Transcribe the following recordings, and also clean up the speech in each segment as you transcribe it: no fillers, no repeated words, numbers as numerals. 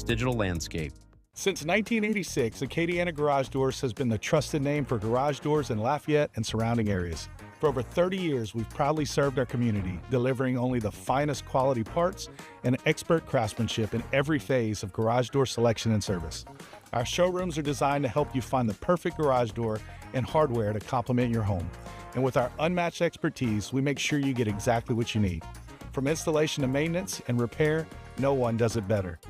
digital landscape. Since 1986, Acadiana Garage Doors has been the trusted name for garage doors in Lafayette and surrounding areas. For over 30 years, we've proudly served our community, delivering only the finest quality parts and expert craftsmanship in every phase of garage door selection and service. Our showrooms are designed to help you find the perfect garage door and hardware to complement your home. And with our unmatched expertise, we make sure you get exactly what you need. From installation to maintenance and repair, no one does it better.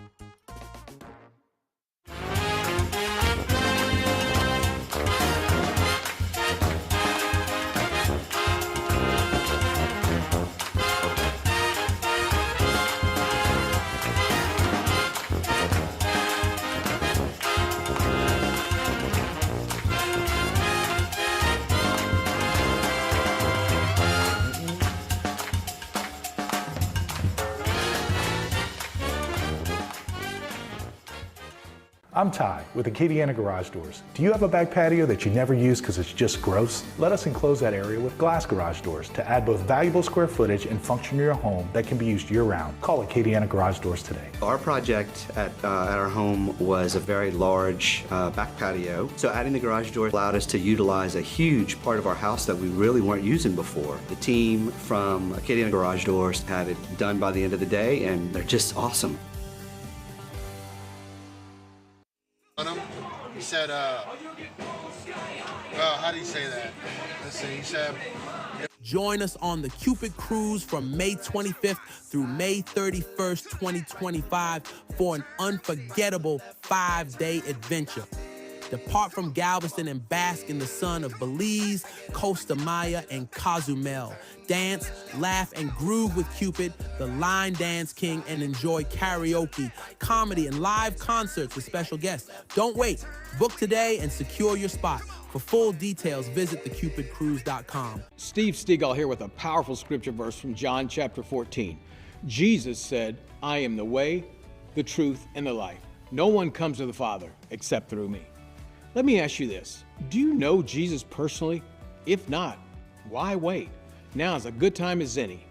I'm Ty with Acadiana Garage Doors. Do you have a back patio that you never use because it's just gross? Let us enclose that area with glass garage doors to add both valuable square footage and function in your home that can be used year-round. Call Acadiana Garage Doors today. Our project at our home was a very large back patio. So adding the garage door allowed us to utilize a huge part of our house that we really weren't using before. The team from Acadiana Garage Doors had it done by the end of the day, and they're just awesome. He said, well, how do you say that? Let's see, he said... Join us on the Cupid cruise from May 25th through May 31st, 2025 for an unforgettable 5-day adventure. Depart from Galveston and bask in the sun of Belize, Costa Maya, and Cozumel. Dance, laugh, and groove with Cupid, the line dance king, and enjoy karaoke, comedy, and live concerts with special guests. Don't wait. Book today and secure your spot. For full details, visit thecupidcruise.com. Steve Stegall here with a powerful scripture verse from John chapter 14. Jesus said, I am the way, the truth, and the life. No one comes to the Father except through me. Let me ask you this. Do you know Jesus personally? If not, why wait? Now is a good time as any.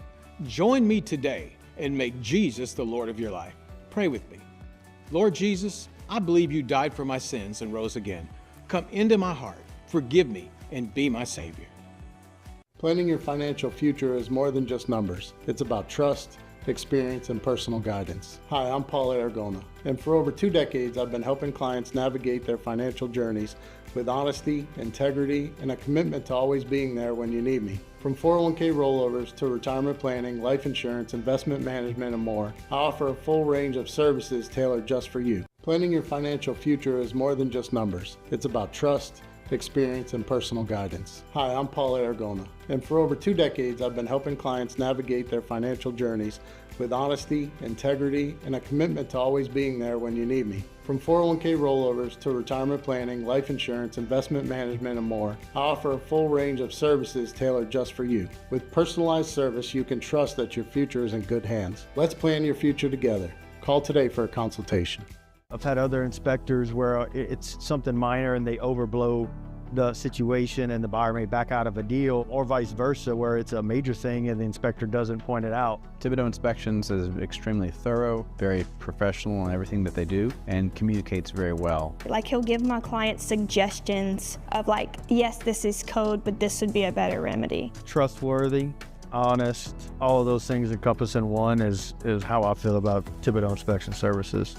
Join me today and make Jesus the Lord of your life. Pray with me. Lord Jesus, I believe you died for my sins and rose again. Come into my heart, forgive me, and be my Savior. Planning your financial future is more than just numbers. It's about trust, experience, and personal guidance. Hi, I'm Paul Aragona, and for over 2 decades, I've been helping clients navigate their financial journeys with honesty, integrity, and a commitment to always being there when you need me. From 401k rollovers to retirement planning, life insurance, investment management, and more, I offer a full range of services tailored just for you. Planning your financial future is more than just numbers. It's about trust, experience, and personal guidance. Hi, I'm Paul Aragona, and for over 2 decades, I've been helping clients navigate their financial journeys with honesty, integrity, and a commitment to always being there when you need me. From 401k rollovers to retirement planning, life insurance, investment management, and more, I offer a full range of services tailored just for you. With personalized service, you can trust that your future is in good hands. Let's plan your future together. Call today for a consultation. I've had other inspectors where it's something minor and they overblow the situation and the buyer may back out of a deal, or vice versa, where it's a major thing and the inspector doesn't point it out. Thibodeau Inspections is extremely thorough, very professional in everything that they do, and communicates very well. Like, he'll give my clients suggestions of like, yes, this is code, but this would be a better remedy. Trustworthy, honest, all of those things encompassed in one is how I feel about Thibodeau Inspection Services.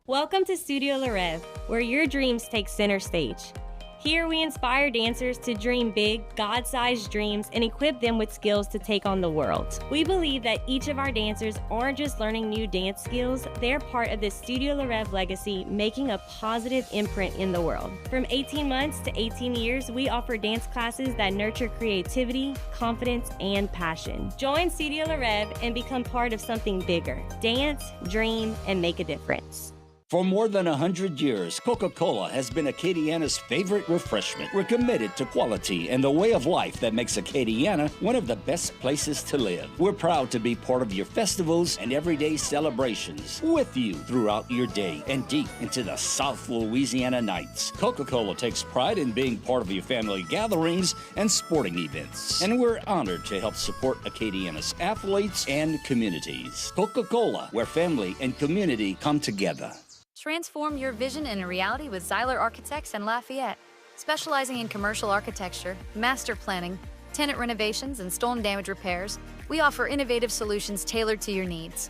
Welcome to Studio Le Rêve, where your dreams take center stage. Here we inspire dancers to dream big, God-sized dreams and equip them with skills to take on the world. We believe that each of our dancers aren't just learning new dance skills, they're part of the Studio Le Rêve legacy, making a positive imprint in the world. From 18 months to 18 years, we offer dance classes that nurture creativity, confidence, and passion. Join Studio Le Rêve and become part of something bigger. Dance, dream, and make a difference. For more than 100 years, Coca-Cola has been Acadiana's favorite refreshment. We're committed to quality and the way of life that makes Acadiana one of the best places to live. We're proud to be part of your festivals and everyday celebrations, with you throughout your day and deep into the South Louisiana nights. Coca-Cola takes pride in being part of your family gatherings and sporting events. And we're honored to help support Acadiana's athletes and communities. Coca-Cola, where family and community come together. Transform your vision into reality with Zeiler Architects in Lafayette. Specializing in commercial architecture, master planning, tenant renovations, and storm damage repairs, we offer innovative solutions tailored to your needs.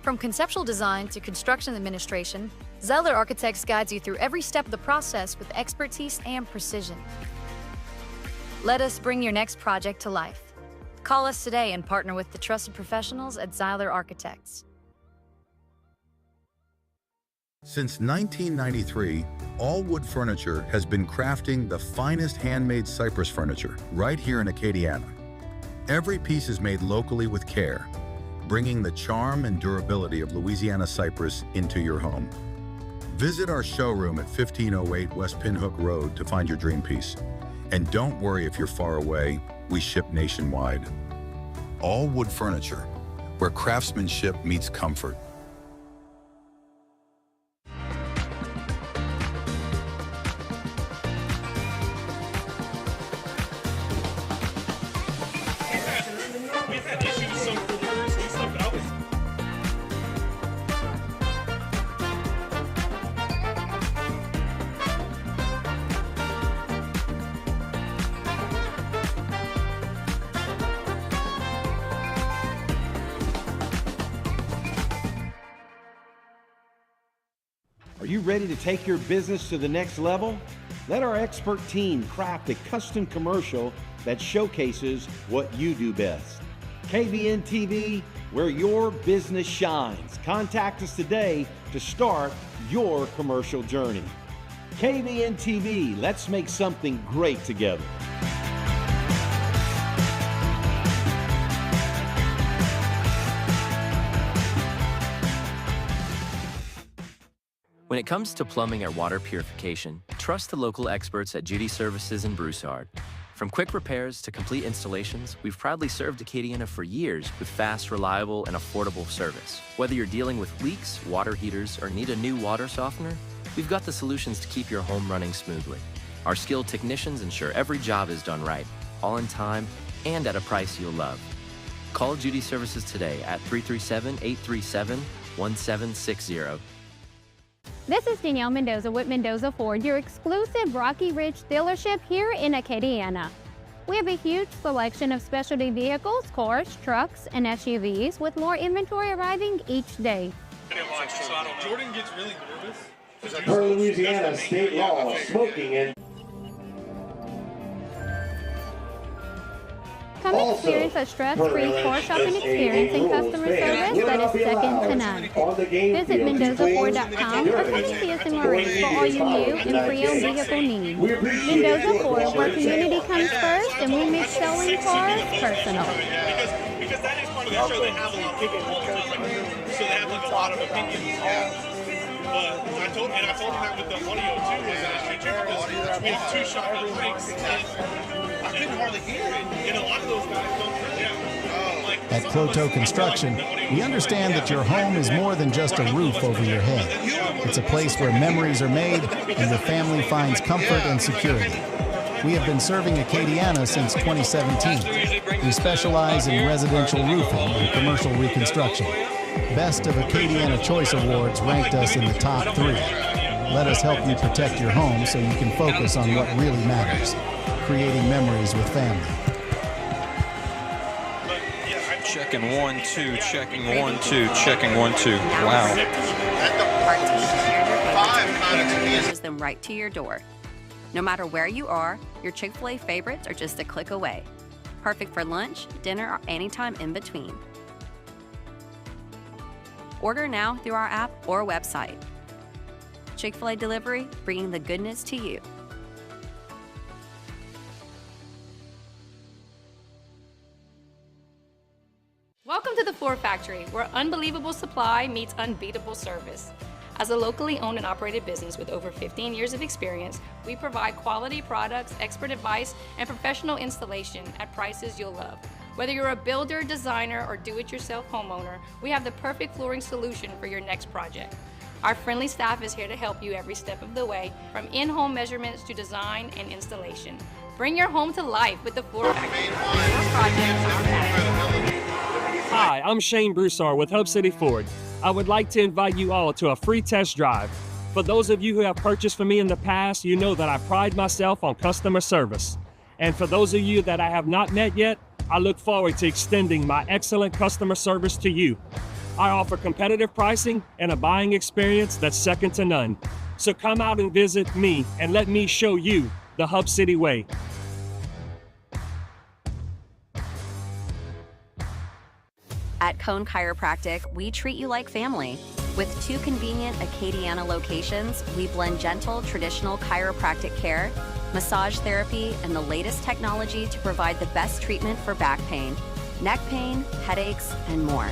From conceptual design to construction administration, Zeiler Architects guides you through every step of the process with expertise and precision. Let us bring your next project to life. Call us today and partner with the trusted professionals at Zeiler Architects. Since 1993, All Wood Furniture has been crafting the finest handmade cypress furniture right here in Acadiana. Every piece is made locally with care, bringing the charm and durability of Louisiana cypress into your home. Visit our showroom at 1508 West Pinhook Road to find your dream piece. And don't worry if you're far away, we ship nationwide. All Wood Furniture, where craftsmanship meets comfort. Are you ready to take your business to the next level? Let our expert team craft a custom commercial that showcases what you do best. KVNTV, where your business shines. Contact us today to start your commercial journey. KVNTV, let's make something great together. When it comes to plumbing or water purification, trust the local experts at Judy Services in Broussard. From quick repairs to complete installations, we've proudly served Acadiana for years with fast, reliable, and affordable service. Whether you're dealing with leaks, water heaters, or need a new water softener, we've got the solutions to keep your home running smoothly. Our skilled technicians ensure every job is done right, all in time, and at a price you'll love. Call Judy Services today at 337-837-1760. This is Danielle Mendoza with Mendoza Ford, your exclusive Rocky Ridge dealership here in Acadiana. We have a huge selection of specialty vehicles, cars, trucks, and SUVs with more inventory arriving each day. Jordan gets really nervous. Per Louisiana state law, smoking and Come experience a stress-free car shopping experience and customer service that is second to none. Visit MendozaFord.com or come and see us in Maurice for all your new and pre-owned vehicle needs. Mendoza Ford, where community comes first and we make selling cars personal. Because that is part of the show. They have a lot of people all the time. So they have like a lot of opinions. But I told him that with the audio too, was that it's because we have two shotgun mics and I couldn't hardly hear it. And a lot of those guys don't At Cloto Construction, we understand that your home is more than just a roof over your head. It's a place where memories are made and your family finds comfort and security. We have been serving Acadiana since 2017. We specialize in residential roofing and commercial reconstruction. Best of Acadiana Choice Awards ranked us in the top 3. Let us help you protect your home so you can focus on what really matters, creating memories with family. Checking 1, 2, checking 1, 2, checking 1, 2. Wow. Delivers them right to your door. No matter where you are, your Chick-fil-A favorites are just a click away. Perfect for lunch, dinner, or anytime in between. Order now through our app or website. Chick-fil-A delivery, bringing the goodness to you. Welcome to the Floor Factory, where unbelievable supply meets unbeatable service. As a locally owned and operated business with over 15 years of experience, we provide quality products, expert advice, and professional installation at prices you'll love. Whether you're a builder, designer, or do-it-yourself homeowner, we have the perfect flooring solution for your next project. Our friendly staff is here to help you every step of the way, from in-home measurements to design and installation. Bring your home to life with the Floor Factory. Your projects are back. Hi, I'm Shane Broussard with Hub City Ford. I would like to invite you all to a free test drive. For those of you who have purchased from me in the past, you know that I pride myself on customer service. And for those of you that I have not met yet, I look forward to extending my excellent customer service to you. I offer competitive pricing and a buying experience that's second to none. So come out and visit me and let me show you the Hub City way. At Cone Chiropractic, we treat you like family. With 2 convenient Acadiana locations, we blend gentle, traditional chiropractic care, massage therapy, and the latest technology to provide the best treatment for back pain, neck pain, headaches, and more.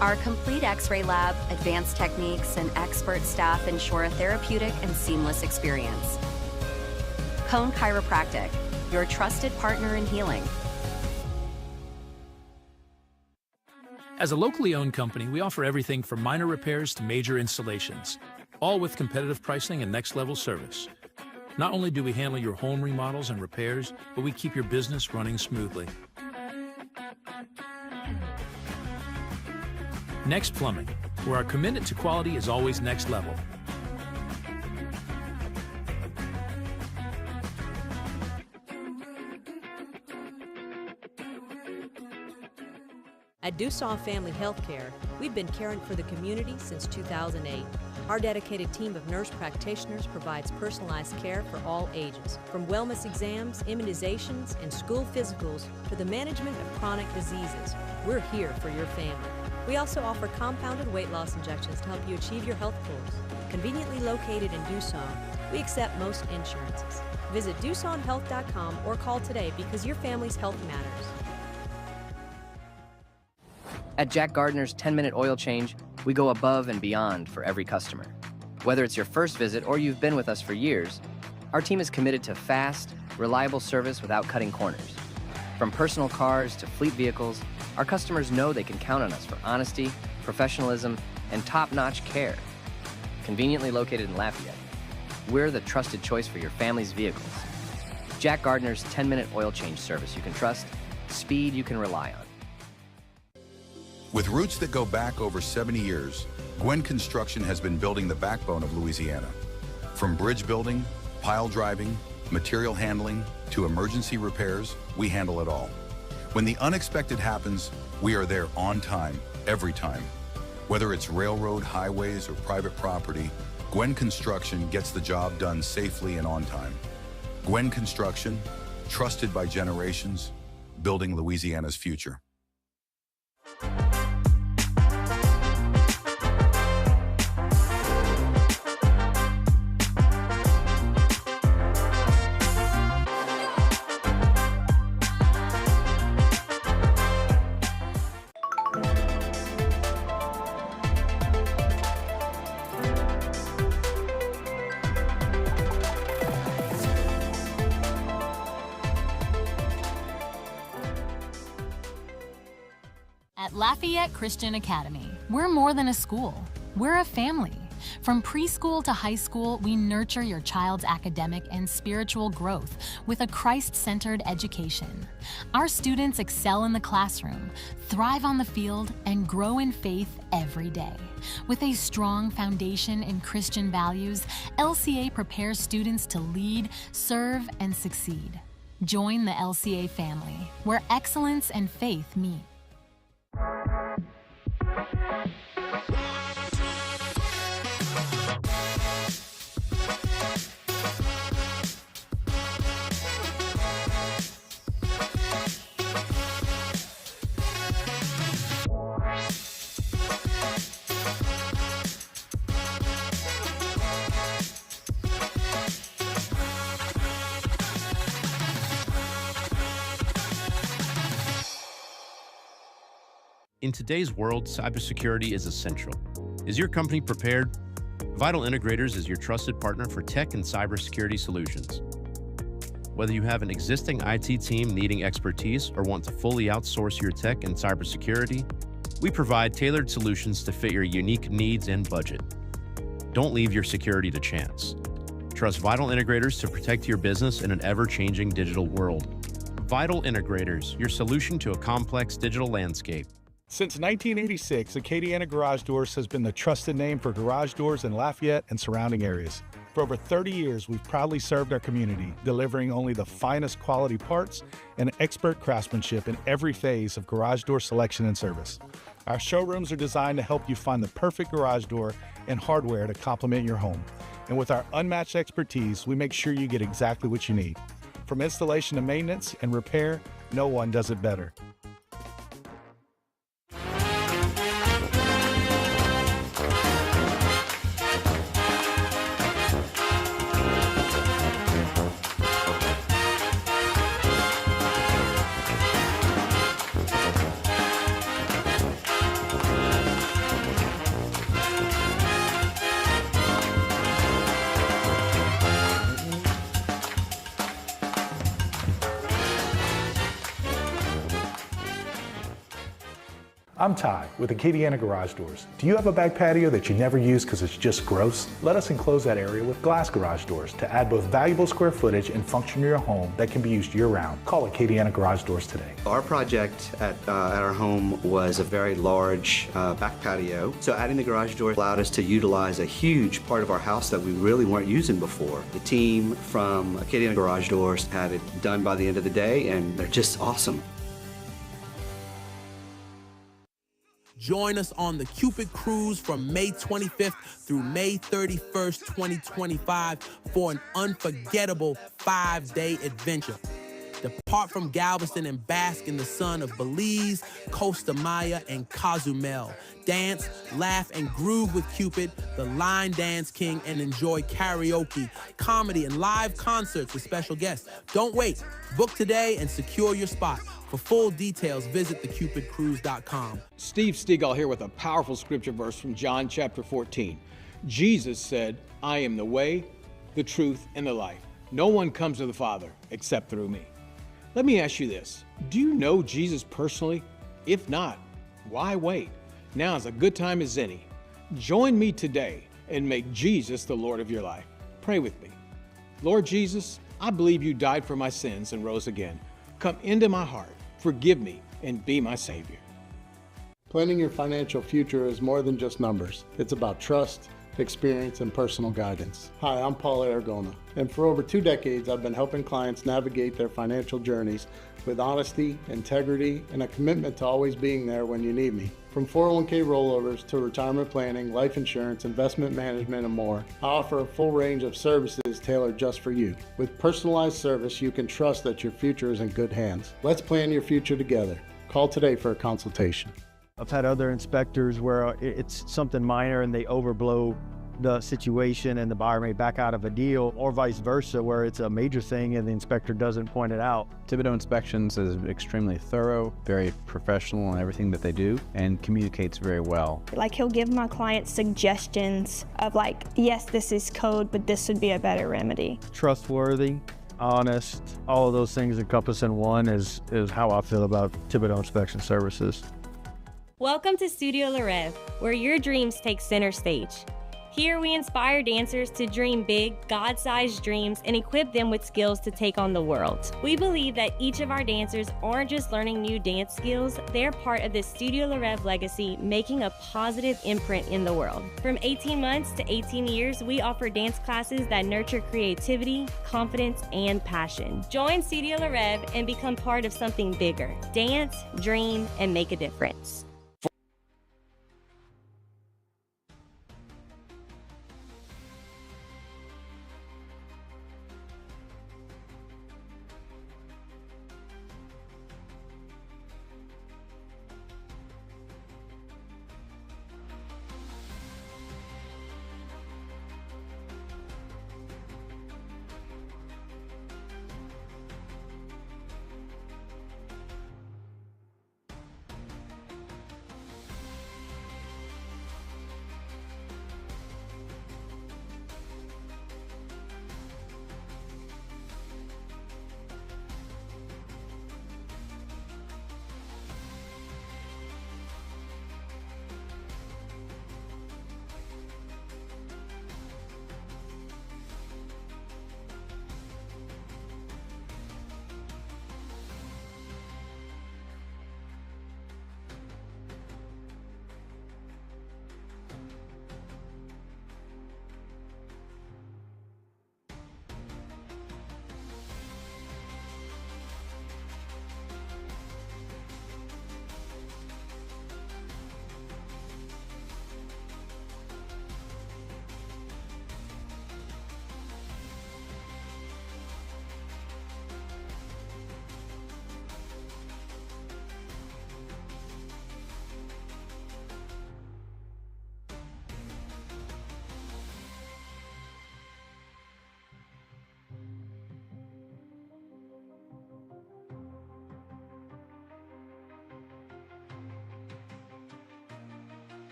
Our complete X-ray lab, advanced techniques, and expert staff ensure a therapeutic and seamless experience. Cone Chiropractic, your trusted partner in healing. As a locally owned company, we offer everything from minor repairs to major installations, all with competitive pricing and next-level service. Not only do we handle your home remodels and repairs, but we keep your business running smoothly. Next Plumbing, where our commitment to quality is always next level. At Doosan Family Healthcare, we've been caring for the community since 2008. Our dedicated team of nurse practitioners provides personalized care for all ages, from wellness exams, immunizations, and school physicals to the management of chronic diseases. We're here for your family. We also offer compounded weight loss injections to help you achieve your health goals. Conveniently located in Doosan, we accept most insurances. Visit DoosanHealth.com or call today because your family's health matters. At Jack Gardner's 10-minute oil change, we go above and beyond for every customer. Whether it's your first visit or you've been with us for years, our team is committed to fast, reliable service without cutting corners. From personal cars to fleet vehicles, our customers know they can count on us for honesty, professionalism, and top-notch care. Conveniently located in Lafayette, we're the trusted choice for your family's vehicles. Jack Gardner's 10-minute oil change service you can trust, speed you can rely on. With roots that go back over 70 years, Gwen Construction has been building the backbone of Louisiana. From bridge building, pile driving, material handling, to emergency repairs, we handle it all. When the unexpected happens, we are there on time, every time. Whether it's railroad, highways, or private property, Gwen Construction gets the job done safely and on time. Gwen Construction, trusted by generations, building Louisiana's future. At Lafayette Christian Academy, we're more than a school. We're a family. From preschool to high school, we nurture your child's academic and spiritual growth with a Christ-centered education. Our students excel in the classroom, thrive on the field, and grow in faith every day. With a strong foundation in Christian values, LCA prepares students to lead, serve, and succeed. Join the LCA family, where excellence and faith meet. In today's world, cybersecurity is essential. Is your company prepared? Vital Integrators is your trusted partner for tech and cybersecurity solutions. Whether you have an existing IT team needing expertise or want to fully outsource your tech and cybersecurity, we provide tailored solutions to fit your unique needs and budget. Don't leave your security to chance. Trust Vital Integrators to protect your business in an ever-changing digital world. Vital Integrators, your solution to a complex digital landscape. Since 1986, Acadiana Garage Doors has been the trusted name for garage doors in Lafayette and surrounding areas. For over 30 years, we've proudly served our community, delivering only the finest quality parts and expert craftsmanship in every phase of garage door selection and service. Our showrooms are designed to help you find the perfect garage door and hardware to complement your home. And with our unmatched expertise, we make sure you get exactly what you need. From installation to maintenance and repair, no one does it better. I'm Ty with Acadiana Garage Doors. Do you have a back patio that you never use because it's just gross? Let us enclose that area with glass garage doors to add both valuable square footage and function to your home that can be used year-round. Call Acadiana Garage Doors today. Our project at our home was a very large back patio, so adding the garage door allowed us to utilize a huge part of our house that we really weren't using before. The team from Acadiana Garage Doors had it done by the end of the day, and they're just awesome. Join us on the Cupid cruise from May 25th through May 31st, 2025 for an unforgettable 5-day adventure. Depart from Galveston and bask in the sun of Belize, Costa Maya, and Cozumel. Dance, laugh, and groove with Cupid, the line dance king, and enjoy karaoke, comedy, and live concerts with special guests. Don't wait. Book today and secure your spot. For full details, visit thecupidcruise.com. Steve Stegall here with a powerful scripture verse from John chapter 14. Jesus said, I am the way, the truth, and the life. No one comes to the Father except through me. Let me ask you this. Do you know Jesus personally? If not, why wait? Now is a good time as any. Join me today and make Jesus the Lord of your life. Pray with me. Lord Jesus, I believe you died for my sins and rose again. Come into my heart, forgive me, and be my Savior. Planning your financial future is more than just numbers. It's about trust, experience, and personal guidance. Hi, I'm Paul Aragona, and for over 2 decades, I've been helping clients navigate their financial journeys with honesty, integrity, and a commitment to always being there when you need me. From 401k rollovers to retirement planning, life insurance, investment management, and more, I offer a full range of services tailored just for you. With personalized service, you can trust that your future is in good hands. Let's plan your future together. Call today for a consultation. I've had other inspectors where it's something minor and they overblow the situation and the buyer may back out of a deal, or vice versa, where it's a major thing and the inspector doesn't point it out. Thibodeau Inspections is extremely thorough, very professional in everything that they do, and communicates very well. Like, he'll give my clients suggestions of like, yes, this is code, but this would be a better remedy. Trustworthy, honest, all of those things encompassed in one is how I feel about Thibodeau Inspection Services. Welcome to Studio Larev, where your dreams take center stage. Here we inspire dancers to dream big, God-sized dreams and equip them with skills to take on the world. We believe that each of our dancers aren't just learning new dance skills, they're part of the Studio Larev legacy, making a positive imprint in the world. From 18 months to 18 years, we offer dance classes that nurture creativity, confidence, and passion. Join Studio Larev and become part of something bigger. Dance, dream, and make a difference.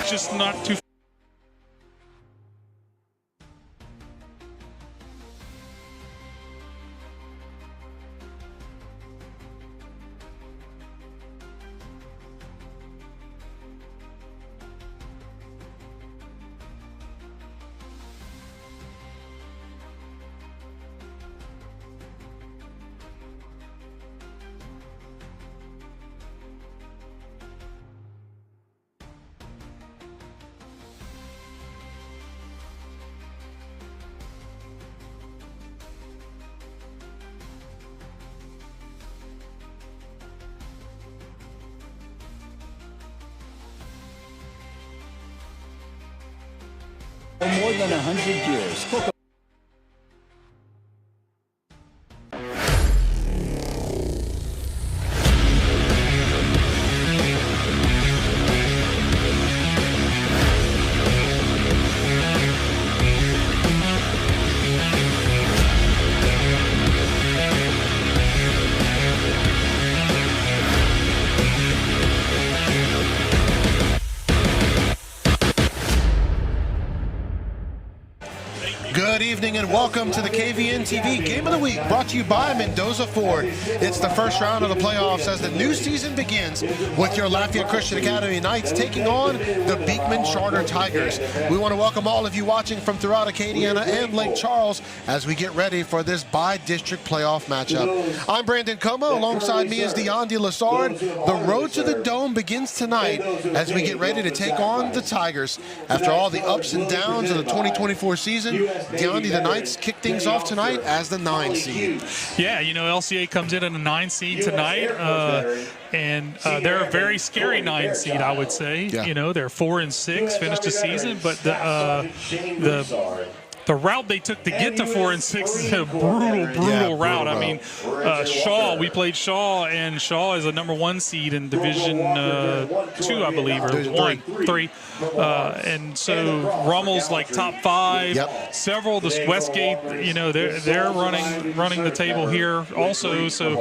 just not too. For more than 100 years, Good evening and welcome to the KVNTV Game of the Week, brought to you by Mendoza Ford. It's the first round of the playoffs as the new season begins with your Lafayette Christian Academy Knights taking on the Beekman Charter Tigers. We want to welcome all of you watching from throughout Acadiana and Lake Charles as we get ready for this bi-district playoff matchup. I'm Brandon Como. Alongside me is Deonde Lassard. The road to the Dome begins tonight as we get ready to take on the Tigers. After all the ups and downs of the 2024 season, Deonde, the Knights kick things off tonight as the 9 seed. Yeah, you know, LCA comes in at a 9 seed tonight, and they're a very scary 9 seed, I would say. Yeah. You know, they're 4-6, finished the season, but the route they took to get to 4-6 is a brutal route. I mean, Shaw, we played Shaw, and Shaw is a #1 seed in Division 2, I believe, or 3. And so Rummel's like top 5. Yep. Several, the Westgate, you know, they're running the table here also. So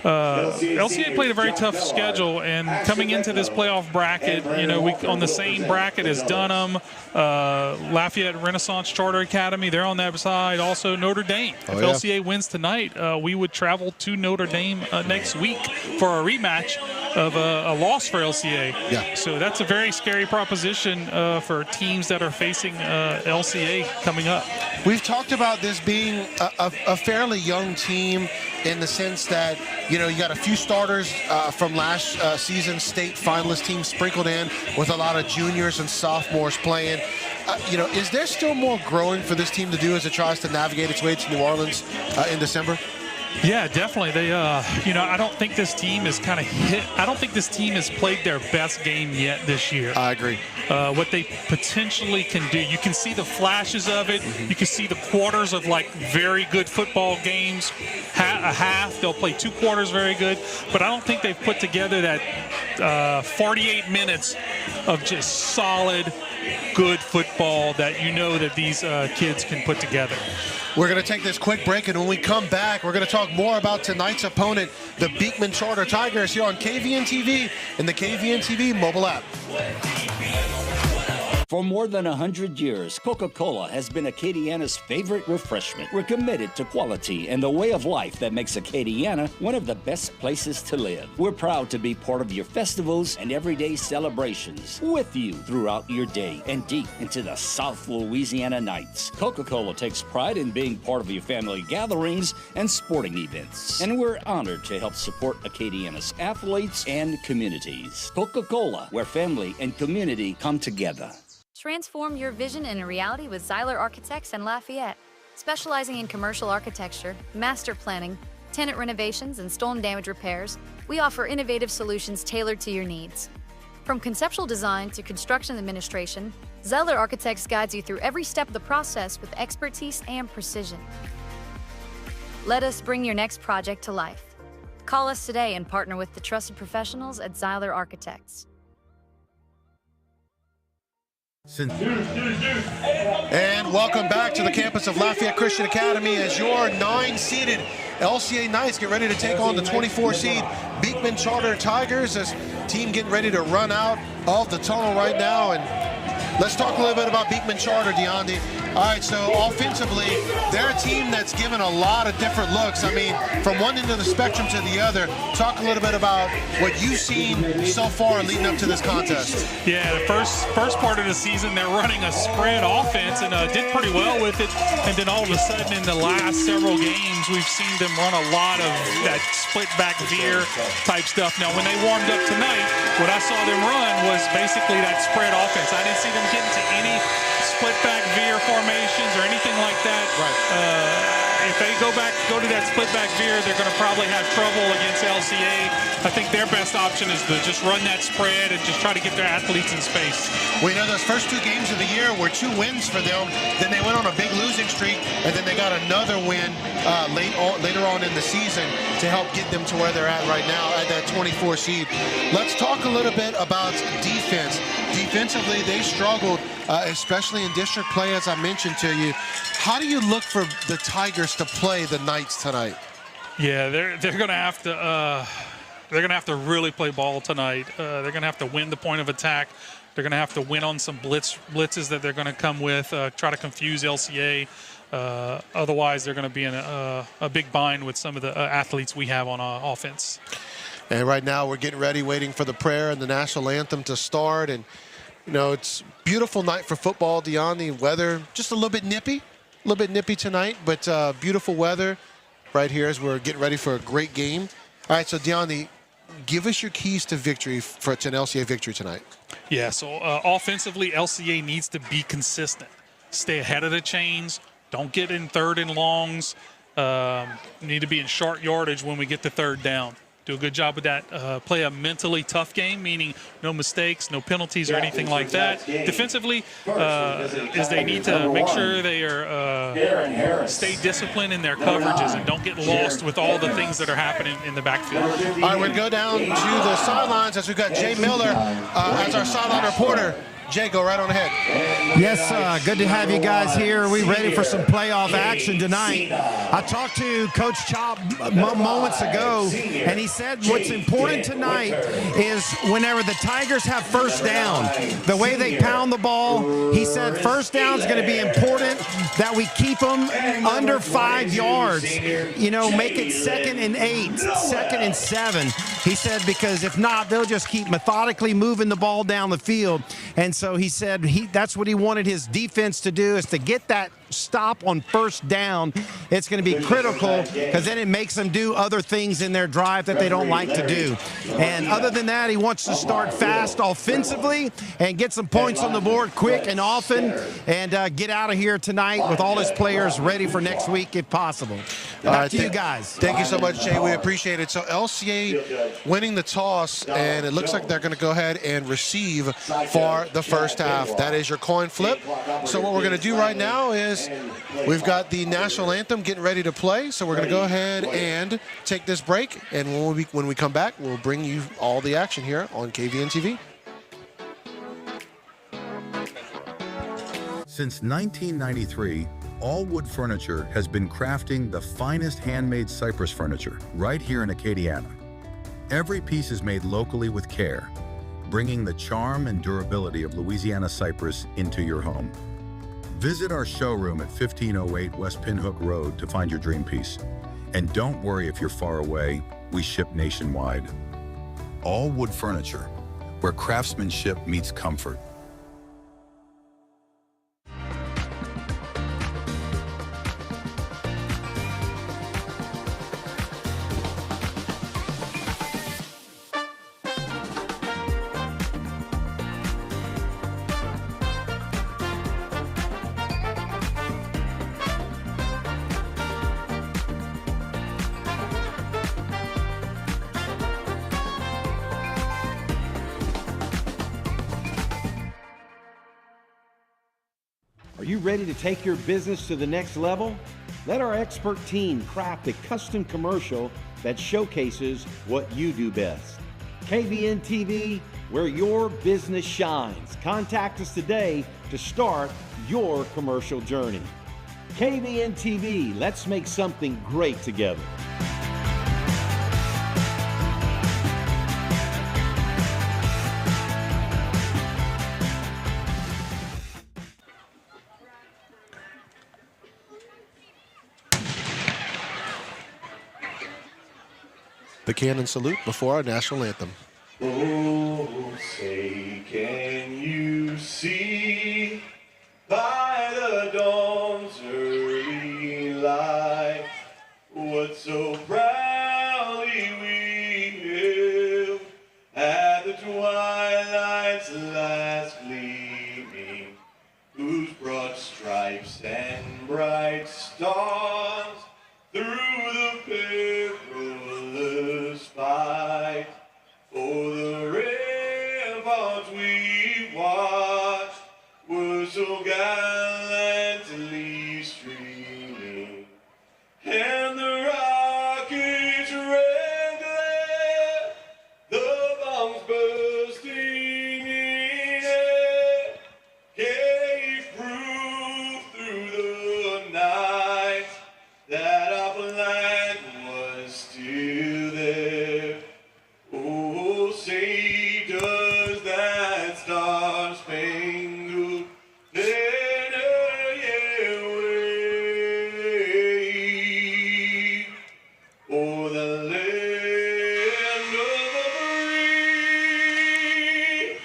LCA played a very tough schedule, and coming into this playoff bracket, you know, we on the same bracket as Dunham, Lafayette Renaissance Charter Academy, they're on that side. Also Notre Dame. If LCA wins tonight, we would travel to Notre Dame next week for a rematch of a loss for LCA. Yeah. So that's a very scary proposition for teams that are facing LCA coming up. We've talked about this being a fairly young team in the sense that, you know, you got a few starters from last season's state finalist team sprinkled in with a lot of juniors and sophomores playing. You know, is there still more growing for this team to do as it tries to navigate its way to New Orleans in December? Yeah, definitely. They, you know, I don't think this team is kind of hit. I don't think this team has played their best game yet this year. I agree. What they potentially can do. You can see the flashes of it. Mm-hmm. You can see the quarters of like very good football games. A half, they'll play 2 quarters very good. But I don't think they've put together that 48 minutes of just solid, good football that you know that these kids can put together. We're going to take this quick break, and when we come back, we're going to talk more about tonight's opponent, the Beekman Charter Tigers, here on KVNTV and the KVNTV mobile app. For more than 100 years, Coca-Cola has been Acadiana's favorite refreshment. We're committed to quality and the way of life that makes Acadiana one of the best places to live. We're proud to be part of your festivals and everyday celebrations, with you throughout your day and deep into the South Louisiana nights. Coca-Cola takes pride in being part of your family gatherings and sporting events, and we're honored to help support Acadiana's athletes and communities. Coca-Cola, where family and community come together. Transform your vision into reality with Zeiler Architects and Lafayette. Specializing in commercial architecture, master planning, tenant renovations, and storm damage repairs, we offer innovative solutions tailored to your needs. From conceptual design to construction administration, Zeiler Architects guides you through every step of the process with expertise and precision. Let us bring your next project to life. Call us today and partner with the trusted professionals at Zeiler Architects. And welcome back to the campus of Lafayette Christian Academy as your 9-seeded LCA Knights get ready to take on the 24-seed Beekman Charter Tigers. This team getting ready to run out of the tunnel right now. And let's talk a little bit about Beekman Charter, DeAndy. All right, so offensively, they're a team that's given a lot of different looks. I mean, from one end of the spectrum to the other. Talk a little bit about what you've seen so far leading up to this contest. Yeah, the first part of the season, they're running a spread offense and did pretty well with it. And then all of a sudden, in the last several games, we've seen them run a lot of that split back veer type stuff. Now, when they warmed up tonight, what I saw them run was basically that spread offense. I didn't see them get into any split back veer formations or anything like that. Right. If they go to that split back veer, they're going to probably have trouble against LCA. I think their best option is to just run that spread and just try to get their athletes in space. We know those first 2 games of the year were 2 wins for them. Then they went on a big losing streak, and then they got another win later on in the season to help get them to where they're at right now at that 24 seed. Let's talk a little bit about defense. Defensively, they struggled, especially in district play, as I mentioned to you. How do you look for the Tigers to play the Knights tonight? Yeah, they're going to have to really play ball tonight. They're going to have to win the point of attack. They're going to have to win on some blitzes that they're going to come with, try to confuse LCA. Otherwise, they're going to be in a big bind with some of the athletes we have on offense. And right now we're getting ready, waiting for the prayer and the national anthem to start. And, you know, it's a beautiful night for football, DeAndy. Weather just a little bit nippy tonight, but beautiful weather right here as we're getting ready for a great game. All right, so DeAndy, give us your keys to victory to an LCA victory tonight. Yeah, so offensively, LCA needs to be consistent. Stay ahead of the chains. Don't get in 3rd and longs. Need to be in short yardage when we get to 3rd down. Do a good job with that. Play a mentally tough game, meaning no mistakes, no penalties or anything like that. Defensively, is they need to make sure they are stay disciplined in their coverages and don't get lost with all the things that are happening in the backfield. All right, we're going to go down to the sidelines as we've got Jay Miller as our sideline reporter. Jay, go right on ahead. Yes, good to have you guys here. We're ready for some playoff action tonight. I talked to Coach Chop moments ago, and he said what's important tonight is whenever the Tigers have first down, the way they pound the ball, he said first down is going to be important, that we keep them under 5 yards. You know, make it 2nd and 8, 2nd and 7. He said because if not, they'll just keep methodically moving the ball down the field. And so he said that's what he wanted his defense to do, is to get that stop on first down. It's going to be critical because then it makes them do other things in their drive that they don't like to do. And other than that, he wants to start fast offensively and get some points on the board quick and often and get out of here tonight with all his players ready for next week if possible. Back to you guys. Thank you so much, Jay. We appreciate it. So LCA winning the toss, and it looks like they're going to go ahead and receive for the first half. That is your coin flip. So what we're going to do right now is we've got the national anthem getting ready to play. So we're going to go ahead and take this break. And when we come back, we'll bring you all the action here on KVNTV. Since 1993, All Wood Furniture has been crafting the finest handmade cypress furniture right here in Acadiana. Every piece is made locally with care, bringing the charm and durability of Louisiana cypress into your home. Visit our showroom at 1508 West Pinhook Road to find your dream piece. And don't worry if you're far away, we ship nationwide. All Wood Furniture, where craftsmanship meets comfort. Are you ready to take your business to the next level? Let our expert team craft a custom commercial that showcases what you do best. KVNTV, where your business shines. Contact us today to start your commercial journey. KVNTV, let's make something great together. The cannon salute before our national anthem. Oh, say, can you see by the dawn's early light what so proudly we hailed at the twilight's last gleaming, whose broad stripes and bright stars through the perilous fight o'er the ramparts we watched were so gallantly streaming, and the rockets red glare, the bombs bursting in air, gave proof through the night that our flag was still there. Oh, say does that star-spangled banner yet wave o'er the land of the free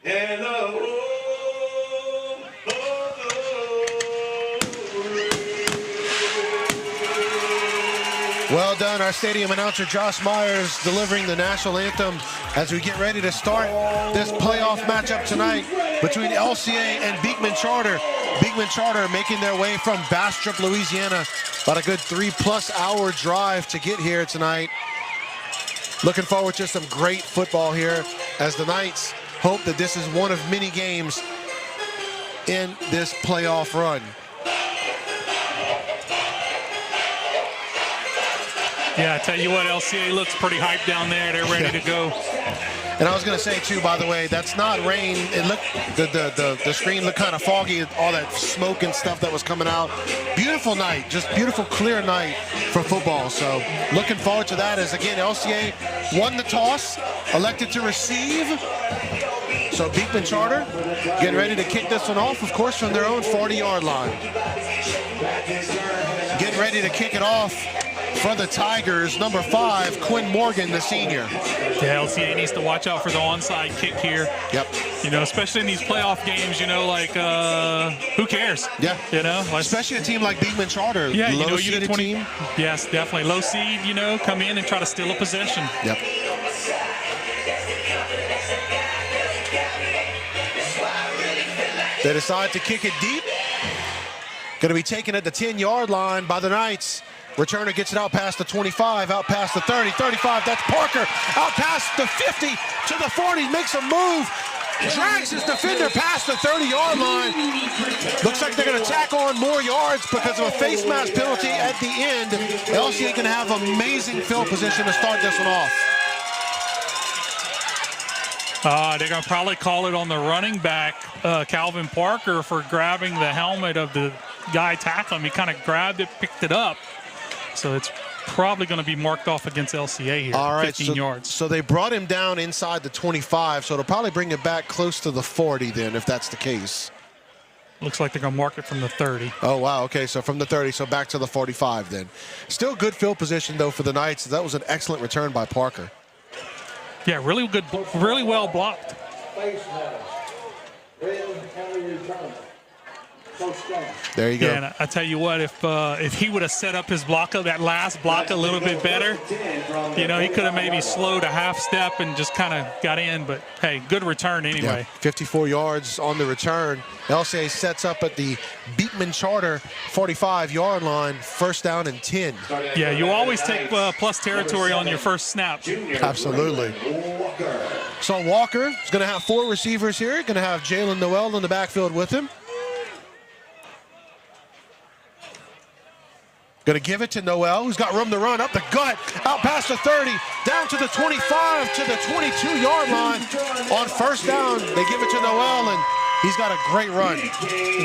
and the home of the Well done, our stadium announcer Josh Myers delivering the national anthem as we get ready to start this playoff matchup tonight between LCA and Beekman Charter. Beekman Charter making their way from Bastrop, Louisiana. About a good 3+ hour drive to get here tonight. Looking forward to some great football here as the Knights hope that this is one of many games in this playoff run. Yeah, I tell you what, LCA looks pretty hyped down there. They're ready to go. And I was going to say, too, by the way, that's not rain. It looked, the screen looked kind of foggy, all that smoke and stuff that was coming out. Beautiful night, just beautiful, clear night for football. So looking forward to that as, again, LCA won the toss, elected to receive. So Beekman Charter getting ready to kick this one off, of course, from their own 40-yard line. Getting ready to kick it off for the Tigers, number 5, Quinn Morgan, the senior. Yeah, LCA needs to watch out for the onside kick here. Yep. You know, especially in these playoff games, you know, like, who cares? Yeah. You know? Especially a team like Beekman Charter. Yeah, you know, low you seeded 20 team. Yes, definitely. Low seed, you know, come in and try to steal a possession. Yep. They decide to kick it deep. Going to be taken at the 10-yard line by the Knights. Returner gets it out past the 25, out past the 30, 35, that's Parker. Out past the 50 to the 40, makes a move, drags his defender past the 30-yard line. Looks like they're going to tack on more yards because of a face mask penalty at the end. LCA can have amazing field position to start this one off. They're going to probably call it on the running back, Calvin Parker, for grabbing the helmet of the guy tackling him. He kind of grabbed it, picked it up. So it's probably going to be marked off against LCA here, all right, 15 yards. So they brought him down inside the 25, so it'll probably bring it back close to the 40 then, if that's the case. Looks like they're going to mark it from the 30. Oh, wow, okay, so from the 30, so back to the 45 then. Still good field position, though, for the Knights. That was an excellent return by Parker. Yeah, really good, really well blocked. There you go. Yeah, and I tell you what, if he would have set up his block, that last block a little bit better, you know, he could have maybe slowed a half step and just kind of got in. But, hey, good return anyway. Yeah, 54 yards on the return. LCA sets up at the Beekman Charter 45-yard line, first down and 10. Yeah, you always take plus territory on your first snap. Absolutely. So Walker is going to have 4 receivers here. Going to have Jalen Noel in the backfield with him. Going to give it to Noel, who's got room to run up the gut, out past the 30, down to the 25, to the 22-yard line. On first down, they give it to Noel, and he's got a great run.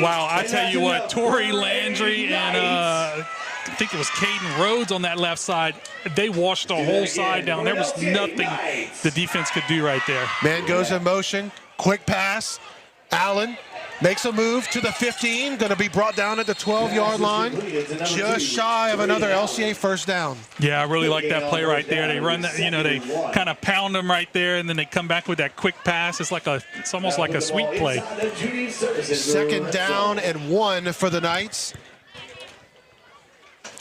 Wow, I tell you what, Torrey Landry and I think it was Caden Rhodes on that left side, they washed the whole side down. There was nothing the defense could do right there. Man goes in motion, quick pass. Allen makes a move to the 15, going to be brought down at the 12-yard line, just shy of another LCA first down. Yeah, I really like that play right there. They run that, they kind of pound them right there, and then they come back with that quick pass. It's almost like a sweep play. Second down and 1 for the Knights.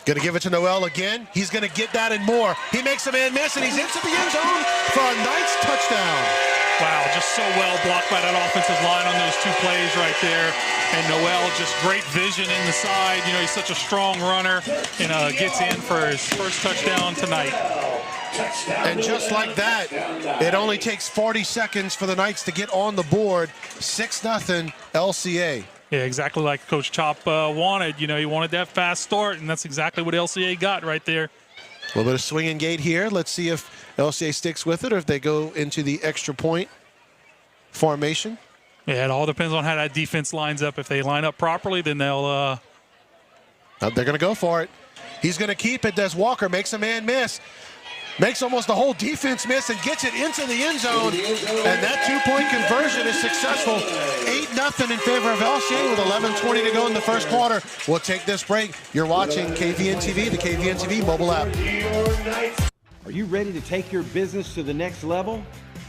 Going to give it to Noel again. He's going to get that and more. He makes a man miss, and he's into the end zone for a Knights touchdown. Wow, just so well blocked by that offensive line on those 2 plays right there. And Noel, just great vision in the side. He's such a strong runner, and gets in for his first touchdown tonight. And just like that, it only takes 40 seconds for the Knights to get on the board. 6-0 LCA. Yeah, exactly like Coach Chop wanted. He wanted that fast start, and that's exactly what LCA got right there. A little bit of swing and gate here. Let's see if LCA sticks with it or if they go into the extra point formation. Yeah, it all depends on how that defense lines up. If they line up properly, then they'll... They're going to go for it. He's going to keep it. Des Walker makes a man miss. Makes almost the whole defense miss and gets it into the end zone. And that 2-point conversion is successful. 8-0 in favor of LCA with 11:20 to go in the first quarter. We'll take this break. You're watching KVNTV, the KVNTV mobile app. Are you ready to take your business to the next level?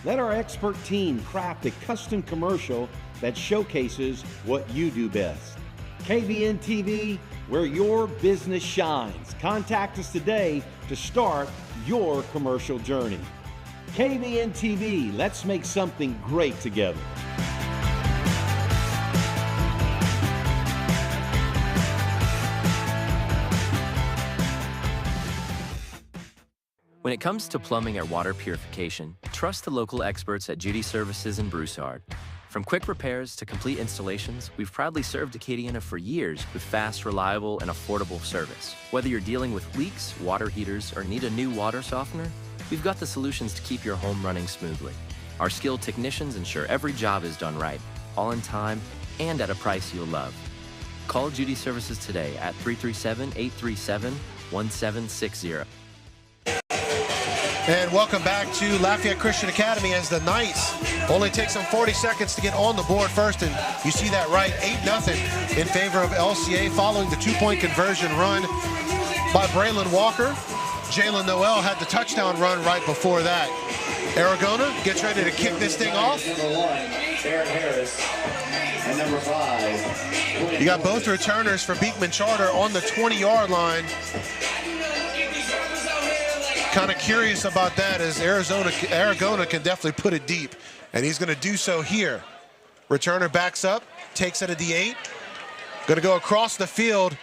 Let our expert team craft a custom commercial that showcases what you do best. KVNTV, where your business shines. Contact us today to start your commercial journey. KVNTV, let's make something great together. When it comes to plumbing or water purification, trust the local experts at Judy Services in Broussard. From quick repairs to complete installations, we've proudly served Acadiana for years with fast, reliable, and affordable service. Whether you're dealing with leaks, water heaters, or need a new water softener, we've got the solutions to keep your home running smoothly. Our skilled technicians ensure every job is done right, all in time, and at a price you'll love. Call Judy Services today at 337-837-1760. And welcome back to Lafayette Christian Academy as the Knights only takes them 40 seconds to get on the board first. And you see that right, 8-0 in favor of LCA following the 2-point conversion run by Braylon Walker. Jalen Noel had the touchdown run right before that. Aragona gets ready to kick this thing off. Aaron Harris and number 5. You got both returners for Beekman Charter on the 20-yard line. Kind of curious about that as Aragona can definitely put it deep, and he's going to do so here. Returner backs up, takes it at the 8, going to go across the field,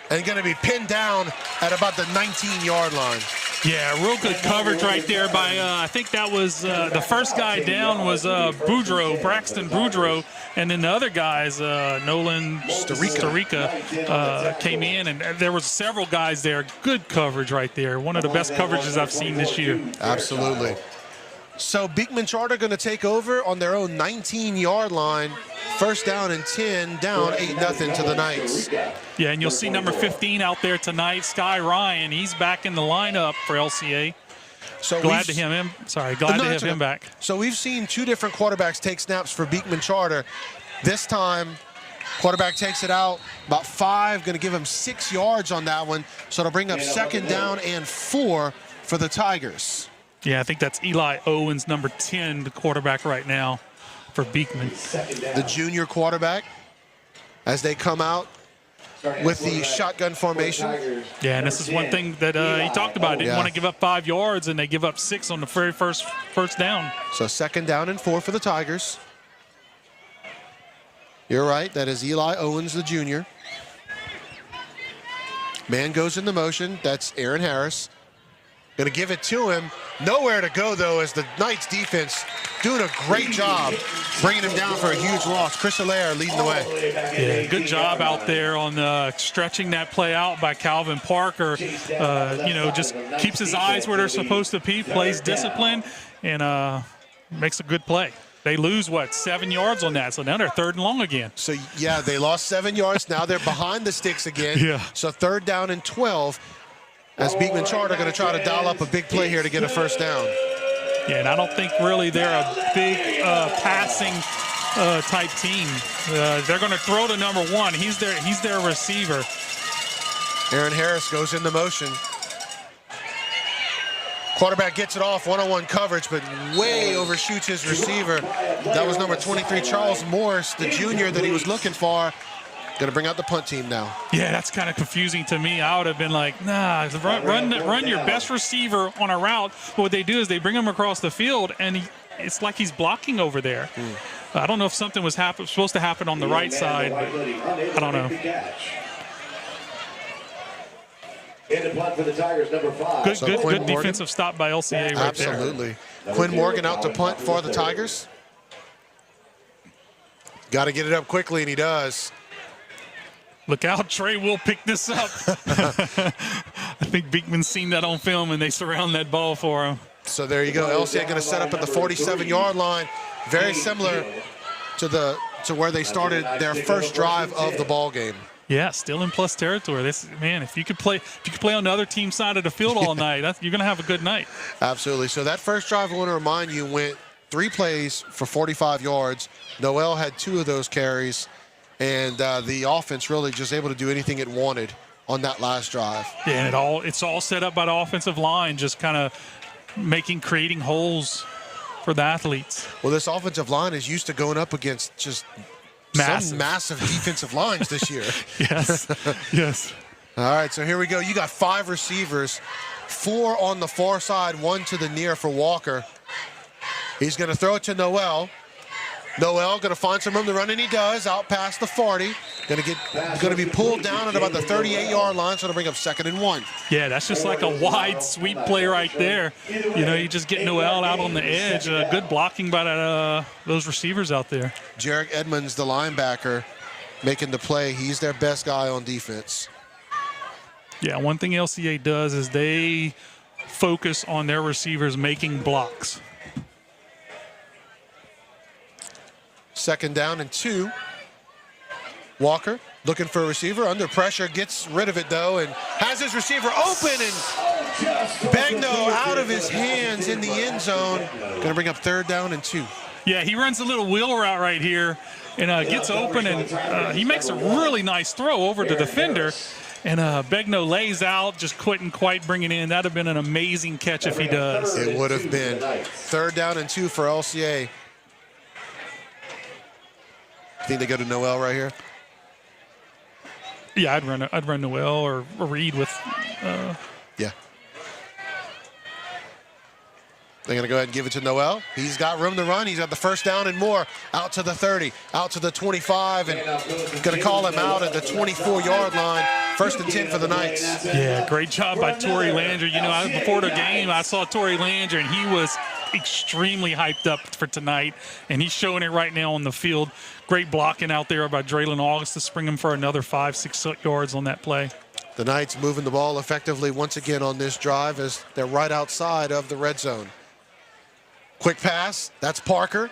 and going to be pinned down at about the 19-yard line. Yeah, real good coverage right there by, I think that was, the first guy down was Braxton Boudreaux, and then the other guys, Nolan Storica, came in, and there was several guys there. Good coverage right there. One of the best coverages I've seen this year. Absolutely. So Beekman Charter going to take over on their own 19-yard line. First down and 10, down 8-0 to the Knights. Yeah, and you'll see number 15 out there tonight, Sky Ryan. He's back in the lineup for LCA. So glad to have him back. So we've seen 2 different quarterbacks take snaps for Beekman Charter. This time, quarterback takes it out, about 5, going to give him 6 yards on that one. So it'll bring up second down and 4 for the Tigers. Yeah, I think that's Eli Owens, number 10, the quarterback right now for Beekman. The junior quarterback as they come out with the shotgun formation. Yeah, and this is one thing that he talked about. Didn't want to give up 5 yards, and they give up 6 on the very first down. So second down and 4 for the Tigers. You're right, that is Eli Owens, the junior. Man goes into motion, that's Aaron Harris. Going to give it to him. Nowhere to go, though, as the Knights defense doing a great job bringing him down for a huge loss. Chris Hilaire leading the way. Yeah, good job out there on stretching that play out by Calvin Parker. Just keeps his eyes where they're supposed to be, plays discipline, and makes a good play. They lose, 7 yards on that, so now they're 3rd and long again. So, yeah, they lost 7 yards. Now they're behind the sticks again. Yeah. So 3rd down and 12 as Beekman Charter going to try to dial up a big play here to get a first down. Yeah, and I don't think really they're a big passing type team. They're going to throw to number 1. He's their receiver. Aaron Harris goes into motion. Quarterback gets it off, one-on-one coverage, but way overshoots his receiver. That was number 23, Charles Morris, the junior that he was looking for. Going to bring out the punt team now. Yeah, that's kind of confusing to me. I would have been like, nah, run your best receiver on a route. But what they do is they bring him across the field, and it's like he's blocking over there. I don't know if something was supposed to happen on the right side, but I don't know. In the punt for the Tigers, number 5. Good defensive stop by LCA right there. Absolutely. Quinn Morgan out to punt for the Tigers. Got to get it up quickly, and he does. Look out, Trey will pick this up. I think Beekman's seen that on film, and they surround that ball for him. So there you go. LCA going to set up at the 47-yard line. Very similar to where they started their first drive of the ball game. Yeah, still in plus territory. If you could play on the other team side of the field all night, you're going to have a good night. Absolutely. So that first drive, I want to remind you, went 3 plays for 45 yards. Noel had 2 of those carries, and the offense really just able to do anything it wanted on that last drive. Yeah, and it's all set up by the offensive line, just kind of creating holes for the athletes. Well, this offensive line is used to going up against just some massive defensive lines this year. Yes, yes. All right, so here we go. You got 5 receivers, 4 on the far side, 1 to the near for Walker. He's going to throw it to Noel. Noel going to find some room to run, and he does, out past the 40. Going to be pulled down at about the 38-yard line, so to bring up 2nd and 1. Yeah, that's just like a wide sweep play right there. You just get Noel out on the edge. Good blocking by those receivers out there. Jarek Edmonds, the linebacker, making the play. He's their best guy on defense. Yeah, one thing LCA does is they focus on their receivers making blocks. 2nd down and 2. Walker looking for a receiver, under pressure, gets rid of it though, and has his receiver open, and Bagno out of his hands in the end zone. Going to bring up 3rd down and 2. Yeah, he runs a little wheel route right here and gets open, and he makes a really nice throw over the defender. And Begno lays out, just couldn't quite bring it in. That would have been an amazing catch if he does. It would have been. 3rd down and 2 for LCA. Think they go to Noel right here? Yeah, I'd run Noel or Reed with. Yeah. They're going to go ahead and give it to Noel. He's got room to run. He's got the 1st down and more. Out to the 30, out to the 25, and going to call him out at the 24-yard line. 1st and 10 for the Knights. Yeah, great job by Tory Landry. Before the game, I saw Tory Landry, and he was extremely hyped up for tonight, and he's showing it right now on the field. Great blocking out there by Draylon August to spring him for another 5-6 yards on that play. The Knights moving the ball effectively once again on this drive as they're right outside of the red zone. Quick pass, that's Parker.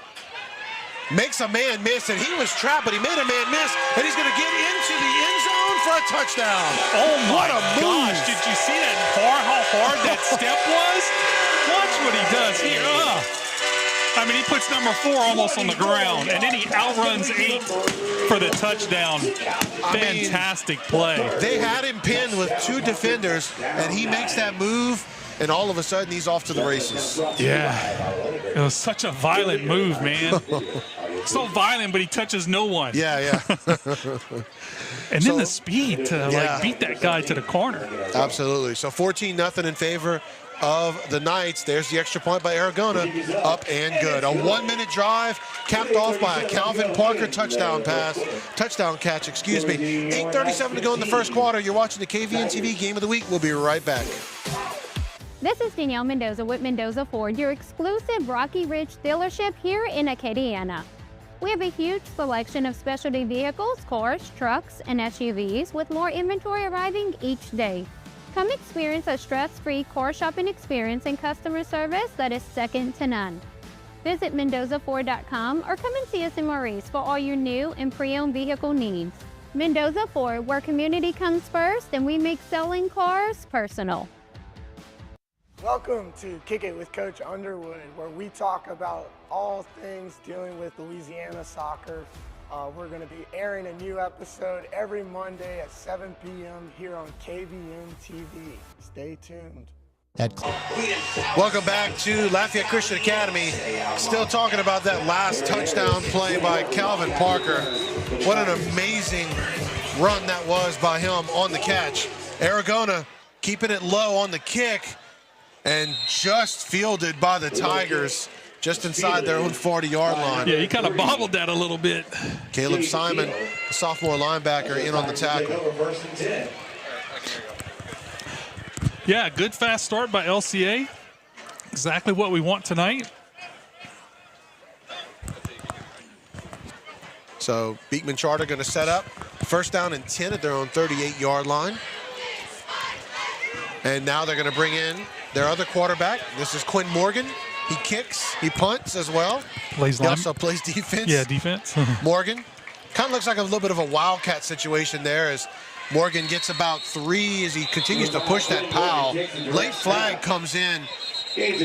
Makes a man miss, and he was trapped, but he made a man miss, and he's going to get into the end zone for a touchdown. Oh my move. gosh, did you see how hard that step was? Watch what he does here. He puts number 4 almost on the ground, and then he outruns 8 for the touchdown. Fantastic play. They had him pinned with 2 defenders, and he makes that move, and all of a sudden he's off to the races. Yeah, it was such a violent move, man. So violent, but he touches no one. Yeah. And then the speed to beat that guy to the corner. Absolutely. So 14-0 in favor of the Knights. There's the extra point by Aragona, up and good. A 1-minute drive capped off by a Calvin Parker touchdown catch, 8:37 to go in the first quarter. You're watching the KVNTV Game of the Week. We'll be right back. This is Danielle Mendoza with Mendoza Ford, your exclusive Rocky Ridge dealership here in Acadiana. We have a huge selection of specialty vehicles, cars, trucks, and SUVs with more inventory arriving each day. Come experience a stress-free car shopping experience and customer service that is second to none. Visit MendozaFord.com or come and see us in Maurice for all your new and pre-owned vehicle needs. Mendoza Ford, where community comes first and we make selling cars personal. Welcome to Kick It with Coach Underwood, where we talk about all things dealing with Louisiana soccer. We're going to be airing a new episode every Monday at 7 p.m. here on KVNTV. Stay tuned. Welcome back to Lafayette Christian Academy. Still talking about that last touchdown play by Calvin Parker. What an amazing run that was by him on the catch. Aragona keeping it low on the kick and just fielded by the Tigers just inside their own 40-yard line. Yeah, he kind of bobbled that a little bit. Caleb Simon, the sophomore linebacker, in on the tackle. Yeah, good fast start by LCA. Exactly what we want tonight. So Beekman Charter going to set up. First down and 10 at their own 38-yard line. And now they're going to bring in their other quarterback. This is Quinn Morgan. He kicks, he punts as well. Plays he also plays defense. Yeah, defense. Morgan. Kind of looks like a little bit of a wildcat situation there as Morgan gets about 3 as he continues to push that pile. Late flag comes in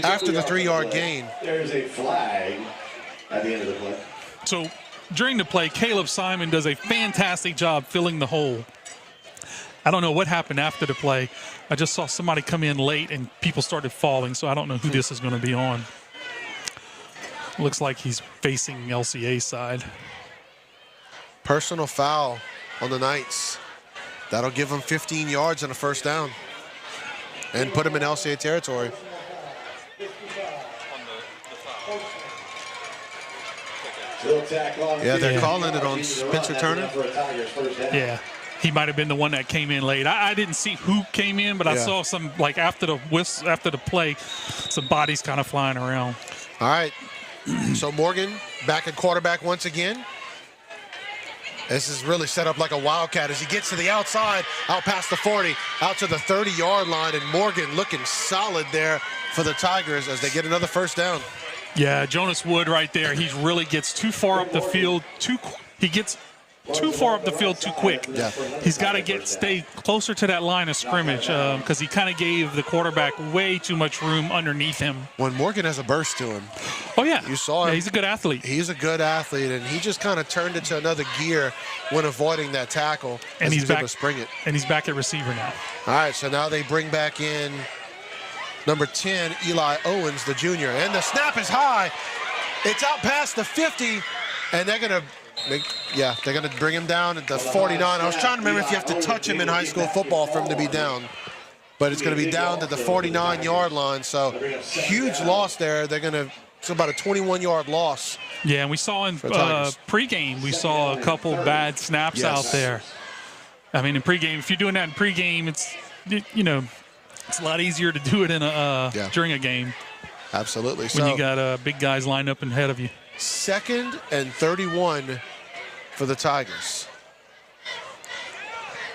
after the 3-yard gain. There's a flag at the end of the play. So during the play, Caleb Simon does a fantastic job filling the hole. I don't know what happened after the play. I just saw somebody come in late and people started falling, so I don't know who this is going to be on. Looks like he's facing LCA side. Personal foul on the Knights. That'll give them 15 yards and a first down and put them in LCA territory. Yeah, they're calling it on Spencer Turner. Yeah, he might have been the one that came in late. I didn't see who came in, but I saw some, like after the play, some bodies kind of flying around. All right, so Morgan back at quarterback once again. This is really set up like a wildcat as he gets to the outside, out past the 40, out to the 30-yard line, and Morgan looking solid there for the Tigers as they get another first down. Yeah, Jonas Wood right there. He really gets too far up the field. He gets too far up the field too quick. Yeah. He's got to stay closer to that line of scrimmage because he kind of gave the quarterback way too much room underneath him. When Morgan has a burst to him. Oh, yeah. You saw him. Yeah, he's a good athlete. He's a good athlete, and he just kind of turned into another gear when avoiding that tackle. And he's back to spring it. And he's back at receiver now. All right, so now they bring back in number 10, Eli Owens, the junior. And the snap is high. It's out past the 50, and they're going to they're going to bring him down at the 49. I was trying to remember if you have to touch him in high school football for him to be down. But it's going to be down to the 49-yard line. So huge loss there. It's about a 21-yard loss. Yeah, and we saw in pregame, we saw a couple bad snaps out there. I mean, in pregame, if you're doing that in pregame, it's a lot easier to do it in during a game. Absolutely. When you got big guys lined up ahead of you. 2nd and 31 for the Tigers.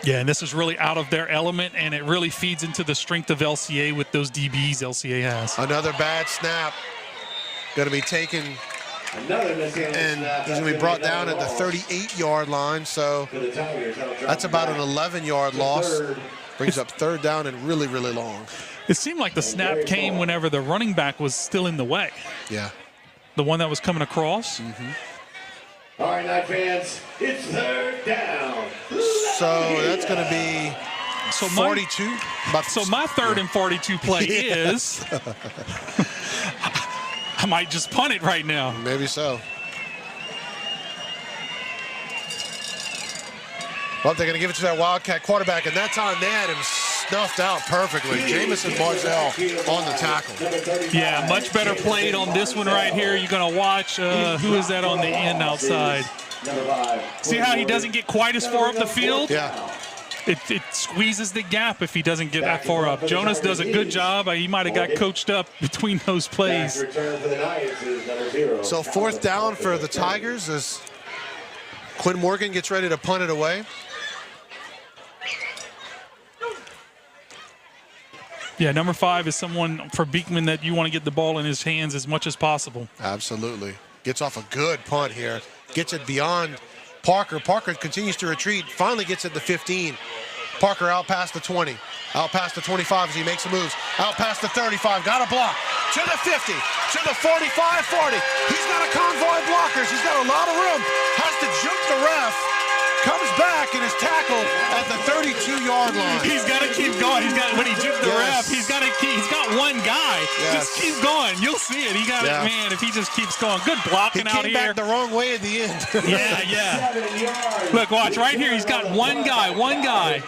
Yeah, and this is really out of their element, and it really feeds into the strength of LCA with those DBs LCA has. Another bad snap. Going to be taken, and he's going to be brought down at the 38-yard line, so that's about an 11-yard loss. Brings up 3rd down and really, really long. It seemed like the snap came whenever the running back was still in the way. Yeah. The one that was coming across. Mm-hmm. All right, Knight fans, it's 3rd down. So that's going to be 42. My 3rd and 42 play is. I might just punt it right now. Maybe so. Well, they're going to give it to that Wildcat quarterback, and that time they had him snuffed out perfectly. Jamison Barzell on the tackle. Yeah, much better played on this one right here. You're going to watch, who is that on the end outside? See how he doesn't get quite as far up the field? Yeah. it squeezes the gap if he doesn't get that far up. Jonas does a good job. He might have got coached up between those plays. So 4th down for the Tigers as Quinn Morgan gets ready to punt it away. Yeah, number 5 is someone for Beekman that you want to get the ball in his hands as much as possible. Absolutely. Gets off a good punt here. Gets it beyond Parker. Parker continues to retreat. Finally gets it to 15. Parker out past the 20. Out past the 25 as he makes the moves. Out past the 35. Got a block. To the 50. To the 45, 40. He's got a convoy of blockers. He's got a lot of room. Has to juke the ref. Comes back and is tackled at the 32-yard line. He's got to keep going. When he juked the ref, he's got one guy. Yes. Just keep going. You'll see it. He got it, man. If he just keeps going, good blocking out here. He came back the wrong way at the end. Yeah. Look, watch right here. He's got one guy.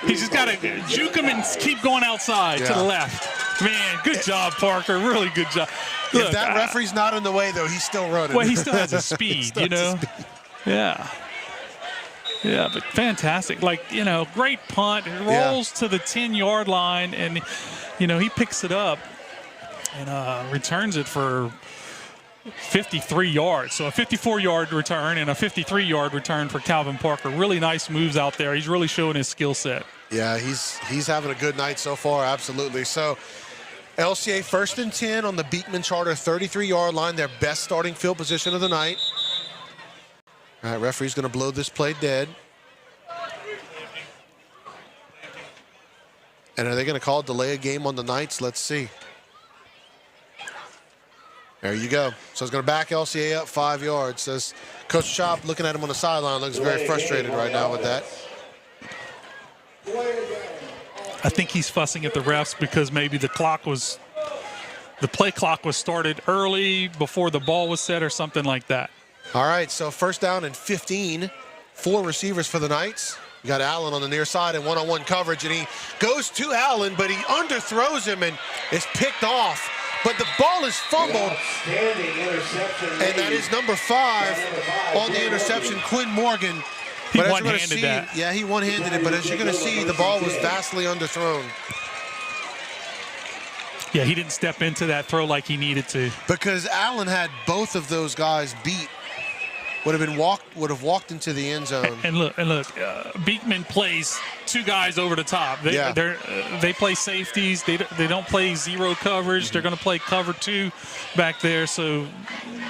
He's just got to juke him and keep going outside to the left. Man, good job, Parker. Really good job. Look, if that referee's not in the way, though, he's still running. Well, he still has a speed, you know. Yeah. Yeah, but fantastic. Great punt. It rolls to the 10-yard line, and, he picks it up and returns it for 53 yards. So a 54-yard return and a 53-yard return for Calvin Parker. Really nice moves out there. He's really showing his skill set. Yeah, he's having a good night so far, absolutely. So LCA 1st and 10 on the Beekman Charter 33-yard line, their best starting field position of the night. All right, referee's going to blow this play dead. And are they going to call delay a game on the Knights? Let's see. There you go. So it's going to back LCA up 5 yards. Says Coach Chop, looking at him on the sideline, looks very frustrated right now with that. I think he's fussing at the refs because maybe the play clock was started early before the ball was set or something like that. All right, so 1st down and 15. 4 receivers for the Knights. You got Allen on the near side in one-on-one coverage, and he goes to Allen, but he underthrows him and is picked off. But the ball is fumbled, and that is number 5 on the interception, Quinn Morgan. He one-handed that. Yeah, he one-handed it, but as you're going to see, the ball was vastly underthrown. Yeah, he didn't step into that throw like he needed to. Because Allen had both of those guys beat. Would have walked into the end zone. And look, Beekman plays 2 guys over the top. They play safeties. They don't play zero coverage. They're going to play cover 2 back there. So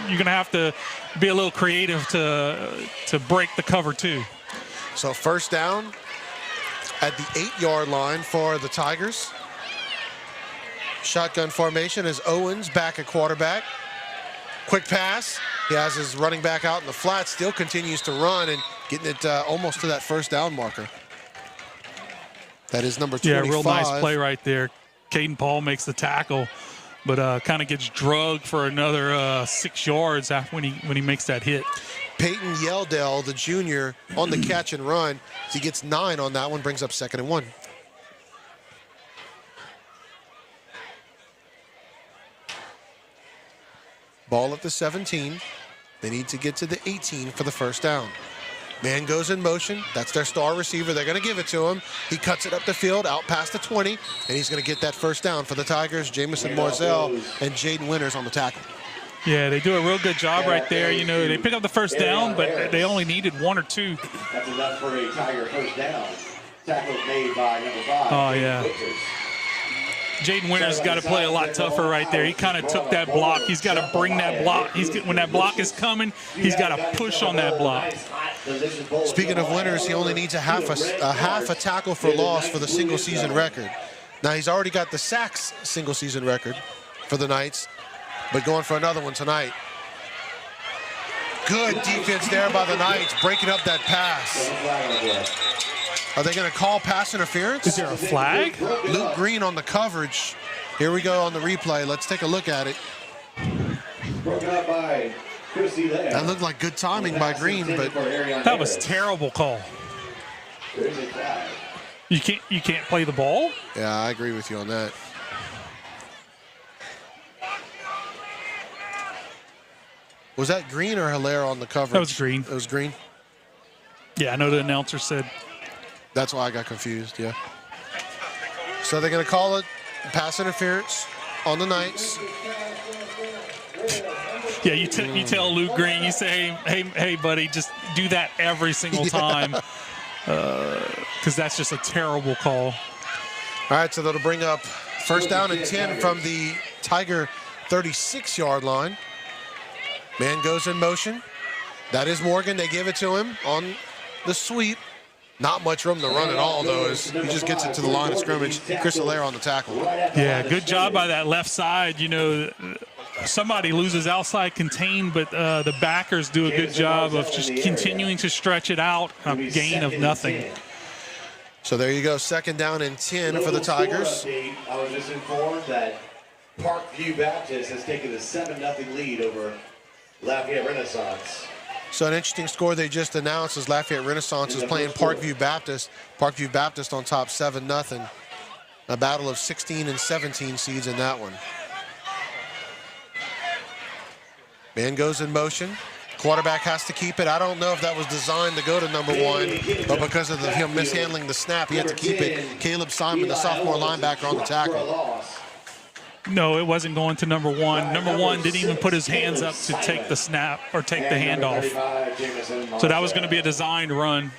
you're going to have to be a little creative to break the cover 2. So 1st down at the 8-yard line for the Tigers. Shotgun formation as Owens back at quarterback. Quick pass. He has his running back out in the flat, still continues to run and getting it almost to that 1st down marker. That is number 25. Yeah, real nice play right there. Caden Paul makes the tackle, but kind of gets drugged for another 6 yards after when he makes that hit. Peyton Yeldell, the junior, on the catch and run. He gets 9 on that one, brings up 2nd and 1. Ball at the 17. They need to get to the 18 for the 1st down. Man goes in motion. That's their star receiver. They're going to give it to him. He cuts it up the field, out past the 20, and he's going to get that 1st down for the Tigers. Jamison Morzell and Jaden Winters on the tackle. Yeah, they do a real good job right there. They pick up the 1st down, but they only needed 1 or 2. That's enough for a Tiger 1st down. Tackle made by number 5. Oh, yeah. Jaden Winters got to play a lot tougher right there. He kind of took that block. He's got to bring that block. When that block is coming, he's got to push on that block. Speaking of Winters, he only needs a half a tackle for loss for the single-season record. Now, he's already got the sacks single-season record for the Knights, but going for another one tonight. Good defense there by the Knights, breaking up that pass. Are they going to call pass interference? Is there a flag? Luke Green on the coverage. Here we go on the replay. Let's take a look at it. That looked like good timing by Green, but that was terrible call. You can't play the ball? Yeah, I agree with you on that. Was that Green or Hilaire on the coverage? That was Green. It was Green? Yeah, I know the announcer said That's why I got confused, yeah. So they're going to call it pass interference on the Knights. Yeah, you tell Luke Green, you say, hey, buddy, just do that every single time, because that's just a terrible call. All right, so that'll bring up first down and 10 from the Tiger 36-yard line. Man goes in motion. That is Morgan. They give it to him on the sweep. Not much room to run at all, though, as he just gets it to the line of scrimmage. Chris Allaire on the tackle. Yeah, good job by that left side. You know, somebody loses outside contain, but the backers do a good job of just continuing to stretch it out, a gain of nothing. So there you go, second down and 10 for the Tigers. I was just informed that Parkview Baptist has taken a 7-0 lead over Lafayette Renaissance. So an interesting score they just announced is Lafayette Renaissance is playing Parkview Baptist. Parkview Baptist on top 7-0. A battle of 16 and 17 seeds in that one. Man goes in motion. Quarterback has to keep it. I don't know if that was designed to go to number 1, but because of him mishandling the snap, he had to keep it. Caleb Simon, the sophomore linebacker, on the tackle. No, it wasn't going to number 1. Number 1 didn't even put his hands up to take the snap or take the handoff. So that was going to be a designed run.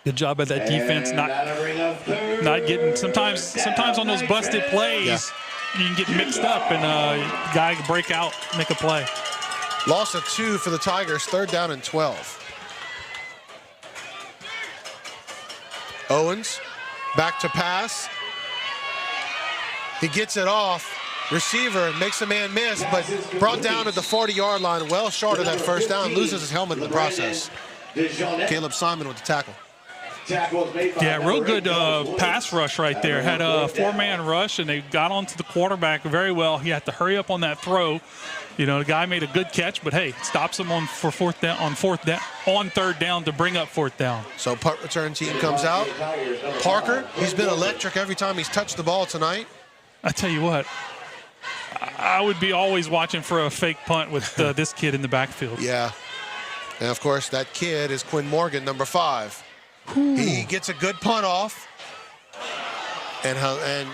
Good job by that defense, not getting. Sometimes on those busted plays, you can get mixed up and guy can break out, make a play. Loss of 2 for the Tigers, third down and 12. Owens back to pass. He gets it off. Receiver makes a man miss, but brought down at the 40-yard line, well short of that first down, loses his helmet in the process. Caleb Simon with the tackle. Yeah, real good pass rush right there. Had a 4-man rush, and they got onto the quarterback very well. He had to hurry up on that throw. You know, the guy made a good catch, but hey, stops him on third down to bring up fourth down. So punt return team comes out. Parker, he's been electric every time he's touched the ball tonight. I tell you what, I would be always watching for a fake punt with this kid in the backfield. Yeah, and of course that kid is Quinn Morgan, number 5. He gets a good punt off, and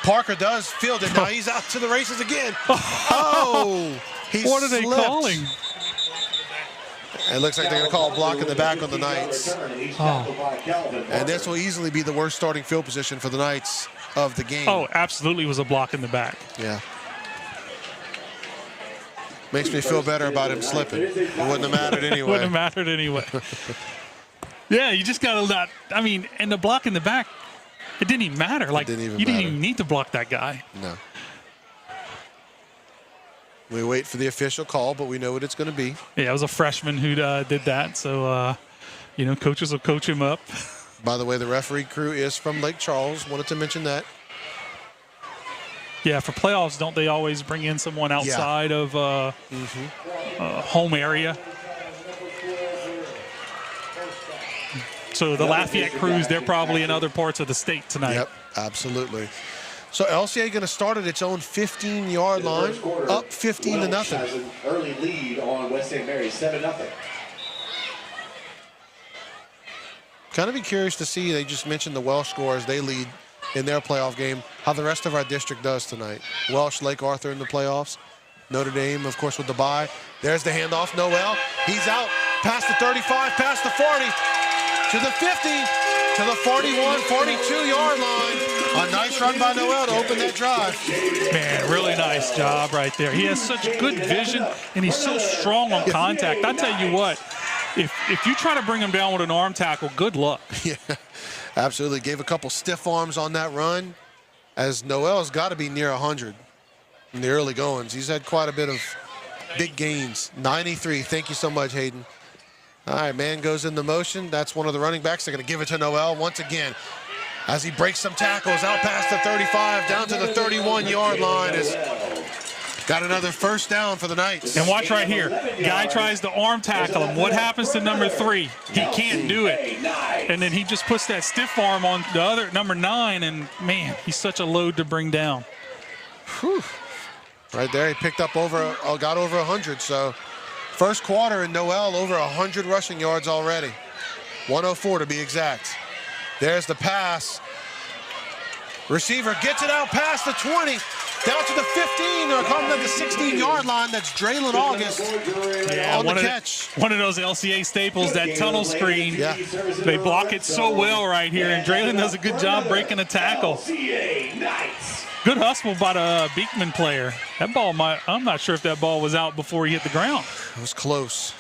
Parker does field it. Now he's out to the races again. Oh, he what are they calling? It looks like they're going to call a block in the back on the Knights. Oh. And this will easily be the worst starting field position for the Knights of the game. Oh, absolutely was a block in the back. Yeah. Makes me feel better about him slipping. It wouldn't have mattered anyway. Wouldn't have mattered anyway. Yeah, you just got to not. I mean, and the block in the back, it didn't even matter. Like, you didn't even need to block that guy. No. We wait for the official call, but we know what it's going to be. Yeah, it was a freshman who did that. So, you know, coaches will coach him up. By the way, the referee crew is from Lake Charles. Wanted to mention that. Yeah, for playoffs, don't they always bring in someone outside of home area? So the Lafayette crews, they're probably in other parts of the state tonight. Yep, absolutely. So LCA going to start at its own 15-yard line, up 15-0. Has an early lead on West St. Mary's, 7-0. Kind of be curious to see, they just mentioned the Welsh scores, they lead in their playoff game, how the rest of our district does tonight. Welsh, Lake Arthur in the playoffs. Notre Dame, of course, with the bye. There's the handoff, Noel. He's out, past the 35, past the 40, to the 50, to the 41, 42-yard line. A nice run by Noel to open that drive. Man, really nice job right there. He has such good vision, and he's so strong on contact. I tell you what, if you try to bring him down with an arm tackle, good luck. Yeah, absolutely. Gave a couple stiff arms on that run, as Noel's got to be near 100 in the early goings. He's had quite a bit of big gains. 93. Thank you so much, Hayden. All right, man goes into motion. That's one of the running backs. They're going to give it to Noel once again as he breaks some tackles out past the 35, down to the 31-yard line. Has got another first down for the Knights. And watch right here. Guy tries to arm tackle him. What happens to number 3? He can't do it. And then he just puts that stiff arm on the other, number 9, and, man, he's such a load to bring down. Whew. Right there, he picked up got over 100, so first quarter, and Noel over 100 rushing yards already. 104 to be exact. There's the pass. Receiver gets it out past the 20, down to the 15, or coming to the 16-yard line. That's Draylon August on the catch. One of those LCA staples, that tunnel screen. Yeah. They block it so well right here, and Draylon does a good job breaking a tackle. Good hustle by the Beekman player. That ball I'm not sure if that ball was out before he hit the ground. It was close.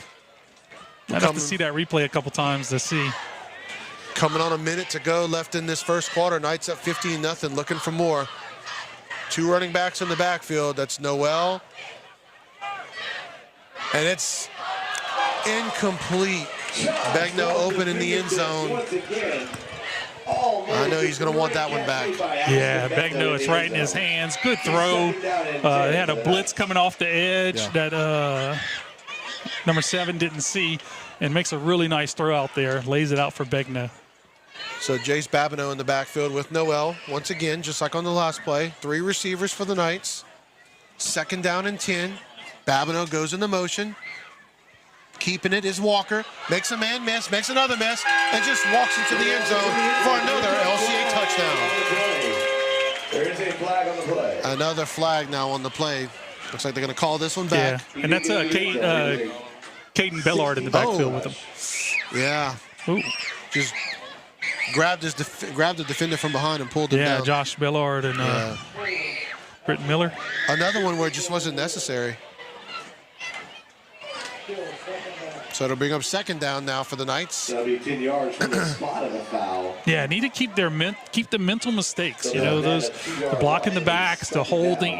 I'd have to see that replay a couple times to see. Coming on a minute to go left in this first quarter. Knights up 15-0, looking for more. 2 running backs in the backfield. That's Noel. And it's incomplete. Begno open in the end zone. I know he's going to want that one back. Yeah, Begno, it's right in his hands. Good throw. They had a blitz coming off the edge that number 7 didn't see, and makes a really nice throw out there. Lays it out for Begno. So Jace Babineau in the backfield with Noel. Once again, just like on the last play, 3 receivers for the Knights. 2nd down and 10. Babineau goes into motion. Keeping it is Walker. Makes a man miss, makes another miss, and just walks into the end zone for another LCA touchdown. There is a flag on the play. Another flag now on the play. Looks like they're going to call this one back. Yeah, and that's Caden Bellard in the backfield with him. Yeah. Ooh. Just grabbed the defender from behind and pulled him down. Yeah, Josh Bellard and Britton Miller. Another one where it just wasn't necessary. So it'll bring up 2nd down now for the Knights. That'll be 10 yards from the spot of a foul. Yeah, need to keep the mental mistakes. You know, those the blocking the backs, the holding.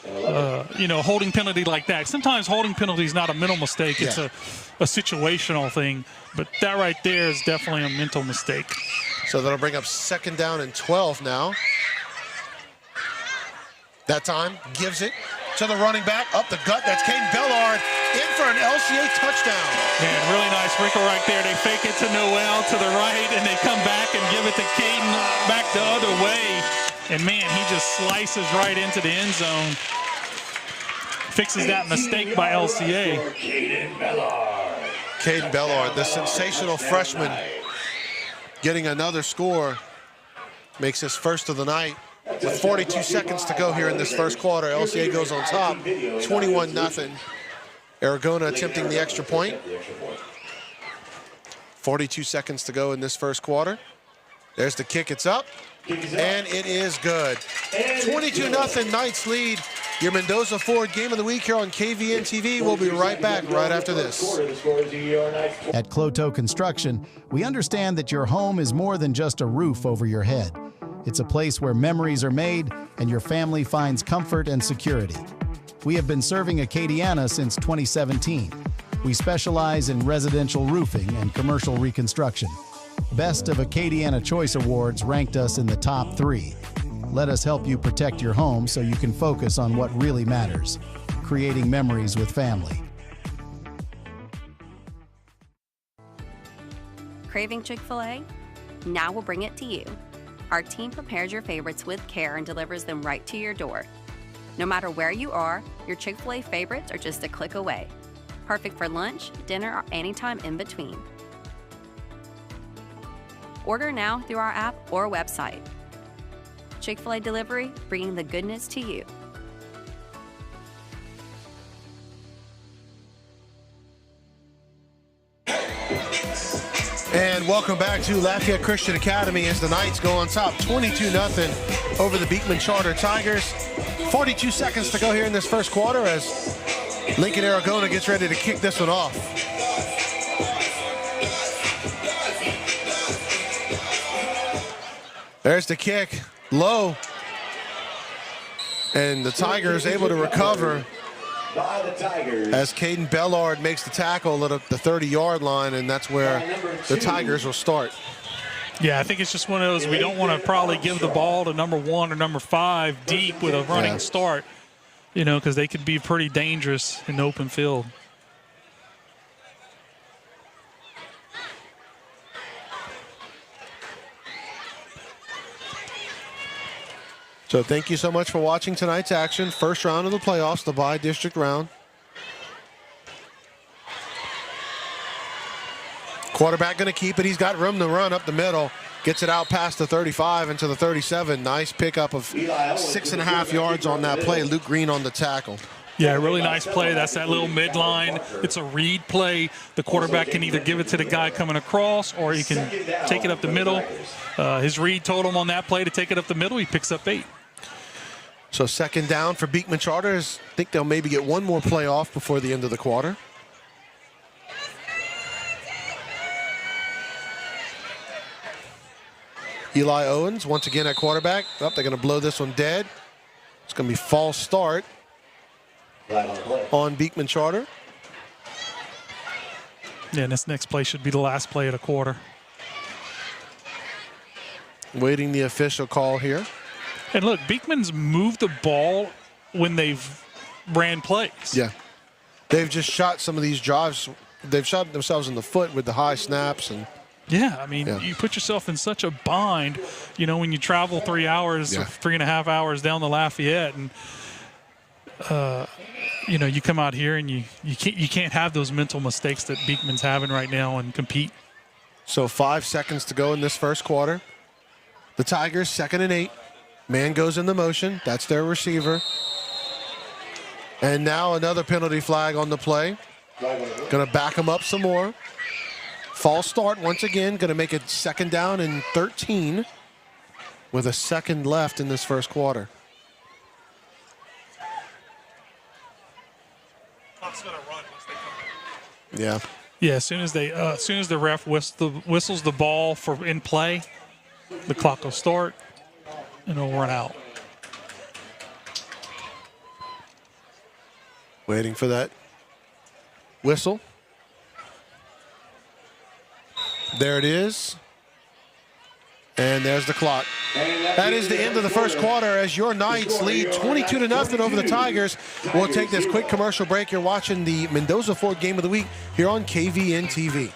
Holding penalty like that. Sometimes holding penalty is not a mental mistake; it's a situational thing. But that right there is definitely a mental mistake. So that'll bring up 2nd down and 12 now. That time gives it to the running back up the gut. That's Caden Bellard in for an LCA touchdown. Man, really nice wrinkle right there. They fake it to Noel to the right, and they come back and give it to Caden back the other way. And man, he just slices right into the end zone. Fixes that mistake by LCA. Caden Bellard, the sensational freshman, getting another score, makes his first of the night. With 42 seconds to go here in this first quarter, LCA goes on top, 21-0. Aragona attempting the extra point. 42 seconds to go in this first quarter. There's the kick, it's up, and it is good. 22-0 Knights lead. Your Mendoza Ford Game of the Week here on KVNTV. We'll be right back right after this. At Cloto Construction, we understand that your home is more than just a roof over your head. It's a place where memories are made and your family finds comfort and security. We have been serving Acadiana since 2017. We specialize in residential roofing and commercial reconstruction. Best of Acadiana Choice Awards ranked us in the top 3. Let us help you protect your home so you can focus on what really matters, creating memories with family. Craving Chick-fil-A? Now we'll bring it to you. Our team prepares your favorites with care and delivers them right to your door. No matter where you are, your Chick-fil-A favorites are just a click away. Perfect for lunch, dinner, or anytime in between. Order now through our app or website. Chick-fil-A Delivery, bringing the goodness to you. And welcome back to Lafayette Christian Academy as the Knights go on top 22-0 over the Beekman Charter Tigers. 42 seconds to go here in this first quarter as Lincoln Aragona gets ready to kick this one off. There's the kick, low. And the Tigers able to recover by the Tigers as Caden Bellard makes the tackle at the 30-yard line, and that's where the Tigers will start. Yeah, I think it's just one of those, we don't want to probably give the ball to number 1 or number 5 deep with a running start, because they could be pretty dangerous in the open field. So thank you so much for watching tonight's action. First round of the playoffs, the bi-district round. Quarterback going to keep it. He's got room to run up the middle. Gets it out past the 35 into the 37. Nice pickup of 6.5 yards on that play. Luke Green on the tackle. Yeah, really nice play. That's that little midline. It's a read play. The quarterback can either give it to the guy coming across or he can take it up the middle. His read told him on that play to take it up the middle. He picks up 8. So second down for Beekman Charters. I think they'll maybe get one more play off before the end of the quarter. Eli Owens once again at quarterback. Oh, they're going to blow this one dead. It's going to be false start on Beekman Charter. Yeah, and this next play should be the last play of the quarter. Waiting the official call here. And look, Beekman's moved the ball when they've ran plays. Yeah. They've just shot some of these drives. They've shot themselves in the foot with the high snaps. And yeah, I mean, you put yourself in such a bind, you know, when you travel 3 hours or 3.5 hours down to Lafayette and, you know, you come out here and you can't have those mental mistakes that Beekman's having right now and compete. So 5 seconds to go in this first quarter. The Tigers 2nd and 8. Man goes in the motion. That's their receiver. And now another penalty flag on the play. Going to back him up some more. False start once again. Going to make it 2nd down and 13 with a second left in this first quarter. Yeah. Yeah, as soon as the ref whistles the ball for in play, the clock will start and it'll run out. Waiting for that whistle. There it is. And there's the clock. That is the end of the first quarter as your Knights lead 22-0 over the Tigers. We'll take this quick commercial break. You're watching the Mendoza Ford Game of the Week here on KVNTV.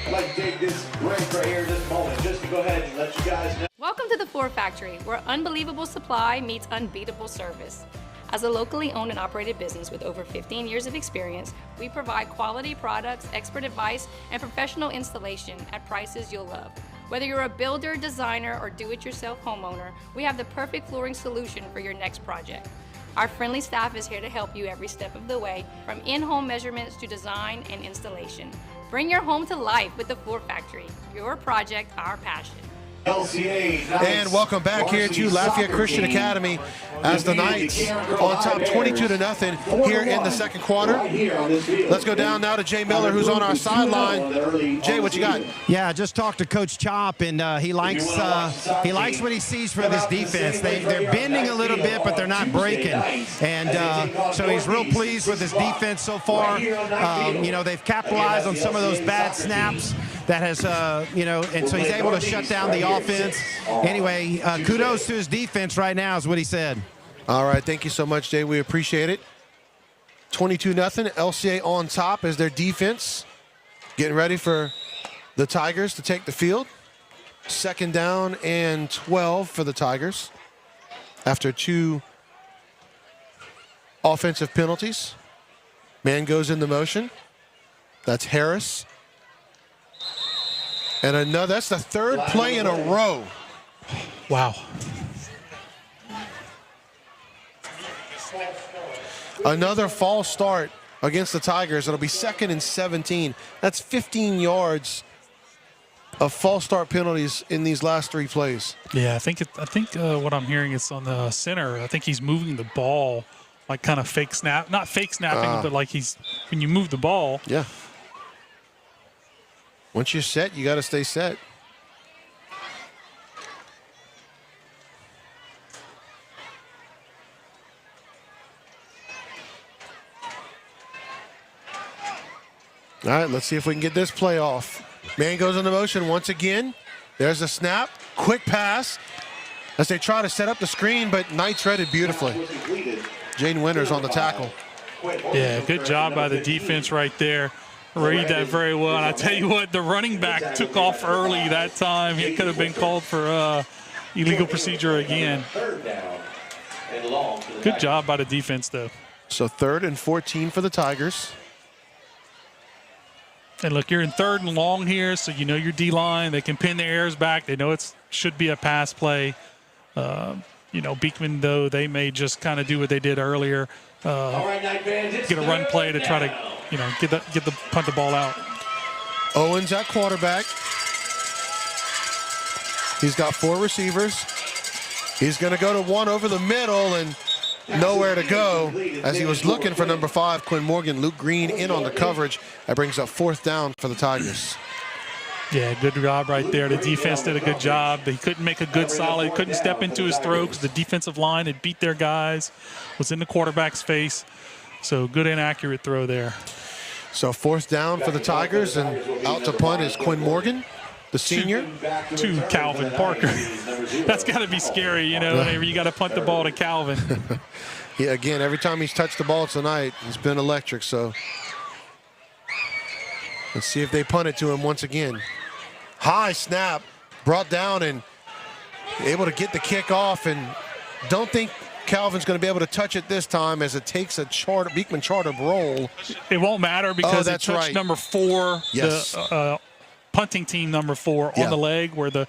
I'd like to take this break right here in this moment just to go ahead and let you guys know. Welcome to the Ford Factory, where unbelievable supply meets unbeatable service. As a locally owned and operated business with over 15 years of experience, we provide quality products, expert advice, and professional installation at prices you'll love. Whether you're a builder, designer, or do-it-yourself homeowner, we have the perfect flooring solution for your next project. Our friendly staff is here to help you every step of the way, from in-home measurements to design and installation. Bring your home to life with the Ford Factory. Your project, our passion. And welcome back here to Lafayette Christian Academy as the Knights on top 22-0 here in the second quarter. Let's go down now to Jay Miller, who's on our sideline. Jay, what you got? Yeah, I just talked to Coach Chop, and he likes what he sees for this defense. They're bending a little bit, but they're not breaking. And so he's real pleased with his defense so far. You know, they've capitalized on some of those bad snaps. That has, you know, and so he's able to shut down the offense. Anyway, kudos to his defense right now is what he said. All right, thank you so much, Jay. We appreciate it. 22-0, LCA on top as their defense getting ready for the Tigers to take the field. 2nd down and 12 for the Tigers after 2 offensive penalties. Man goes in the motion. That's Harris. And another, that's the 3rd play in a row. Wow. Another false start against the Tigers. It'll be 2nd and 17. That's 15 yards of false start penalties in these last 3 plays. Yeah, I think what I'm hearing is on the center. I think he's moving the ball like kind of fake snap, not fake snapping, but like when you move the ball. Yeah. Once you're set, you got to stay set. All right, let's see if we can get this play off. Man goes into motion once again. There's a snap. Quick pass as they try to set up the screen, but Knights read it beautifully. Jaden Winters on the tackle. Yeah, good job by the defense right there. Read that very well. And I tell you what, the running back took off early that time. He could have been called for illegal procedure again. Good job by the defense, though. So 3rd and 14 for the Tigers. And look, you're in 3rd and long here, so you know your D-line. They can pin their ears back. They know it should be a pass play. Beekman, though, they may just kind of do what they did earlier. Get a run play to try to, punt the ball out. Owens at quarterback. He's got 4 receivers. He's going to go to one over the middle and nowhere to go as he was looking for number 5, Quinn Morgan. Luke Green in on the coverage. That brings up 4th down for the Tigers. Yeah, good job right there. The defense did a good job. They couldn't make a good solid, couldn't step into his throw because the defensive line had beat their guys, was in the quarterback's face. So good and accurate throw there. So 4th down for the Tigers, and out to punt is Quinn Morgan, the senior. To Calvin Parker. That's got to be scary, whenever you got to punt the ball to Calvin. Yeah, again, every time he's touched the ball tonight, it's been electric. So let's see if they punt it to him once again. High snap, brought down and able to get the kick off, and don't think Calvin's going to be able to touch it this time as it takes a Beekman charter roll. It won't matter because it touched right. number 4, yes. the punting team number 4 on the leg where the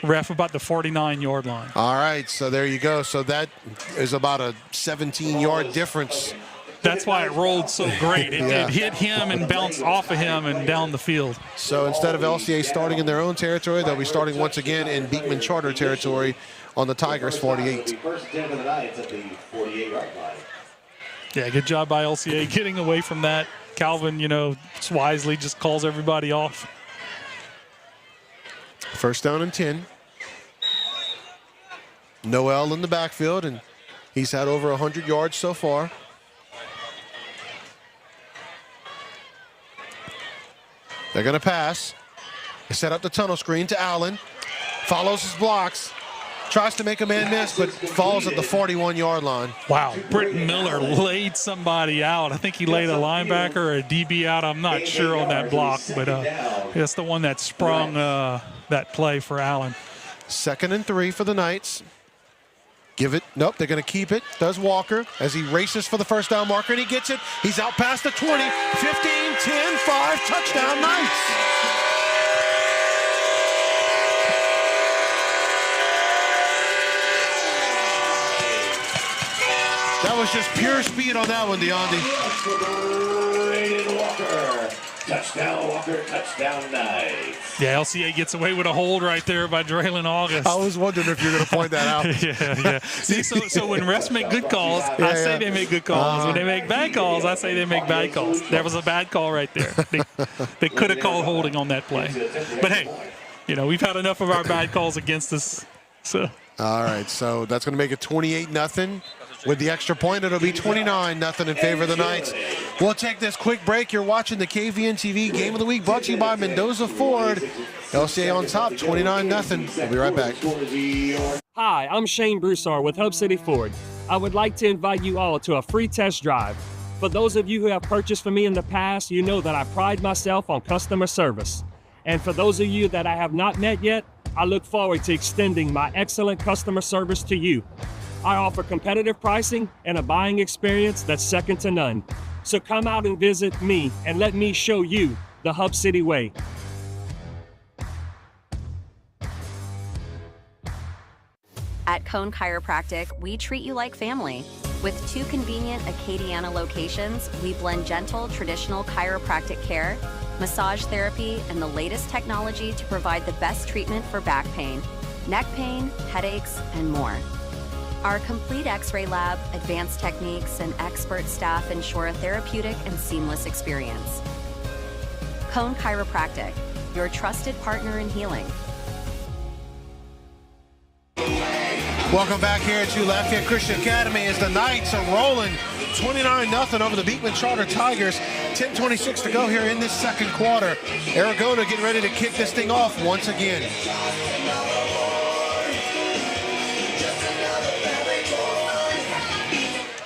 ref about the 49-yard line. All right, so there you go. So that is about a 17-yard difference. That's why it rolled so great. It hit him and bounced off of him and down the field. So instead of LCA starting in their own territory, they'll be starting once again in Beekman charter territory on the Tigers 48. Yeah, good job by LCA getting away from that. Calvin, wisely just calls everybody off. 1st down and 10. Noel in the backfield, and he's had over 100 yards so far. They're going to pass. They set up the tunnel screen to Allen. Follows his blocks. Tries to make a man miss, but falls at the 41-yard line. Wow, Britton Miller laid somebody out. I think he laid a linebacker or a DB out. I'm not sure on that block, but that's the one that sprung that play for Allen. 2nd and 3 for the Knights. Give it. Nope, they're going to keep it. Does Walker as he races for the 1st down marker, and he gets it. He's out past the 20, 15, 10, 5, touchdown Knights. That was just pure speed on that one, DeAndy. Touchdown Walker, touchdown Knights. Yeah, LCA gets away with a hold right there by Draylon August. I was wondering if you're going to point that out. yeah. See, so when refs make good calls, I say they make good calls. When they make bad calls, I say they make bad calls. That was a bad call right there. They could have called holding on that play. But hey, we've had enough of our bad calls against us. So. All right, so that's going to make it 28-0. With the extra point, it'll be 29-0 in favor of the Knights. We'll take this quick break. You're watching the KVNTV Game of the Week brought to you by Mendoza Ford. LCA on top, 29-0. We'll be right back. Hi, I'm Shane Broussard with Hub City Ford. I would like to invite you all to a free test drive. For those of you who have purchased from me in the past, you know that I pride myself on customer service. And for those of you that I have not met yet, I look forward to extending my excellent customer service to you. I offer competitive pricing and a buying experience that's second to none. So come out and visit me and let me show you the Hub City way. At Cone Chiropractic, we treat you like family. With 2 convenient Acadiana locations, we blend gentle, traditional chiropractic care, massage therapy, and the latest technology to provide the best treatment for back pain, neck pain, headaches, and more. Our complete X-ray lab, advanced techniques, and expert staff ensure a therapeutic and seamless experience. Cone Chiropractic, your trusted partner in healing. Welcome back here to Lafayette Christian Academy as the Knights are rolling 29-0 over the Beekman Charter Tigers. 10:26 to go here in this 2nd quarter. Aragona getting ready to kick this thing off once again.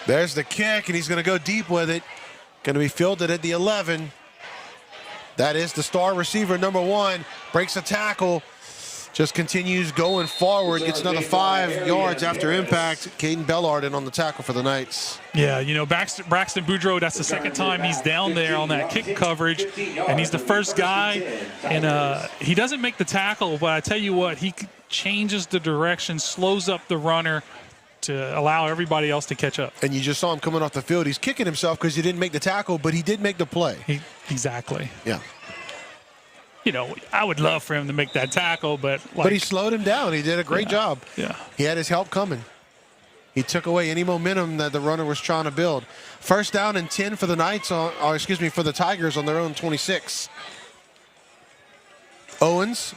There's the kick, and he's going to go deep with it. Going to be fielded at the 11. That is the star receiver, number 1. Breaks a tackle. Just continues going forward, gets another 5 yards after impact. Caden Bellard in on the tackle for the Knights. Yeah, you know, Braxton Boudreaux, that's the second time he's down there on that kick coverage, and he's the first guy. And he doesn't make the tackle, but I tell you what, he changes the direction, slows up the runner to allow everybody else to catch up. And you just saw him coming off the field. He's kicking himself because he didn't make the tackle, but he did make the play. Exactly. Yeah. You know, I would love for him to make that tackle, but but he slowed him down. He did a great job. Yeah. He had his help coming. He took away any momentum that the runner was trying to build. First down and 10 for the Knights, for the Tigers on their own 26. Owens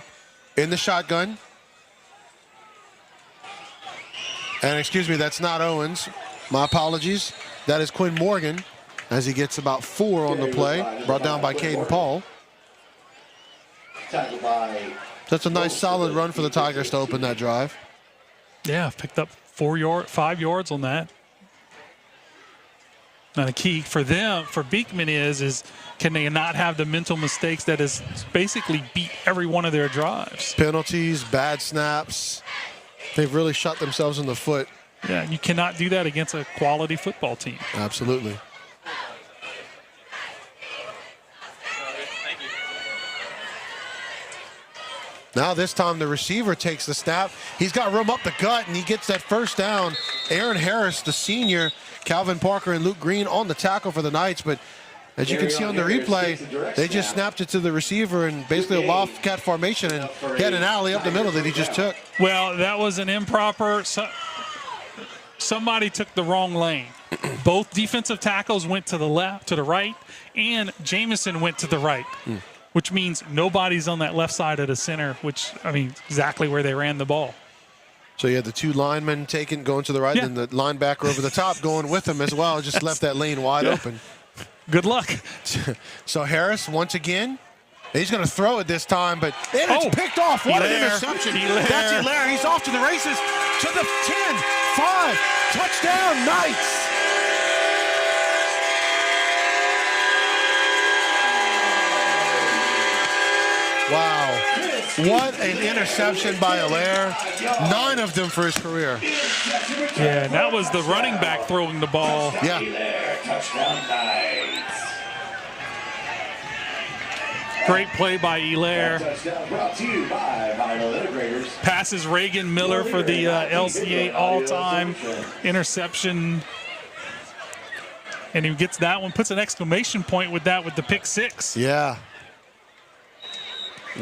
in the shotgun. And that's not Owens. My apologies. That is Quinn Morgan as he gets about 4 on the play, brought down by Caden Paul. That's a nice solid run for the Tigers to open that drive. Yeah, picked up 5 yards on that. Now the key for them, for Beekman is can they not have the mental mistakes that has basically beat every one of their drives? Penalties, bad snaps. They've really shot themselves in the foot. Yeah, you cannot do that against a quality football team. Absolutely. Now this time the receiver takes the snap. He's got room up the gut, and he gets that first down. Aaron Harris, the senior, Calvin Parker, and Luke Green on the tackle for the Knights. But as you can see on the replay, they just snapped it to the receiver and basically a wildcat formation, and he had an alley up the middle that he just took. Well, that was an improper. Somebody took the wrong lane. Both defensive tackles went to the left, to the right, and Jamison went to the right. Which means nobody's on that left side of the center, which, I mean, exactly where they ran the ball. So you had the 2 linemen going to the right, and the linebacker over the top going with them as well. Just left that lane wide open. Good luck. So Harris, once again, he's going to throw it this time, but it's picked off. What an interception. That's Hilaire. He's off to the races, to the 10, 5, touchdown, Knights. Wow. What an interception by Hilaire. 9 of them for his career. Yeah, and that was the running back throwing the ball. Yeah. Great play by Hilaire. Passes Reagan Miller for the LCA all-time interception. And he gets that one, puts an exclamation point with that with the pick 6. Yeah.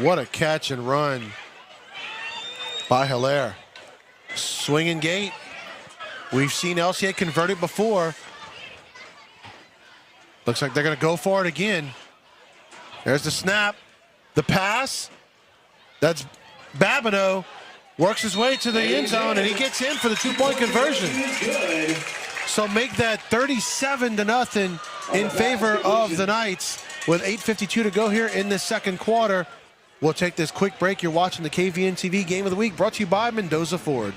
What a catch and run by Hilaire. Swinging gate. We've seen LCA convert it before. Looks like they're going to go for it again. There's the snap. The pass. That's Babineau. Works his way to the end zone, and he gets in for the 2-point conversion. So make that 37-0 in favor of the Knights with 8:52 to go here in the second quarter. We'll take this quick break. You're watching the KVNTV Game of the Week, brought to you by Mendoza Ford.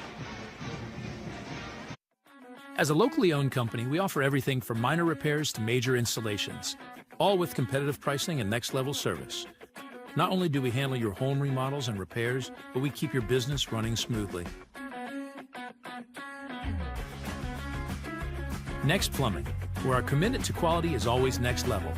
As a locally owned company, we offer everything from minor repairs to major installations, all with competitive pricing and next-level service. Not only do we handle your home remodels and repairs, but we keep your business running smoothly. Next Plumbing, where our commitment to quality is always next level.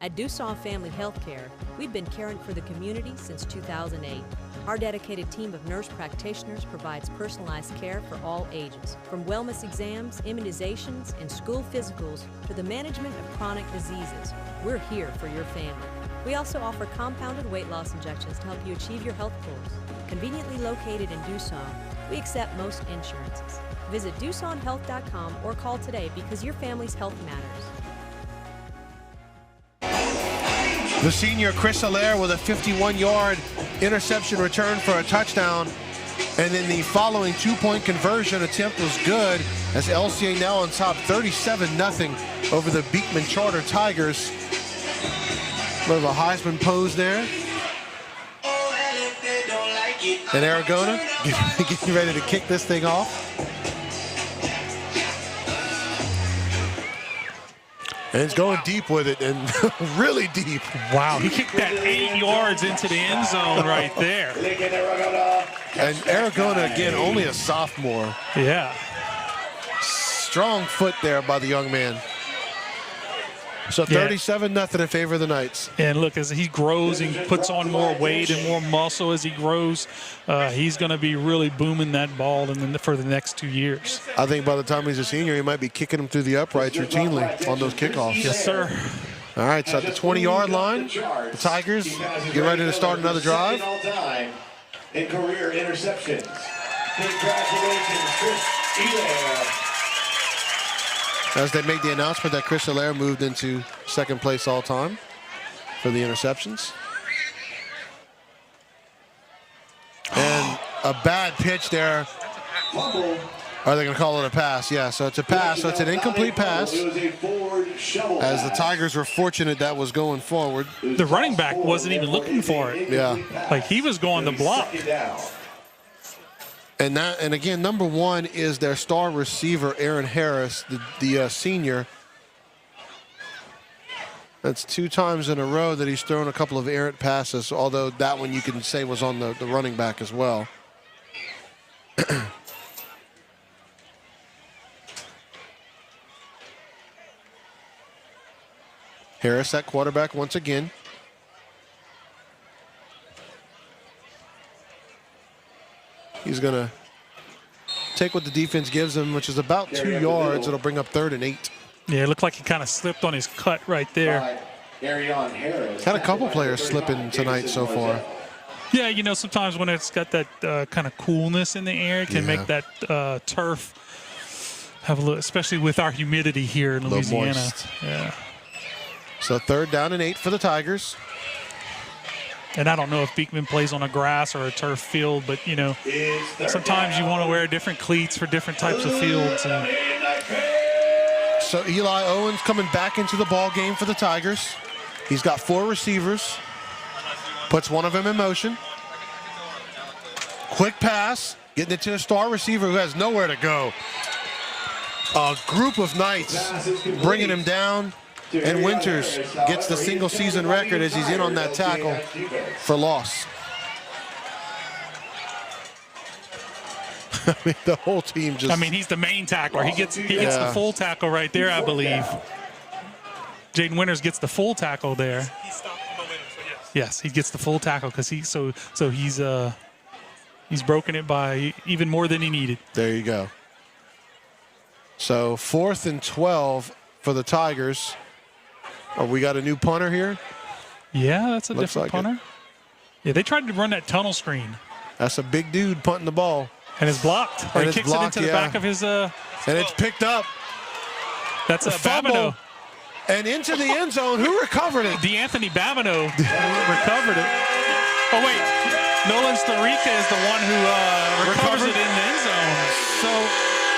At Doosan Family Healthcare, we've been caring for the community since 2008. Our dedicated team of nurse practitioners provides personalized care for all ages, from wellness exams, immunizations, and school physicals to the management of chronic diseases. We're here for your family. We also offer compounded weight loss injections to help you achieve your health goals. Conveniently located in Doosan, we accept most insurances. Visit DoosanHealth.com or call today because your family's health matters. The senior Chris Hilaire with a 51-yard interception return for a touchdown. And then the following 2-point conversion attempt was good as LCA now on top 37-0 over the Beekman Charter Tigers. Bit of a Heisman pose there. And Aragona getting ready to kick this thing off. And he's going deep with it, and really deep. Wow, he kicked that 8 yards into the end zone right there. And Aragona, again, only a sophomore. Yeah. Strong foot there by the young man. So 37-0 in favor of the Knights. And look, as he grows and puts on more weight and more muscle as he grows, he's going to be really booming that ball for the next 2 years. I think by the time he's a senior, he might be kicking him through the uprights routinely on those kickoffs. Yes, sir. All right, so at the 20-yard line, the Tigers get ready to start another drive. In career interceptions. Congratulations, Chris Hilaire. As they made the announcement that Chris Hilaire moved into second place all time for the interceptions. And a bad pitch there. Are they going to call it a pass? Yeah, so it's a pass. So it's an incomplete pass. As the Tigers were fortunate that was going forward. The running back wasn't even looking for it. Yeah. Like he was going to block. And again, number one is their star receiver, Aaron Harris, the senior. That's 2 times in a row that he's thrown a couple of errant passes, although that one you can say was on the running back as well. Harris at quarterback once again. He's going to take what the defense gives him, which is about 2 yards. It'll bring up 3rd and 8. Yeah, it looked like he kind of slipped on his cut right there. Had a couple players slipping tonight so far. Yeah, you know, sometimes when it's got that kind of coolness in the air, it can make that turf have a little, especially with our humidity here in Louisiana. Moist. Yeah. So 3rd down and 8 for the Tigers. And I don't know if Beekman plays on a grass or a turf field, but, you know, sometimes you want to wear different cleats for different types of fields. And so Eli Owens coming back into the ball game for the Tigers. He's got 4 receivers. Puts one of them in motion. Quick pass. Getting it to a star receiver who has nowhere to go. A group of Knights bringing him down. And Winters gets the single season record as he's in on that tackle for loss. I mean, the whole team just... I mean, he's the main tackler. He gets the full tackle right there, I believe. Jaden Winters gets the full tackle there. Yes, he gets the full tackle because he's broken it by even more than he needed. There you go. So 4th and 12 for the Tigers. Oh, we got a new punter here? Yeah, that's a different punter. Yeah, they tried to run that tunnel screen. That's a big dude punting the ball. And it's blocked. Or he kicks it into the back of his... and it's picked up. That's a Babineau. And into the end zone. Who recovered it? D'Anthony Babineau recovered it. Oh, wait. Nolan Starica is the one who recovers it in the end zone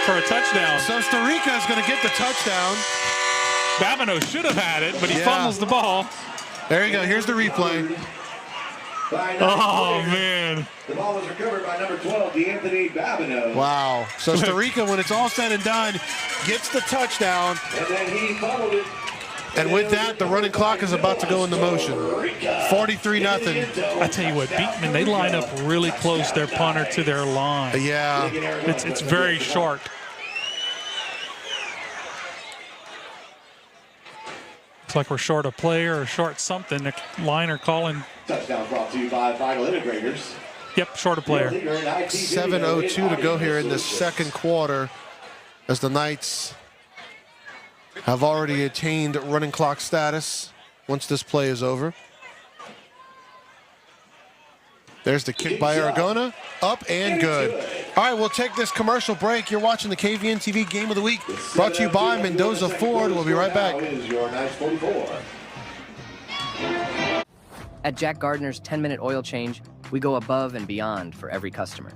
for a touchdown. So Starica is going to get the touchdown. Babineau should have had it, but he fumbles the ball. There you go. Here's the replay. Oh, man. The ball was recovered by number 12, D'Anthony Babineau. Wow. So Starica, when it's all said and done, gets the touchdown. And then he fumbled it. And with that, the running clock is about to go into motion. 43-0. I tell you what, Beekman, they line up really close, their punter to their line. Yeah. It's very short. Looks like we're short a player or short something. The line are calling. Touchdown brought to you by Vital Integrators. Yep, short a player. 7:02 to go here in the second quarter as the Knights have already attained running clock status once this play is over. There's the kick by Aragona, up and good. All right, we'll take this commercial break. You're watching the KVNTV Game of the Week, brought to you by Mendoza Ford. We'll be right back. At Jack Gardner's 10-minute oil change, we go above and beyond for every customer.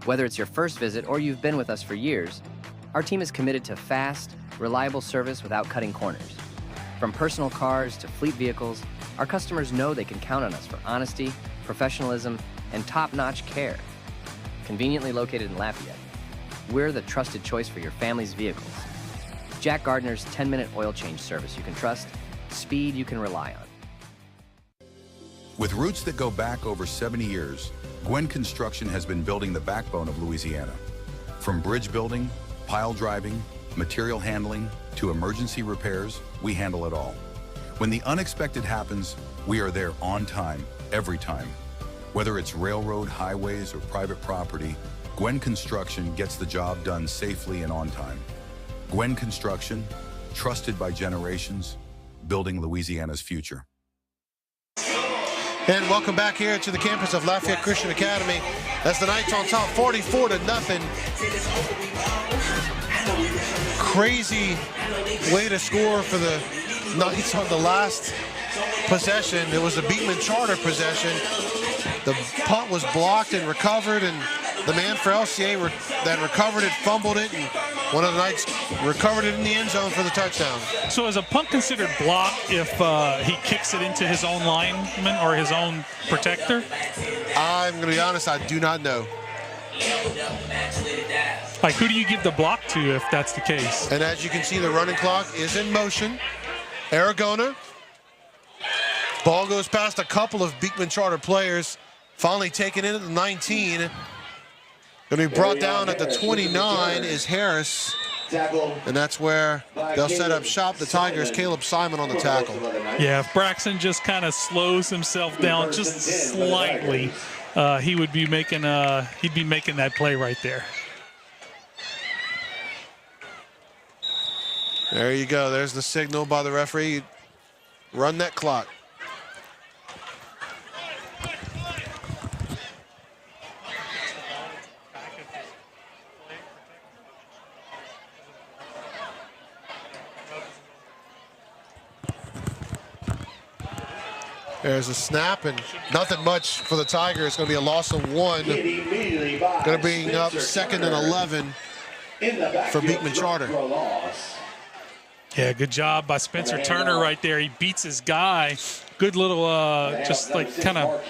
Whether it's your first visit or you've been with us for years, our team is committed to fast, reliable service without cutting corners. From personal cars to fleet vehicles, our customers know they can count on us for honesty, professionalism, and top-notch care. Conveniently located in Lafayette, we're the trusted choice for your family's vehicles. Jack Gardner's 10-minute oil change service you can trust, speed you can rely on. With roots that go back over 70 years, Gwen Construction has been building the backbone of Louisiana. From bridge building, pile driving, material handling, to emergency repairs, we handle it all. When the unexpected happens, we are there on time, every time. Whether it's railroad, highways, or private property, Gwen Construction gets the job done safely and on time. Gwen Construction, trusted by generations, building Louisiana's future. And welcome back here to the campus of Lafayette Christian Academy as the Knights on top 44-0. Crazy way to score for the Knights on the last possession. It was a Beekman Charter possession. The punt was blocked and recovered, and the man for LCA that recovered it fumbled it, and one of the Knights recovered it in the end zone for the touchdown. So is a punt considered block if he kicks it into his own lineman or his own protector? I'm going to be honest, I do not know. Like, who do you give the block to if that's the case? And as you can see, the running clock is in motion. Aragona. Ball goes past a couple of Beekman Charter players. Finally taken in at the 19. Going to be brought down at the 29 is Harris. And that's where they'll set up shop. The Tigers, Caleb Simon on the tackle. Yeah, if Braxton just kind of slows himself down just slightly, he'd be making that play right there. There you go. There's the signal by the referee. Run that clock. There's a snap, and nothing much for the Tigers. It's going to be a loss of 1. Going to bring up 2nd and 11 for Beekman Charter. Yeah, good job by Spencer Turner right there. He beats his guy. Good little, just like kind of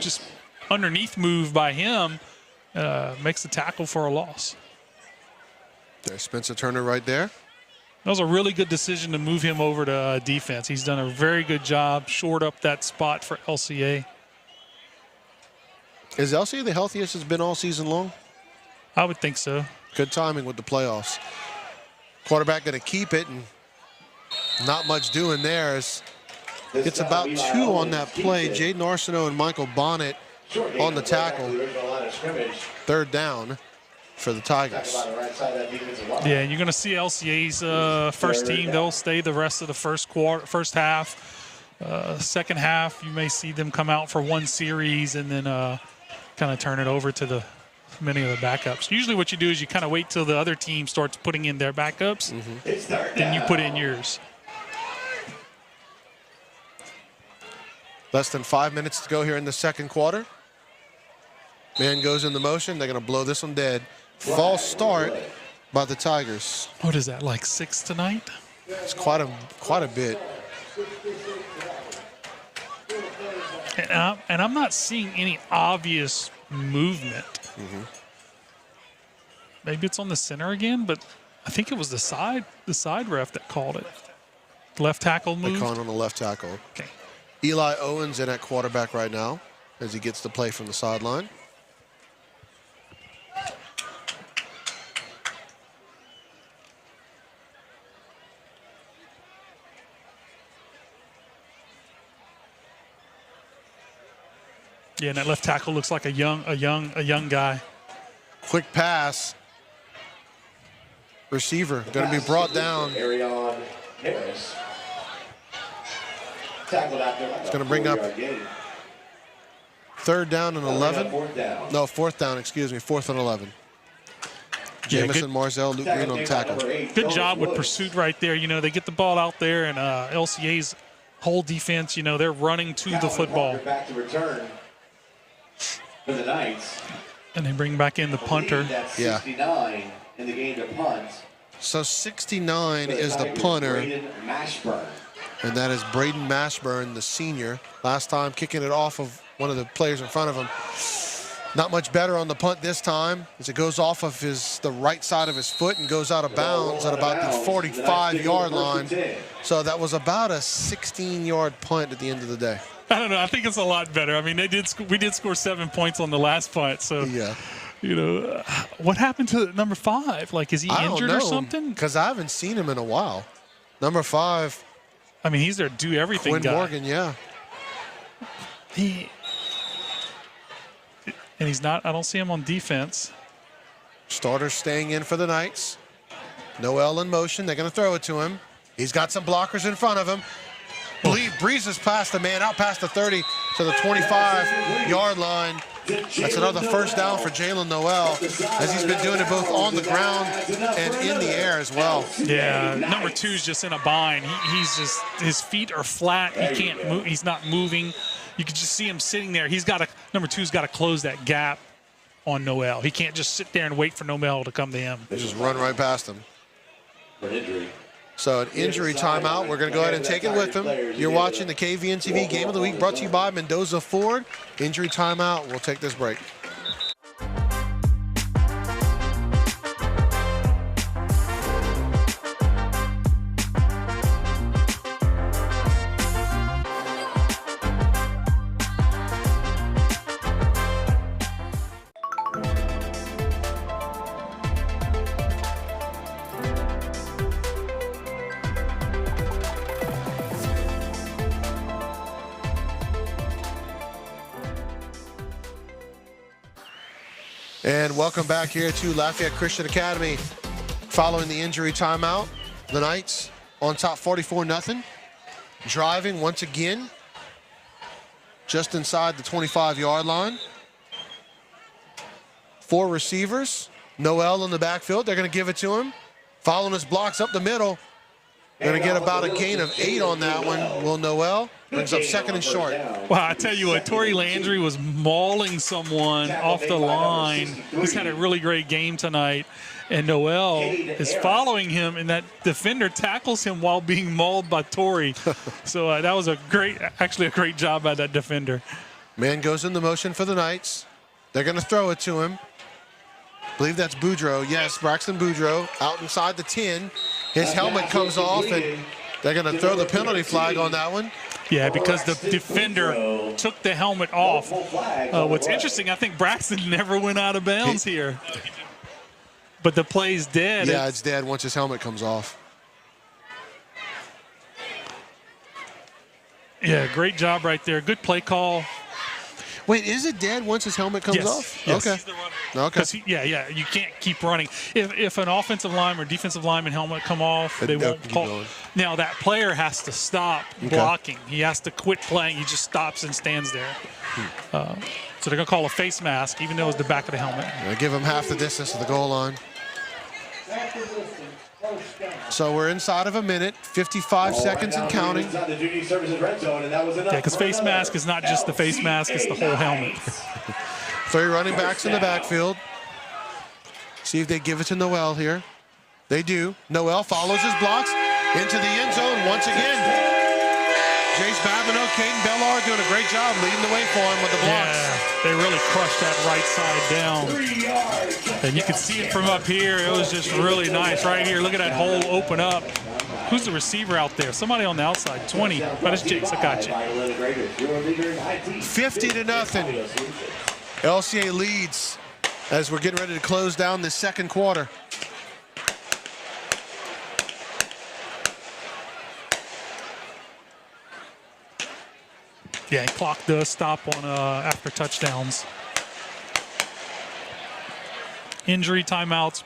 just underneath move by him. Makes the tackle for a loss. There's Spencer Turner right there. That was a really good decision to move him over to defense. He's done a very good job, shored up that spot for LCA. Is LCA the healthiest it's been all season long? I would think so. Good timing with the playoffs. Quarterback going to keep it, and not much doing there. It's about 2 on that play. Jaden Arsenault and Michael Bonnet on the tackle. 3rd down for the Tigers. Yeah, and you're going to see LCA's first team. They'll stay the rest of the first half. Second half, you may see them come out for one series and then kind of turn it over to many of the backups. Usually what you do is you kind of wait till the other team starts putting in their backups, then you put in yours. Less than 5 minutes to go here in the second quarter. Man goes into motion. They're going to blow this one dead. False start by the Tigers. What is that, like 6 tonight? It's quite a bit. And I'm not seeing any obvious movement. Maybe it's on the center again, but I think it was the side ref that called it. Left tackle move. They're calling on the left tackle. Okay. Eli Owens in at quarterback right now as he gets the play from the sideline. Yeah, and that left tackle looks like a young guy. Quick pass. Receiver going to be brought down. It's going to bring up 3rd down and 11. No, 4th down, excuse me, 4th and 11. Jamison Marzell, Luke Green on the tackle. Good job with pursuit right there. You know, they get the ball out there, and LCA's whole defense, you know, they're running to the football. Back to return for the Knights. And they bring back in the punter. Yeah. 69 in the game to punt. So 69 is the punter. And that is Braden Mashburn, the senior. Last time kicking it off of one of the players in front of him. Not much better on the punt this time as it goes off of the right side of his foot and goes out of bounds at about the 45-yard line. So that was about a 16-yard punt at the end of the day. I don't know. I think it's a lot better. I mean, we did score 7 points on the last punt. So, yeah. What happened to number 5? Like, is he injured or something? Because I haven't seen him in a while. Number 5. I mean, he's their do everything Quinn guy. Morgan, yeah. And he's not. I don't see him on defense. Starters staying in for the Knights. Noel in motion. They're going to throw it to him. He's got some blockers in front of him. Breezes past the man, out past the 30 to the 25-yard line. That's another first down for Jalen Noel, as he's been doing it both on the ground and in the air as well. Yeah, number 2's just in a bind. He's just, his feet are flat. He can't move. He's not moving. You can just see him sitting there. Number 2's got to close that gap on Noel. He can't just sit there and wait for Noel to come to him. They just run right past him. For an injury. So an injury timeout. We're going to go ahead and take it with him. You're watching the KVNTV Game of the Week brought to you by Mendoza Ford. Injury timeout. We'll take this break. And welcome back here to Lafayette Christian Academy. Following the injury timeout, the Knights on top 44-0. Driving once again, just inside the 25-yard line. 4 receivers. Noel in the backfield. They're going to give it to him. Following his blocks up the middle. Going to get about a gain of 8 on that one. Will Noel brings up second and short. Wow, I tell you what, Torrey Landry was mauling someone off the line. He's had a really great game tonight. And Noel is following him, and that defender tackles him while being mauled by Torrey. So that was actually a great job by that defender. Man goes in the motion for the Knights. They're going to throw it to him. I believe that's Boudreaux. Yes, Braxton Boudreaux out inside the 10. His helmet comes off, and they're going to throw the penalty flag on that one. Yeah, because the defender took the helmet off. What's interesting, I think Braxton never went out of bounds here. But the play's dead. Yeah, it's dead once his helmet comes off. Yeah, great job right there. Good play call. Wait, is it dead once his helmet comes off? Yes. Okay. Okay. Yeah, you can't keep running. If an offensive lineman or defensive lineman helmet come off, they won't call. Now that player has to stop blocking. He has to quit playing. He just stops and stands there. So they're going to call a face mask, even though it's the back of the helmet. They give him half the distance to the goal line. So we're inside of a minute, 55 seconds and counting. Yeah, because face mask is not just the face mask, it's the whole helmet. 3 running backs in the backfield. See if they give it to Noel here. They do. Noel follows his blocks into the end zone once again. Jace Babineau, Caden Bellard doing a great job leading the way for him with the blocks. Yeah, they really crushed that right side down. And you can see it from up here. It was just really nice right here. Look at that hole open up. Who's the receiver out there? Somebody on the outside. 20. But it's Jace. I got you. 50-0. LCA leads as we're getting ready to close down the second quarter. Yeah, clock does stop on after touchdowns. Injury timeouts,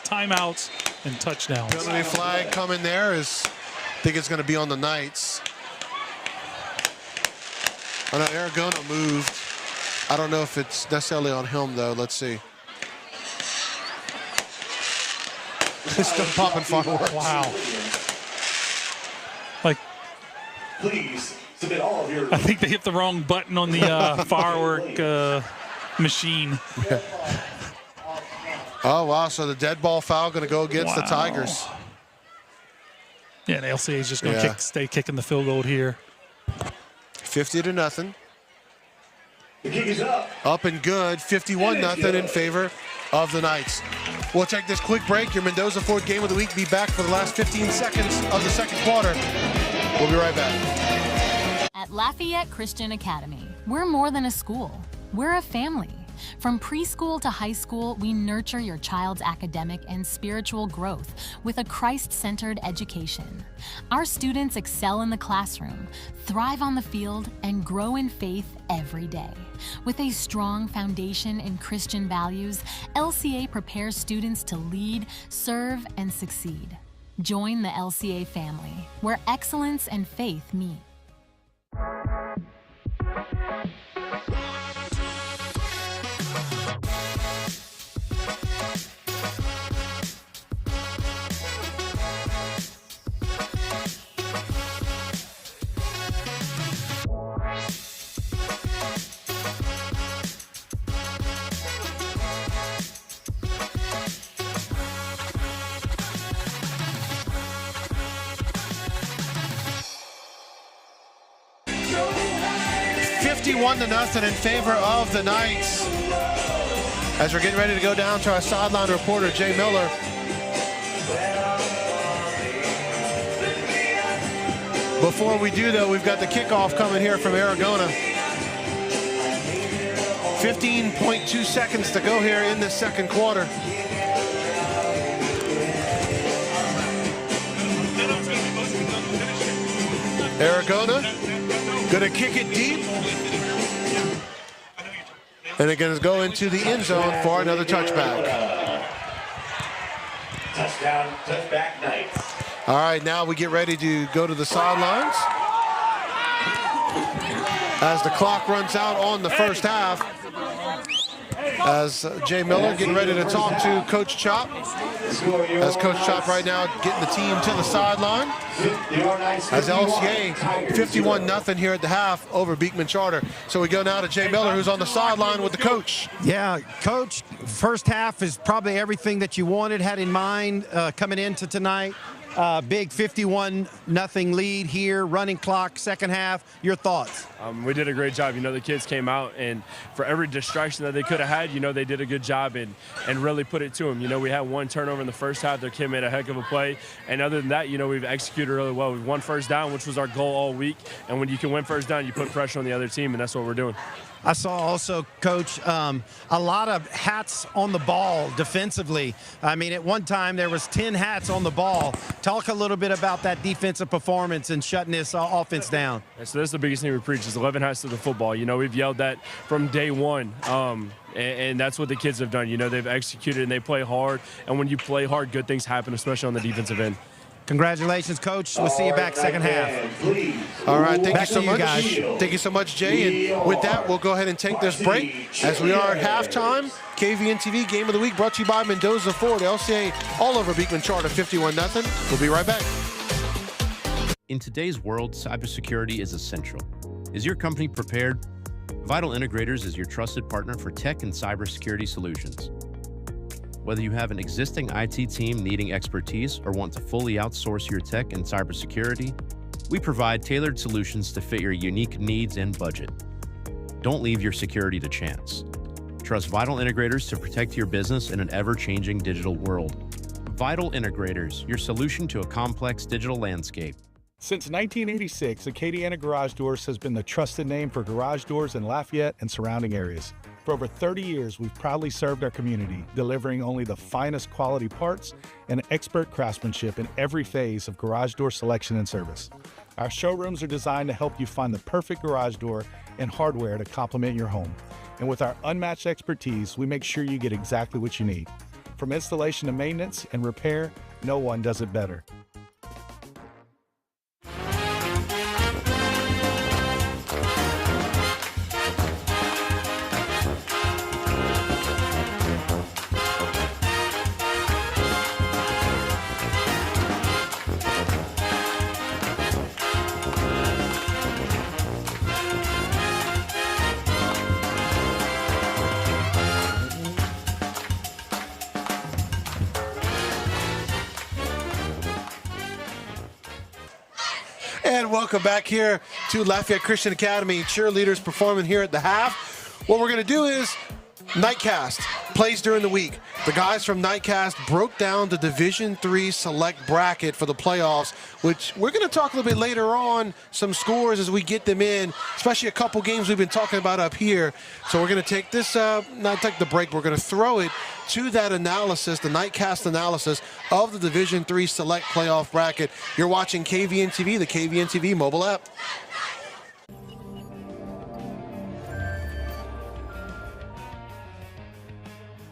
timeouts, and touchdowns. Penalty flag coming there is, I think it's going to be on the Knights. I know Aragona moved. I don't know if it's necessarily on him, though. Let's see. It's still popping fireworks. Wow. Like, please submit all of your. I think they hit the wrong button on the firework machine. Oh, wow. So the dead ball foul going to go against the Tigers. Yeah, and LCA is just going to stay kicking the field goal here. 50-0. The kick is up. Up and good, 51-0 in favor of the Knights. We'll take this quick break. Your Mendoza Ford Game of the Week be back for the last 15 seconds of the second quarter. We'll be right back. At Lafayette Christian Academy, we're more than a school. We're a family. From preschool to high school, we nurture your child's academic and spiritual growth with a Christ-centered education. Our students excel in the classroom, thrive on the field, and grow in faith every day. With a strong foundation in Christian values, LCA prepares students to lead, serve, and succeed. Join the LCA family, where excellence and faith meet. One to nothing in favor of the Knights. As we're getting ready to go down to our sideline reporter, Jay Miller. Before we do, though, we've got the kickoff coming here from Aragona. 15.2 seconds to go here in this second quarter. Aragona gonna kick it deep. And it's going to go into the end zone for another touchback. Touchdown, touchback Knights. All right, now we get ready to go to the sidelines. As the clock runs out on the first half. As Jay Miller getting ready to talk to Coach Chop. As Coach Chop right now getting the team to the sideline. As LCA 51-0 here at the half over Beekman Charter. So we go now to Jay Miller, who's on the sideline with the coach. Yeah, Coach, first half is probably everything that you wanted, had in mind coming into tonight. Big 51-0 lead here, running clock, second half. Your thoughts? We did a great job. You know, the kids came out, and for every distraction that they could have had, you know, they did a good job and really put it to them. You know, we had one turnover in the first half. Their kid made a heck of a play. And other than that, you know, we've executed really well. We've won first down, which was our goal all week. And when you can win first down, you put pressure on the other team, and that's what we're doing. I saw also, Coach, a lot of hats on the ball defensively. I mean, at one time there was 10 hats on the ball. Talk a little bit about that defensive performance and shutting this offense down. So that's the biggest thing we preach is 11 hats to the football. You know, we've yelled that from day one. And that's what the kids have done. You know, they've executed and they play hard. And when you play hard, good things happen, especially on the defensive end. Congratulations, Coach. We'll see you back second half. All right, thank you so much. Thank you so much, Jay. And with that, we'll go ahead and take this break as we are at halftime. KVNTV Game of the Week brought to you by Mendoza Ford, LCA, all over Beekman Charter, 51-0. We'll be right back. In today's world, cybersecurity is essential. Is your company prepared? Vital Integrators is your trusted partner for tech and cybersecurity solutions. Whether you have an existing IT team needing expertise or want to fully outsource your tech and cybersecurity, we provide tailored solutions to fit your unique needs and budget. Don't leave your security to chance. Trust Vital Integrators to protect your business in an ever-changing digital world. Vital Integrators, your solution to a complex digital landscape. Since 1986, Acadiana Garage Doors has been the trusted name for garage doors in Lafayette and surrounding areas. For over 30 years, we've proudly served our community, delivering only the finest quality parts and expert craftsmanship in every phase of garage door selection and service. Our showrooms are designed to help you find the perfect garage door and hardware to complement your home. And with our unmatched expertise, we make sure you get exactly what you need. From installation to maintenance and repair, no one does it better. And welcome back here to Lafayette Christian Academy. Cheerleaders performing here at the half. what we're going to do is Nightcast plays during the week. The guys from Nightcast broke down the Division III select bracket for the playoffs, which we're going to talk a little bit later on, some scores as we get them in, especially a couple games we've been talking about up here. So we're going to take this, not take the break, we're going to throw it to that analysis, the Nightcast analysis of the Division III select playoff bracket. You're watching KVNTV, the KVNTV mobile app.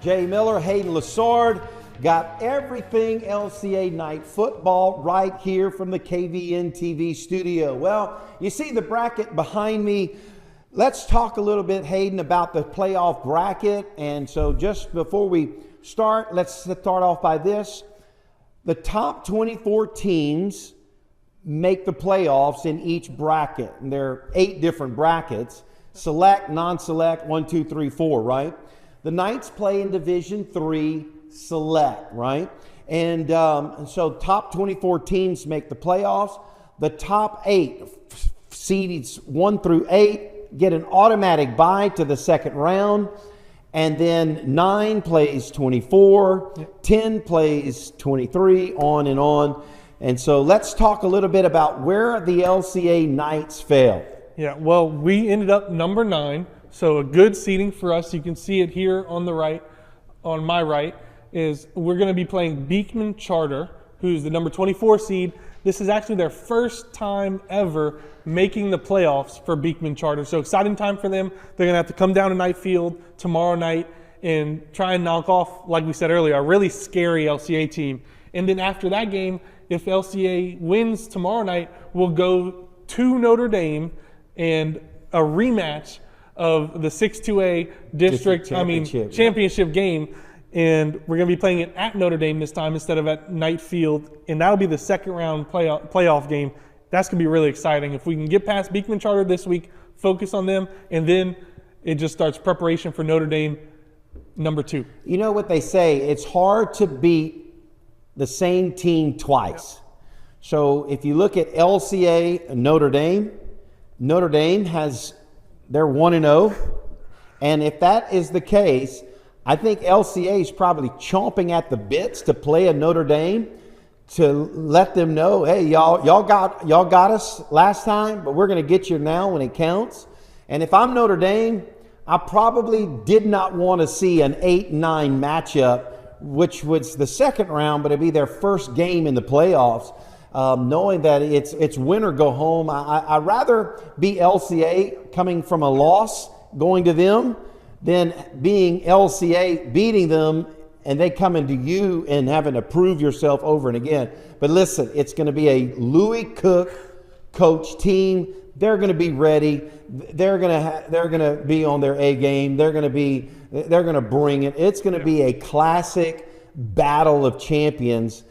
Jay Miller, Hayden Lassard, got everything LCA night football right here from the KVN-TV studio. Well, you see the bracket behind me. Let's talk a little bit, Hayden, about the playoff bracket. And so just before we start, let's start off by this. The top 24 teams make the playoffs in each bracket. And there are 8 different brackets: select, non-select, 1, 2, 3, 4, right? The Knights play in Division III Select, right? And so top 24 teams make the playoffs. The top 8 seeds 1 through 8 get an automatic bye to the second round. And then 9 plays 24, 10 plays 23, on and on. And so let's talk a little bit about where the LCA Knights failed. Yeah, well, we ended up number 9. So a good seeding for us, you can see it here on the right, on my right, is we're going to be playing Beekman Charter, who's the number 24 seed. This is actually their first time ever making the playoffs for Beekman Charter. So exciting time for them. They're going to have to come down to Knight Field tomorrow night and try and knock off, like we said earlier, a really scary LCA team. And then after that game, if LCA wins tomorrow night, we'll go to Notre Dame and a rematch of the 6-2A district championship game, and we're going to be playing it at Notre Dame this time instead of at Knight Field, and that'll be the second round playoff game. That's going to be really exciting. If we can get past Beekman Charter this week, focus on them, and then it just starts preparation for Notre Dame number 2. You know what they say, it's hard to beat the same team twice. So if you look at LCA and Notre Dame has, they're 1-0. And if that is the case, I think LCA is probably chomping at the bits to play a Notre Dame to let them know, hey, y'all got us last time, but we're going to get you now when it counts. And if I'm Notre Dame, I probably did not want to see an 8-9 matchup, which was the second round, but it'd be their first game in the playoffs. Knowing that it's win or go home. I'd rather be LCA coming from a loss going to them than being LCA beating them and they coming to you and having to prove yourself over and again. But listen, it's going to be a Louis Cook coach team. They're going to be ready. They're going to be on their A game. They're going to bring it. It's going to be a classic battle of champions.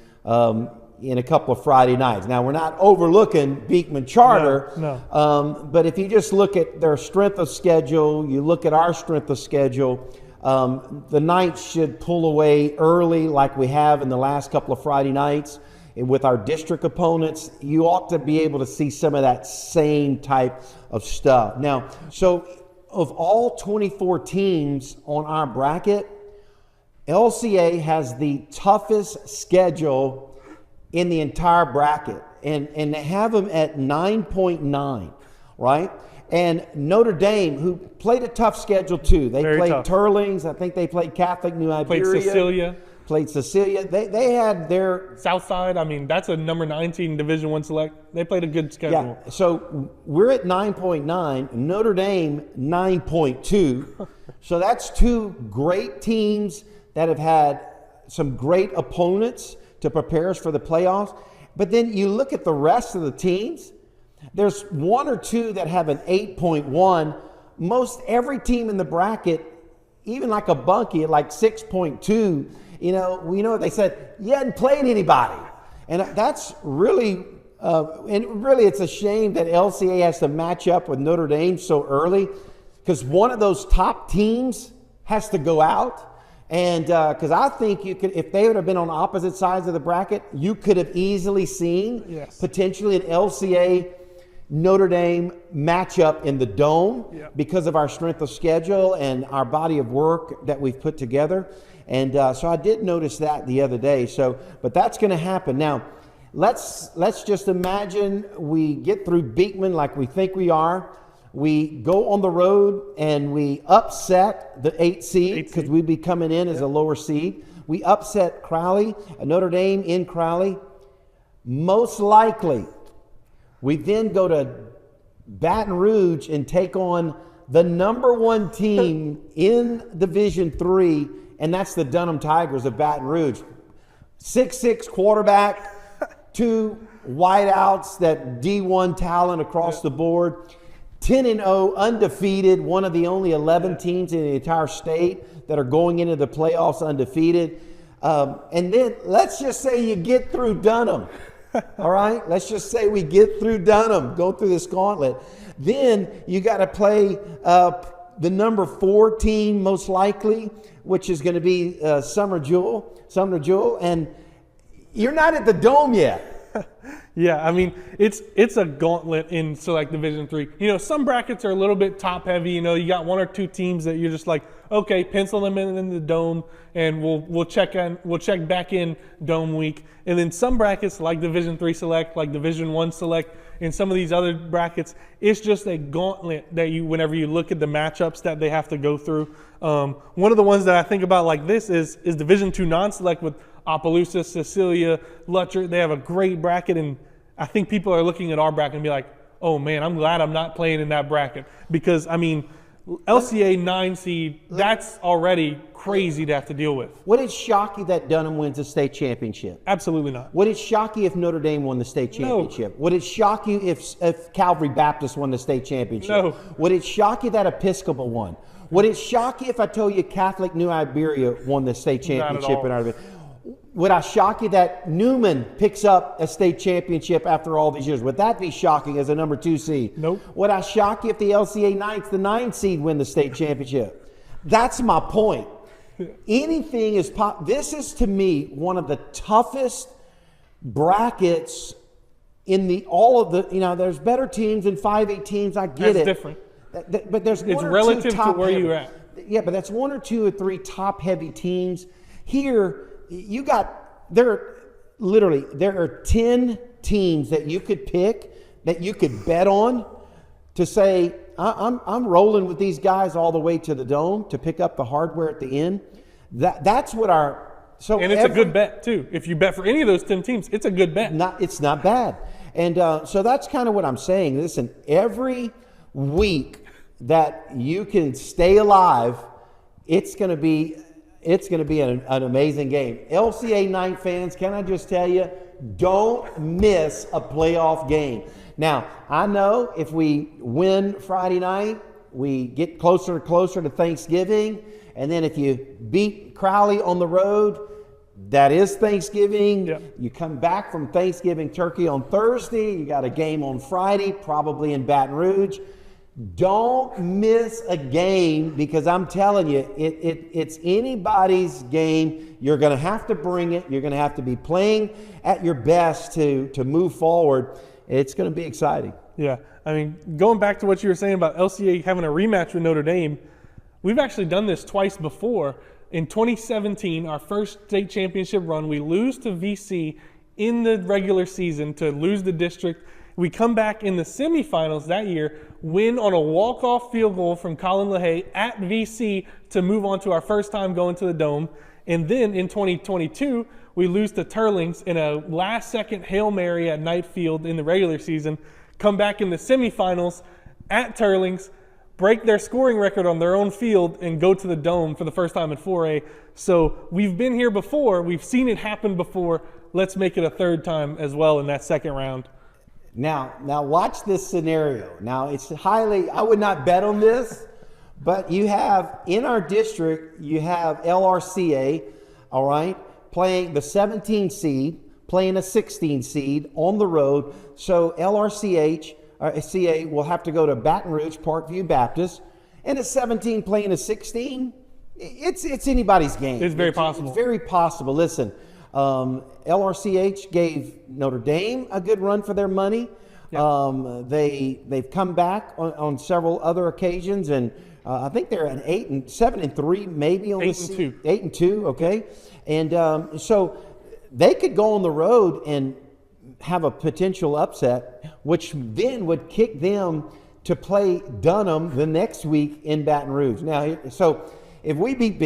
In a couple of Friday nights. Now, we're not overlooking Beekman Charter, no. But if you just look at their strength of schedule, you look at our strength of schedule, the Knights should pull away early like we have in the last couple of Friday nights. And with our district opponents, you ought to be able to see some of that same type of stuff. Now, so of all 24 teams on our bracket, LCA has the toughest schedule in the entire bracket, and they have them at 9.9, right? And Notre Dame, who played a tough schedule too. They played Turlings. I think they played Catholic New Iberia. Played Cecilia. They had their Southside. I mean, that's a number 19 Division I select. They played a good schedule. Yeah. So we're at 9.9. Notre Dame 9.2. So that's 2 great teams that have had some great opponents to prepare us for the playoffs. But then you look at the rest of the teams, there's 1 or 2 that have an 8.1. Most every team in the bracket, even like a Bunkie at like 6.2, we know what they said, you hadn't played anybody. And that's really, it's a shame that LCA has to match up with Notre Dame so early, because one of those top teams has to go out. And because I think you could, if they would have been on opposite sides of the bracket, you could have easily seen potentially an LCA Notre Dame matchup in the Dome because of our strength of schedule and our body of work that we've put together. And so I did notice that the other day. So, but that's going to happen. Now, let's just imagine we get through Beekman like we think we are. We go on the road and we upset the 8th seed because we'd be coming in as a lower seed. We upset Crowley, Notre Dame in Crowley. Most likely, we then go to Baton Rouge and take on the #1 team in Division III, and that's the Dunham Tigers of Baton Rouge. 6'6" quarterback, 2 wideouts, that D1 talent across the board. 10-0, undefeated, one of the only 11 teams in the entire state that are going into the playoffs undefeated. And then let's just say you get through Dunham. All right? Let's just say we get through Dunham, go through this gauntlet. Then you got to play the #4 team, most likely, which is going to be Sumner Jewel. And you're not at the Dome yet. Yeah, I mean, it's a gauntlet in Select Division III. You know, some brackets are a little bit top heavy. You know, you got 1 or 2 teams that you're just like, okay, pencil them in the Dome, and we'll check back in Dome week. And then some brackets like Division III Select, like Division I Select, and some of these other brackets, it's just a gauntlet that whenever you look at the matchups that they have to go through. One of the ones that I think about like this is Division II Non-Select with Opelousas, Cecilia, Lutcher. They have a great bracket, and I think people are looking at our bracket and be like, oh man, I'm glad I'm not playing in that bracket. Because, I mean, LCA 9 seed, that's already crazy to have to deal with. Would it shock you that Dunham wins the state championship? Absolutely not. Would it shock you if Notre Dame won the state championship? No. Would it shock you if Calvary Baptist won the state championship? No. Would it shock you that Episcopal won? Would it shock you if I told you Catholic New Iberia won the state championship? Not at all. Would I shock you that Newman picks up a state championship after all these years? Would that be shocking as a #2 seed? Nope. Would I shock you if the LCA Knights, the 9 seed, win the state championship? That's my point. Anything is this is, to me, one of the toughest brackets in all of the, you know, there's better teams and 5A teams, I get it. That's different. But there's it's relative to where you're at. Yeah, but that's 1 or 2 or 3 top heavy teams. Here, there are 10 teams that you could pick, that you could bet on to say, I'm rolling with these guys all the way to the Dome to pick up the hardware at the end. That's what and it's a good bet too. If you bet for any of those 10 teams, it's a good bet. It's not bad. And so that's kind of what I'm saying. Listen, every week that you can stay alive, it's going to be an amazing game. LCA 9 fans, can I just tell you, don't miss a playoff game. Now, I know if we win Friday night, we get closer and closer to Thanksgiving. And then if you beat Crowley on the road, that is Thanksgiving. Yep. You come back from Thanksgiving turkey on Thursday. You got a game on Friday, probably in Baton Rouge. Don't miss a game, because I'm telling you, it's anybody's game. You're going to have to bring it. You're going to have to be playing at your best to move forward. It's going to be exciting. Yeah. I mean, going back to what you were saying about LCA having a rematch with Notre Dame, we've actually done this twice before. In 2017, our first state championship run, we lose to VC in the regular season to lose the district. We come back in the semifinals that year, win on a walk-off field goal from Colin LaHaye at VC to move on to our first time going to the Dome. And then in 2022, we lose to Turlings in a last-second Hail Mary at Knight Field in the regular season, come back in the semifinals at Turlings, break their scoring record on their own field, and go to the Dome for the first time in 4A. So we've been here before. We've seen it happen before. Let's make it a third time as well in that second round. Now watch this scenario. Now, it's I would not bet on this, but you have, in our district, you have LRCA, all right, playing the 17 seed, playing a 16 seed on the road. So CA will have to go to Baton Rouge, Parkview Baptist, and a 17 playing a 16, it's anybody's game. It's very possible. It's very possible. Listen, LRCH gave Notre Dame a good run for their money. Yep. They've come back on several other occasions, and I think they're at 7-3, maybe on 8-2. 8-2, okay. And so they could go on the road and have a potential upset, which then would kick them to play Dunham the next week in Baton Rouge. Now, so if we beat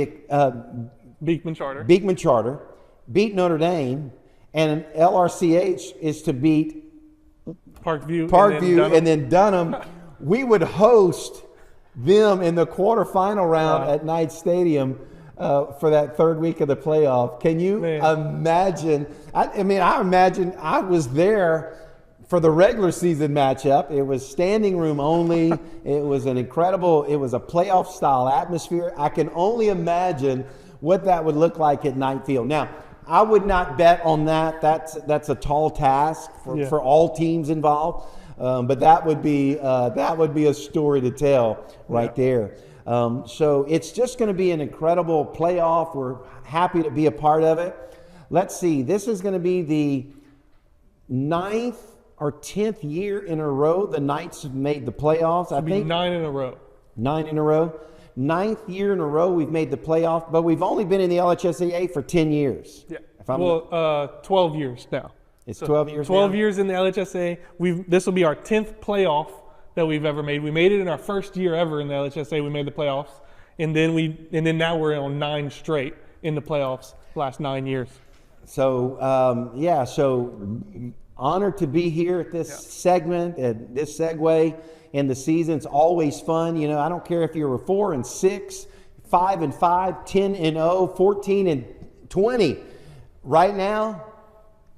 Beekman Charter, beat Notre Dame, and LRCH is to beat Parkview and then Dunham, we would host them in the quarterfinal round at Knight Stadium for that third week of the playoff. Can you imagine? I imagine I was there for the regular season matchup. It was standing room only. It was a playoff style atmosphere. I can only imagine what that would look like at Knight Field. Now, I would not bet on that. That's a tall task for all teams involved. But that would be a story to tell right there. So it's just going to be an incredible playoff. We're happy to be a part of it. Let's see. This is going to be the 9th or 10th year in a row the Knights have made the playoffs. I think 9 in a row. 9 in a row. 9th year in a row we've made the playoff, but we've only been in the LHSAA for 10 years. Yeah. 12 years now. It's 12 years 12 now? years in the LHSAA. This will be our 10th playoff that we've ever made. We made it in our first year ever in the LHSAA. We made the playoffs. And then now we're on 9 straight in the playoffs last 9 years. So, so honored to be here at this segment, at this segue in the season. It's always fun. You know, I don't care if you're 4-6, 5-5, 10-0, 14-20. Right now,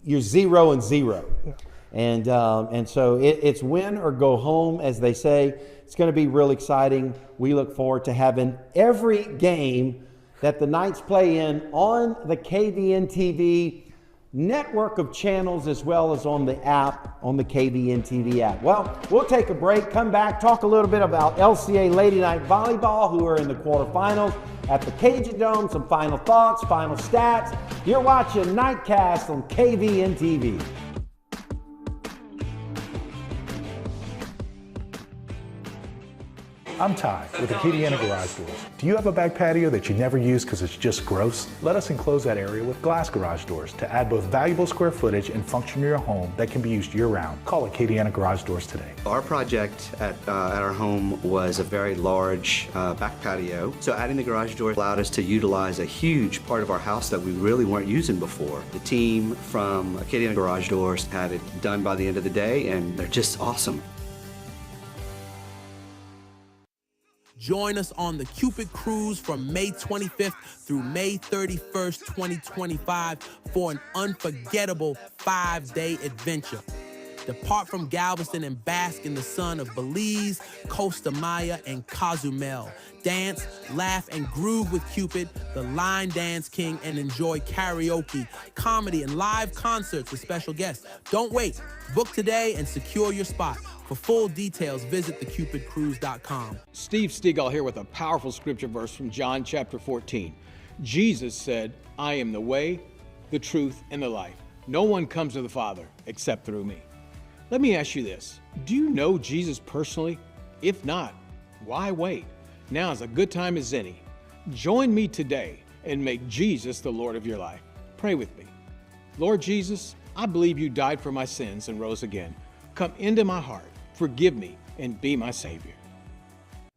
you're 0-0. And so it's win or go home, as they say. It's going to be real exciting. We look forward to having every game that the Knights play in on the KVNTV network of channels, as well as on the app, on the KVNTV app. Well, we'll take a break, come back, talk a little bit about LCA Lady Night Volleyball, who are in the quarterfinals at the Cajun Dome, some final thoughts, final stats. You're watching Nightcast on KVNTV. I'm Ty with Acadiana Garage Doors. Do you have a back patio that you never use because it's just gross? Let us enclose that area with glass garage doors to add both valuable square footage and function to your home that can be used year-round. Call Acadiana Garage Doors today. Our project at our home was a very large back patio, so adding the garage door allowed us to utilize a huge part of our house that we really weren't using before. The team from Acadiana Garage Doors had it done by the end of the day, and they're just awesome. Join us on the Cupid cruise from May 25th through May 31st, 2025 for an unforgettable 5-day adventure. Depart from Galveston and bask in the sun of Belize, Costa Maya, and Cozumel. Dance, laugh, and groove with Cupid, the line dance king, and enjoy karaoke, comedy, and live concerts with special guests. Don't wait. Book today and secure your spot. For full details, visit thecupidcruise.com. Steve Stegall here with a powerful scripture verse from John chapter 14. Jesus said, I am the way, the truth, and the life. No one comes to the Father except through me. Let me ask you this. Do you know Jesus personally? If not, why wait? Now is a good time as any. Join me today and make Jesus the Lord of your life. Pray with me. Lord Jesus, I believe you died for my sins and rose again. Come into my heart, forgive me, and be my Savior.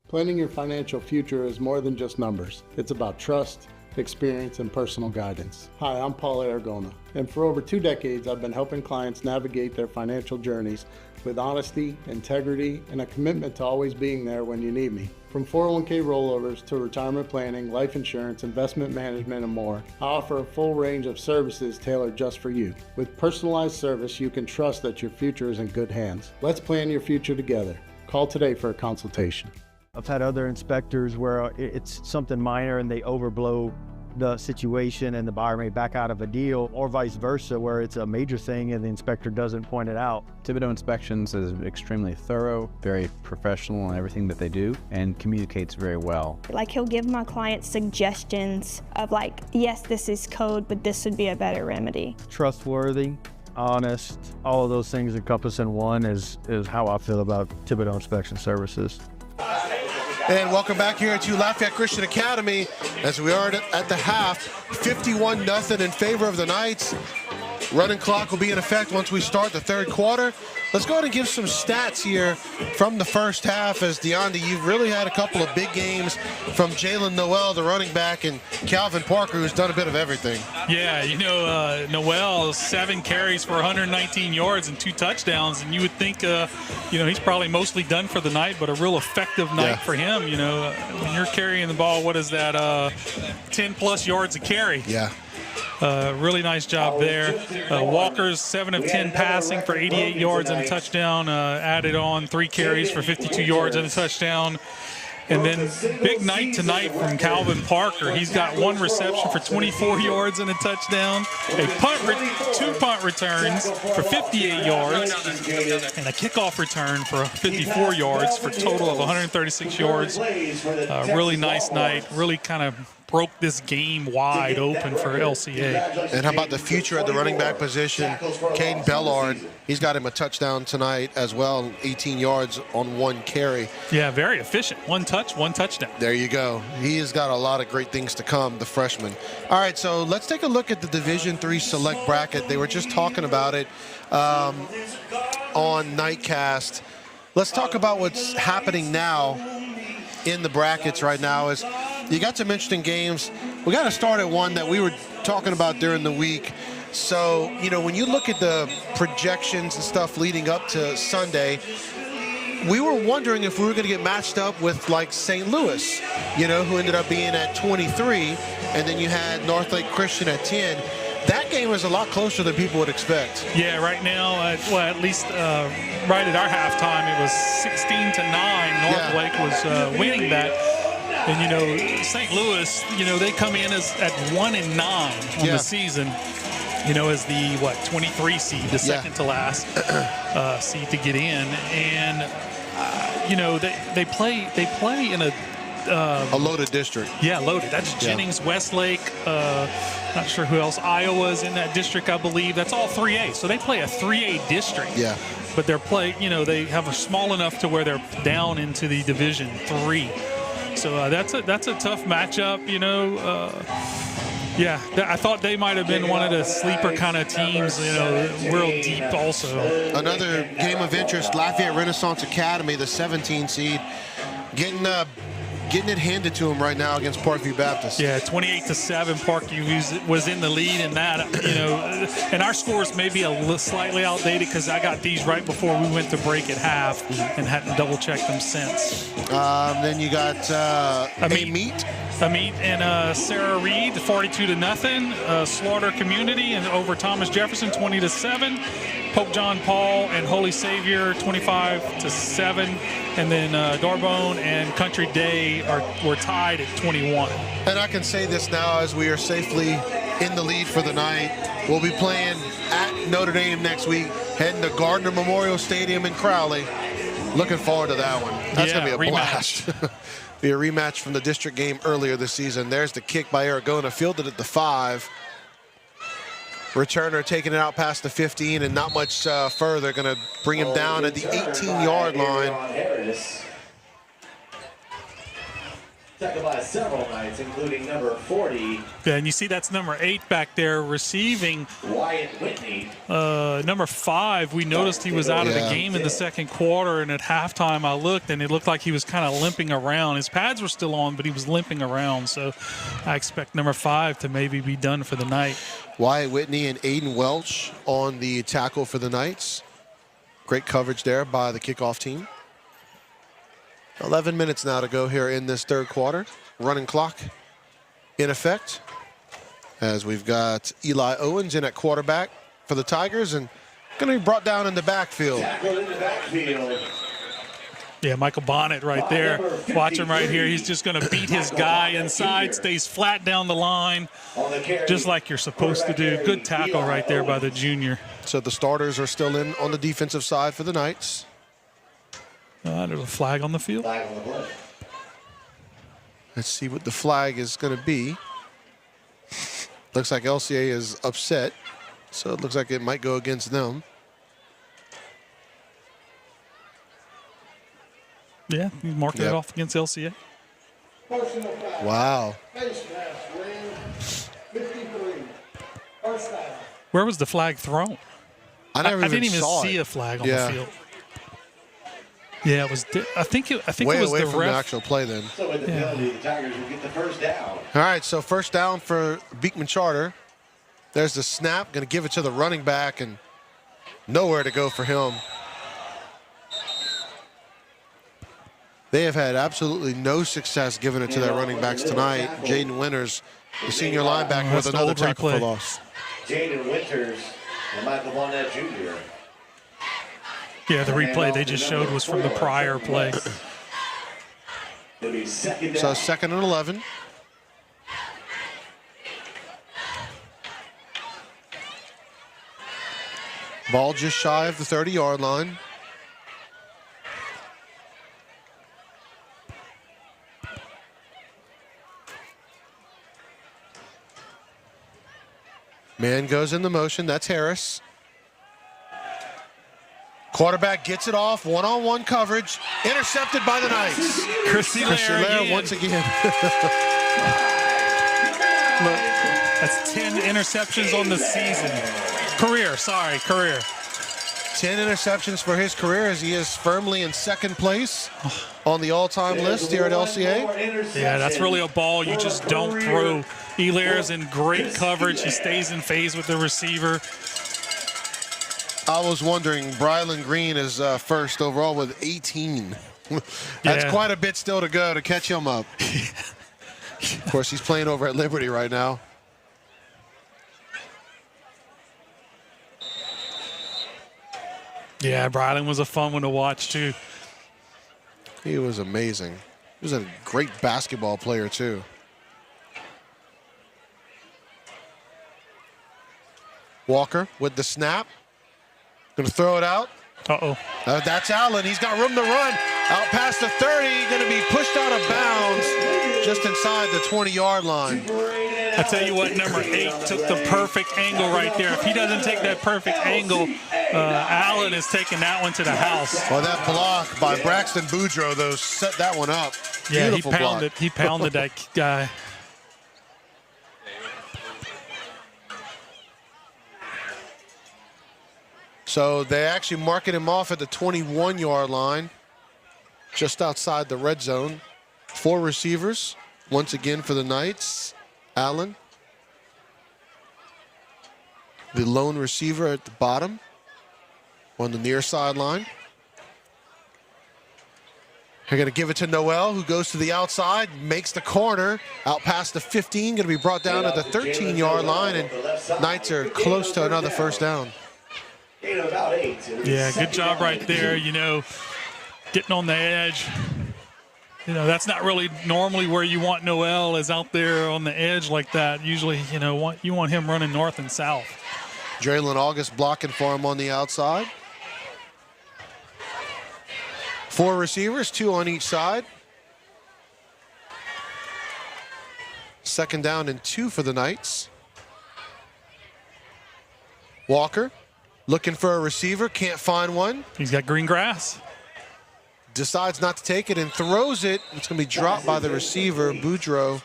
Planning your financial future is more than just numbers. It's about trust, experience, and personal guidance. Hi, I'm Paul Aragona, and for over 2 decades, I've been helping clients navigate their financial journeys with honesty, integrity, and a commitment to always being there when you need me. From 401k rollovers to retirement planning, life insurance, investment management, and more, I offer a full range of services tailored just for you. With personalized service, you can trust that your future is in good hands. Let's plan your future together. Call today for a consultation. I've had other inspectors where it's something minor and they overblow the situation and the buyer may back out of a deal, or vice versa, where it's a major thing and the inspector doesn't point it out. Thibodeau Inspections is extremely thorough, very professional in everything that they do, and communicates very well. Like, he'll give my clients suggestions of like, yes, this is code, but this would be a better remedy. Trustworthy, honest, all of those things encompassed in one is how I feel about Thibodeau Inspection Services. And welcome back here to Lafayette Christian Academy as we are at the half, 51-0 in favor of the Knights. Running clock will be in effect once we start the third quarter. Let's go ahead and give some stats here from the first half, as DeAndy, you've really had a couple of big games from Jalen Noel, the running back, and Calvin Parker, who's done a bit of everything. Yeah, Noel, 7 carries for 119 yards and 2 touchdowns, and you would think, he's probably mostly done for the night, but a real effective night for him. When you're carrying the ball, what is that, 10-plus yards a carry? Yeah. Really nice job there. Walker's 7 of 10 passing for 88 yards and a touchdown. Added on 3 carries for 52 yards and a touchdown. And then big night tonight from Calvin Parker. He's got 1 reception for 24 yards and a touchdown, 2 punt returns for 58 yards, and a kickoff return for 54 yards for a total of 136 yards. Really nice night. Really kind of broke this game wide open for LCA. And how about the future at the running back position? Caden Bellard, he's got him a touchdown tonight as well, 18 yards on 1 carry. Yeah, very efficient. 1 touch, 1 touchdown. There you go. He has got a lot of great things to come, the freshman. All right, so let's take a look at the Division III Select Bracket. They were just talking about it on Nightcast. Let's talk about what's happening now in the brackets right now. Is you got some interesting games. We got to start at one that we were talking about during the week. So, when you look at the projections and stuff leading up to Sunday, we were wondering if we were going to get matched up with like St. Louis, who ended up being at 23, and then you had Northlake Christian at 10. That game was a lot closer than people would expect. Yeah, right now, at least right at our halftime, it was 16-9. Northlake was winning that. And, St. Louis, they come in at 1-9 on the season, as the, 23 seed, the second to last seed to get in. And, they play in a loaded district. Yeah, loaded. That's Jennings, Westlake, not sure who else. Iowa's in that district, I believe. That's all 3A. So they play a 3A district. Yeah. But they have a small enough to where they're down into the Division III. So that's a tough matchup, Yeah, I thought they might have been one of the sleeper kind of teams, real deep also. Another game of interest, Lafayette Renaissance Academy, the 17 seed, getting it handed to them right now against Parkview Baptist. Yeah, 28-7. Parkview was in the lead in that, and our scores may be slightly outdated because I got these right before we went to break at half and hadn't double-checked them since. Then you got Amit and Sarah Reed, 42-0. Slaughter Community and over Thomas Jefferson, 20-7. Pope John Paul and Holy Savior, 25-7. And then Darbone and Country Day were tied at 21. And I can say this now as we are safely in the lead for the night. We'll be playing at Notre Dame next week, heading to Gardner Memorial Stadium in Crowley. Looking forward to that one. That's going to be a blast. Be a rematch from the district game earlier this season. There's the kick by Aragona, fielded at the 5. Returner taking it out past the 15 and not much further. Going to bring him down at the 18-yard line. Tackled by several Knights, including number 40. Yeah, and you see that's number 8 back there receiving. Wyatt Whitney. Number 5, we noticed he was out of the game in the second quarter, and at halftime I looked, and it looked like he was kind of limping around. His pads were still on, but he was limping around, so I expect number 5 to maybe be done for the night. Wyatt Whitney and Aiden Welch on the tackle for the Knights. Great coverage there by the kickoff team. 11 minutes now to go here in this third quarter. Running clock in effect as we've got Eli Owens in at quarterback for the Tigers and going to be brought down in the backfield. Yeah, Michael Bonnet right there. Watch him right here. He's just going to beat his guy inside, stays flat down the line, just like you're supposed to do. Good tackle right there by the junior. So the starters are still in on the defensive side for the Knights. There's a flag on the field. Let's see what the flag is going to be. Looks like LCA is upset. So it looks like it might go against them. Yeah, you marked it off against LCA. Wow. Where was the flag thrown? I didn't even saw see it. a flag on the field. Yeah, it was. I think Way it was away the from ref. the actual play then. So with the penalty, the Tigers will get the first down. All right, so first down for Beekman Charter. There's the snap. Going to give it to the running back, and nowhere to go for him. They have had absolutely no success giving it to their running backs tonight. Jaden Winters, the senior linebacker, with another tackle for loss. Jaden Winters and Michael Bonnet Jr. Yeah, the replay they just showed was from the prior play. So 2nd and 11. Ball just shy of the 30-yard line. Man goes in the motion. That's Harris. Quarterback gets it off. One-on-one coverage. Intercepted by the Knights. Chris Hilaire once again. Look, that's 10 interceptions on the season. Career. 10 interceptions for his career as he is firmly in 2nd place on the all-time list here at LCA. Yeah, that's really a ball you just don't throw. Hilaire's in great coverage. He stays in phase with the receiver. I was wondering, Brylan Green is first overall with 18. That's quite a bit still to go to catch him up. Of course, he's playing over at Liberty right now. Yeah, Brylan was a fun one to watch, too. He was amazing. He was a great basketball player, too. Walker with the snap. Going to throw it out. Uh-oh. That's Allen. He's got room to run. Out past the 30. Going to be pushed out of bounds just inside the 20-yard line. I tell you what, number 8 took the perfect angle right there. If he doesn't take that perfect angle, Allen is taking that one to the house. Well, that block by Braxton Boudreaux, though, set that one up. Yeah, Beautiful block. He pounded that guy. So they actually marking him off at the 21-yard line, just outside the red zone. 4 receivers, once again for the Knights. Allen, the lone receiver at the bottom on the near sideline. They're going to give it to Noel, who goes to the outside, makes the corner, out past the 15, going to be brought down to the 13-yard line, and Knights are close to another first down. Yeah, good job right there, getting on the edge. That's not really normally where you want Noel, is out there on the edge like that. Usually, you want him running north and south. Draylon August blocking for him on the outside. 4 receivers, 2 on each side. 2nd down and 2 for the Knights. Walker looking for a receiver, can't find one. He's got green grass. Decides not to take it and throws it. It's going to be dropped by the receiver, Boudreaux.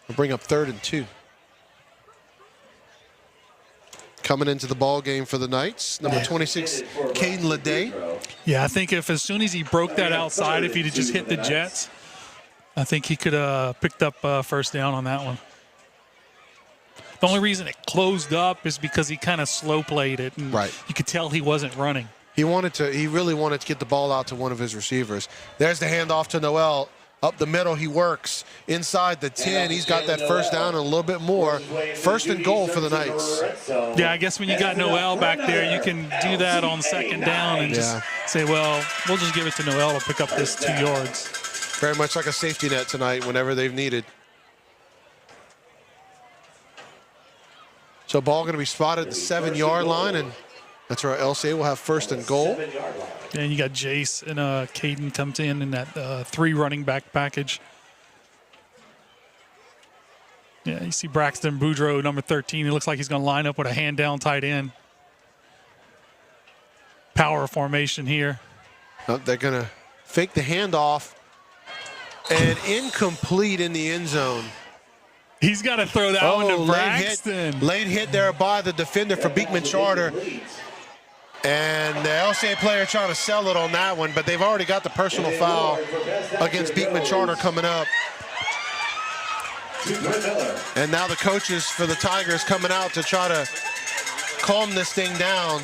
Will bring up 3rd and 2. Coming into the ball game for the Knights, number 26, Caden Leday. Yeah, I think if as soon as he broke that outside, if he'd have just hit the Jets, I think he could have picked up first down on that one. The only reason it closed up is because he kind of slow played it, and you could tell he wasn't running. He really wanted to get the ball out to one of his receivers. There's the handoff to Noel. Up the middle, he works. Inside the 10, he's got that first down and a little bit more. 1st and goal for the Knights. Yeah, I guess when you got Noel back there, you can do that on 2nd down and just say, well, we'll just give it to Noel to pick up this 2 yards. Very much like a safety net tonight whenever they've needed. So ball going to be spotted at the 7-yard line, and that's where LCA will have 1st and goal. And you got Jace and Caden comes in that 3 running back package. Yeah, you see Braxton Boudreaux, number 13. He looks like he's going to line up with a hand down tight end. Power formation here. They're going to fake the handoff, and incomplete in the end zone. He's got to throw that one to Braxton. Late hit there by the defender for Beekman Charter. And the LCA player trying to sell it on that one, but they've already got the personal foul against Beekman Charter coming up. And now the coaches for the Tigers coming out to try to calm this thing down,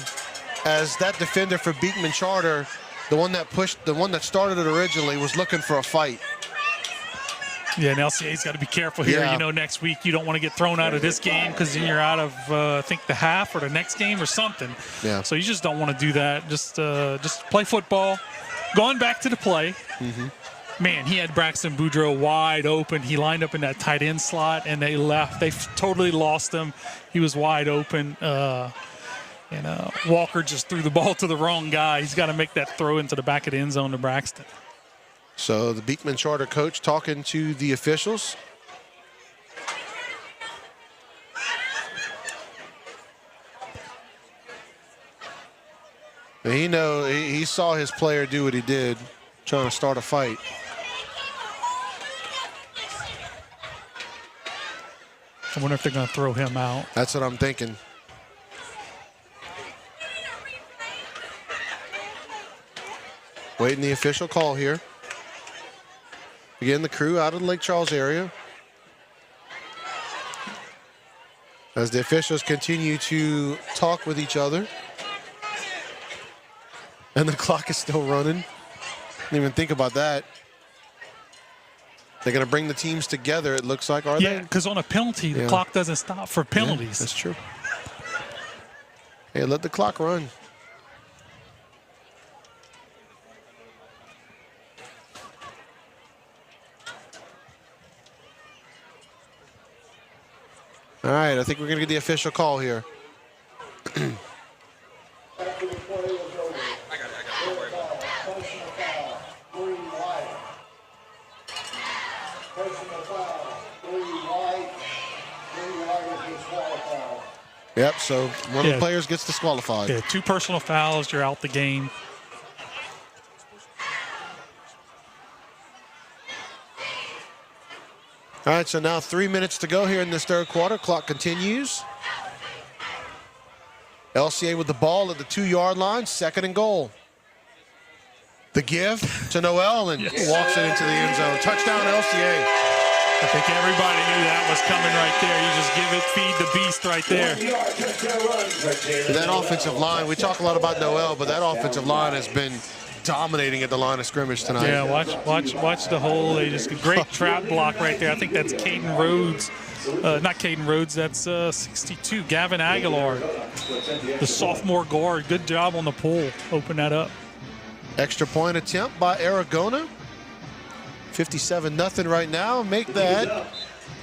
as that defender for Beekman Charter, the one that started it originally, was looking for a fight. Yeah, and LCA's got to be careful here. Yeah. You know, next week you don't want to get thrown out of this game because then you're out of, I think, the half or the next game or something. Yeah. So you just don't want to do that. Just play football. Going back to the play, man, he had Braxton Boudreaux wide open. He lined up in that tight end slot, and they left. They totally lost him. He was wide open. And Walker just threw the ball to the wrong guy. He's got to make that throw into the back of the end zone to Braxton. So the Beekman Charter coach talking to the officials. And he saw his player do what he did, trying to start a fight. I wonder if they're going to throw him out. That's what I'm thinking. Waiting the official call here. Again, the crew out of the Lake Charles area. As the officials continue to talk with each other. And the clock is still running. Didn't even think about that. They're going to bring the teams together, it looks like, are they? Yeah, because on a penalty, the clock doesn't stop for penalties. Yeah, that's true. Hey, let the clock run. All right, I think we're going to get the official call here. Yep, so one of the players gets disqualified. Yeah, 2 personal fouls, you're out the game. All right, so now 3 minutes to go here in this third quarter. Clock continues. LCA with the ball at the 2-yard line, 2nd and goal. The give to Noel, and walks it into the end zone. Touchdown, LCA. I think everybody knew that was coming right there. You just give it, feed the beast right there. That offensive line, we talk a lot about Noel, but that offensive line has been dominating at the line of scrimmage tonight. Yeah, watch the whole. They just a great trap block right there. I think that's Caden Rhodes. Not Caden Rhodes, that's 62, Gavin Aguilar, the sophomore guard. Good job on the pull. Open that up. Extra point attempt by Aragona. 57-0 right now. Make that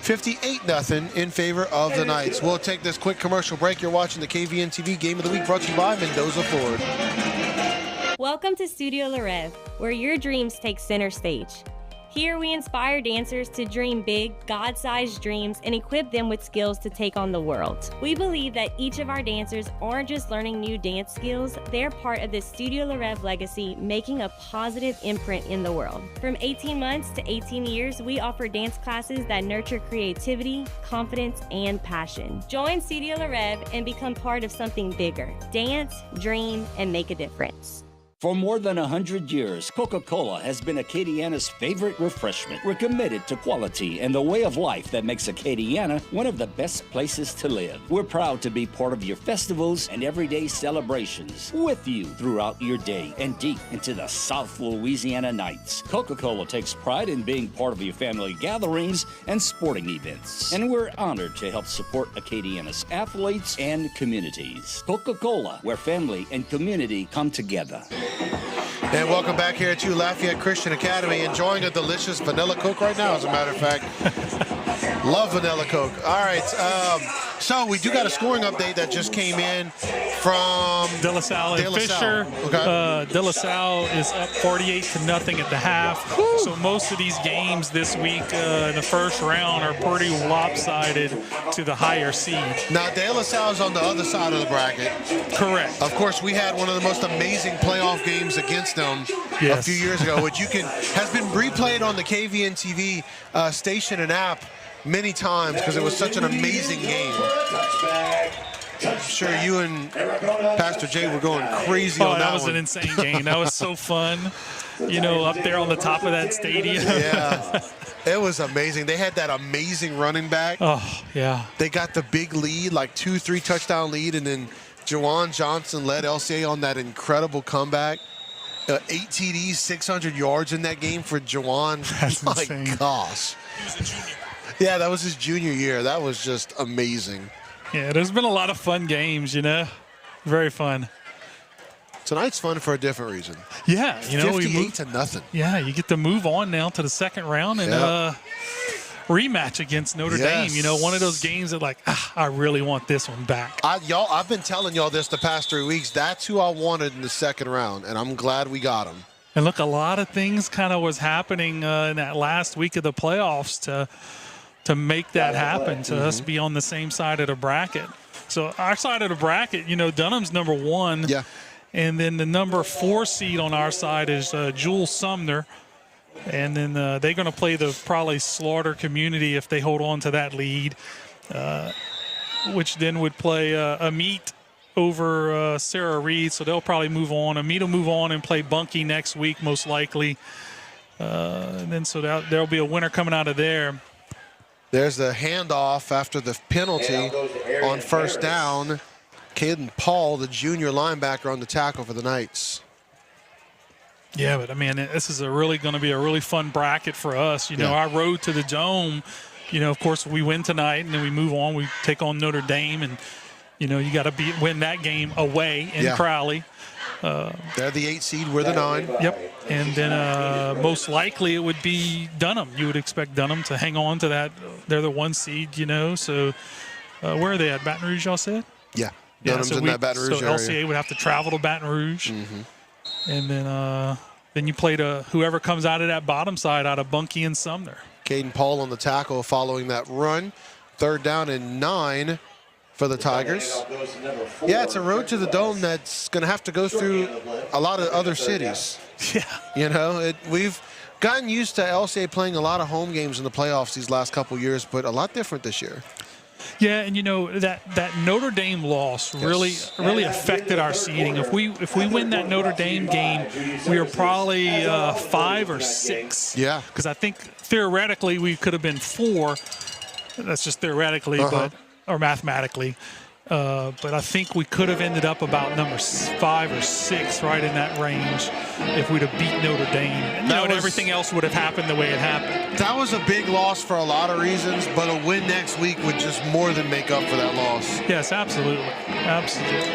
58-0 in favor of the Knights. We'll take this quick commercial break. You're watching the KVNTV Game of the Week, brought to you by Mendoza Ford. Welcome to Studio Le Rêve, where your dreams take center stage. Here we inspire dancers to dream big, God-sized dreams and equip them with skills to take on the world. We believe that each of our dancers aren't just learning new dance skills, they're part of the Studio Le Rêve legacy, making a positive imprint in the world. From 18 months to 18 years, we offer dance classes that nurture creativity, confidence, and passion. Join Studio Le Rêve and become part of something bigger. Dance, dream, and make a difference. For more than 100 years, Coca-Cola has been Acadiana's favorite refreshment. We're committed to quality and the way of life that makes Acadiana one of the best places to live. We're proud to be part of your festivals and everyday celebrations, with you throughout your day and deep into the South Louisiana nights. Coca-Cola takes pride in being part of your family gatherings and sporting events, and we're honored to help support Acadiana's athletes and communities. Coca-Cola, where family and community come together. And welcome back here to Lafayette Christian Academy. Enjoying a delicious vanilla Coke right now, as a matter of fact. Love vanilla Coke. All right, So we do got a scoring update that just came in from De La Salle and Fisher. Okay. De La Salle is up 48-0 at the half. So most of these games this week in the first round are pretty lopsided to the higher seed. Now, De La Salle is on the other side of the bracket. Correct. Of course, we had one of the most amazing playoff games against them a few years ago, which has been replayed on the KVNTV station and app many times because it was such an amazing game. I'm sure you and Pastor Jay were going crazy on that one. That was an insane game. That was so fun. Up there on the top of that stadium. Yeah, it was amazing. They had that amazing running back. Oh, yeah. They got the big lead, like 2-3 touchdown lead, and then Juwan Johnson led LCA on that incredible comeback. 8 TDs, 600 yards in that game for Juwan. That's My insane. gosh. He was a junior. Yeah, that was his junior year. That was just amazing. Yeah, there's been a lot of fun games, Very fun. Tonight's fun for a different reason. Yeah, 58-0. Yeah, you get to move on now to the second round and rematch against Notre Dame. One of those games that I really want this one back. I've been telling y'all this the past 3 weeks. That's who I wanted in the second round, and I'm glad we got him. And look, a lot of things kind of was happening in that last week of the playoffs to make that happen, to us be on the same side of the bracket. So our side of the bracket, Dunham's number 1. Yeah. And then the number 4 seed on our side is Jules Sumner. And then they're going to play the probably Slaughter Community if they hold on to that lead, which then would play Amit over Sarah Reed. So they'll probably move on. Amit will move on and play Bunkie next week, most likely. And then so there'll be a winner coming out of there. There's the handoff after the penalty on first down. Caden Paul, the junior linebacker, on the tackle for the Knights. Yeah, but, this is going to be a really fun bracket for us. Our road to the Dome, of course, we win tonight, and then we move on. We take on Notre Dame, and, you got to win that game away in Crowley. They're the 8 seed. We're the 9. Yep. And then most likely it would be Dunham. You would expect Dunham to hang on to that. They're the 1 seed, So where are they at? Baton Rouge, y'all said? Yeah. Dunham's in that Baton Rouge area. So LCA would have to travel to Baton Rouge. And then you play to whoever comes out of that bottom side out of Bunkie and Sumner. Caden Paul on the tackle following that run. 3rd down and 9 for the Tigers. Yeah, it's a road to the Dome that's going to have to go through a lot of other cities. Yeah. We've gotten used to LCA playing a lot of home games in the playoffs these last couple years, but a lot different this year. Yeah, and that Notre Dame loss really affected our seeding. If we win that Notre Dame game, we are probably 5 or 6. Yeah. Because I think theoretically we could have been 4. That's just theoretically, or mathematically. But I think we could have ended up about number 5 or 6, right in that range, if we'd have beat Notre Dame. And everything else would have happened the way it happened. That was a big loss for a lot of reasons, but a win next week would just more than make up for that loss. Yes, absolutely. Absolutely.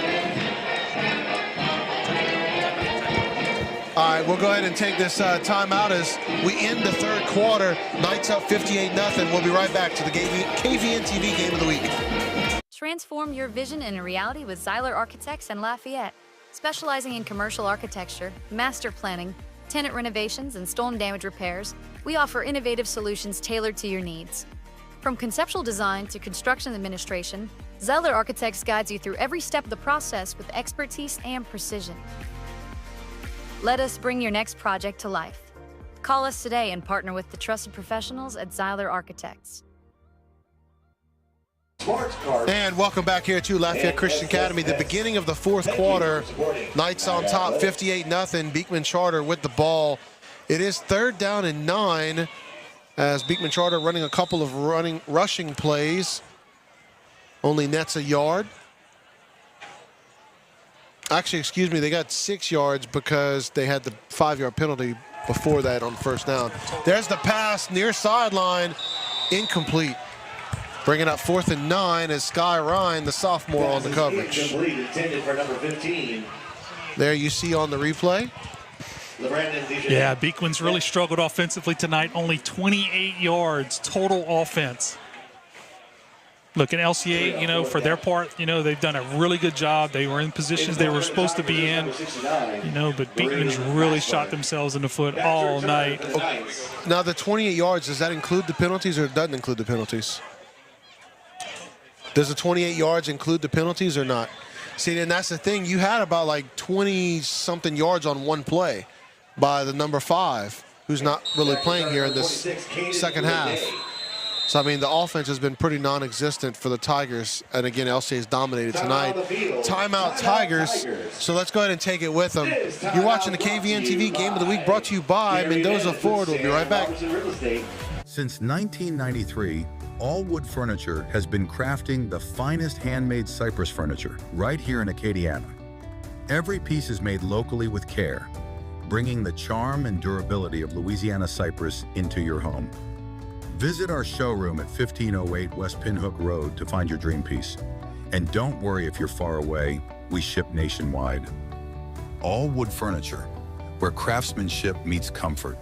All right, we'll go ahead and take this timeout as we end the 3rd quarter. Knights up 58-0. We'll be right back to the KVNTV Game of the Week. Transform your vision into reality with Zeiler Architects and Lafayette. Specializing in commercial architecture, master planning, tenant renovations, and storm damage repairs, we offer innovative solutions tailored to your needs. From conceptual design to construction administration, Zeiler Architects guides you through every step of the process with expertise and precision. Let us bring your next project to life. Call us today and partner with the trusted professionals at Zeiler Architects. And welcome back here to Lafayette Christian Academy. The beginning of the 4th quarter. Knights on top, 58-0. Beekman Charter with the ball. It is 3rd down and 9 as Beekman Charter running a couple of rushing plays. Only nets a yard. Actually, excuse me, they got 6 yards because they had the 5-yard penalty before that on first down. There's the pass near sideline, incomplete. Bringing up 4th and 9 as Sky Ryan, the sophomore, on the coverage. There you see on the replay. Yeah, Beekman's really struggled offensively tonight. Only 28 yards total offense. Look, in LCA, you know, for their part, you know, they've done a really good job. They were in positions they were supposed to be in, you know, but Beekman's really shot themselves in the foot all night. Now, the 28 yards, does that include the penalties or it doesn't include the penalties? Does the 28 yards include the penalties or not? See, and that's the thing. You had about like 20-something yards on one play by the number 5, who's not really playing here in this second half. So, I mean, the offense has been pretty non-existent for the Tigers. And, again, LCA's dominated tonight. Timeout Tigers. So let's go ahead and take it with them. You're watching the KVNTV Game of the Week brought to you by Mendoza Ford. We'll be right back. Since 1993, All Wood Furniture has been crafting the finest handmade cypress furniture right here in Acadiana. Every piece is made locally with care, bringing the charm and durability of Louisiana cypress into your home. Visit our showroom at 1508 West Pinhook Road to find your dream piece. And don't worry if you're far away, we ship nationwide. All Wood Furniture, where craftsmanship meets comfort.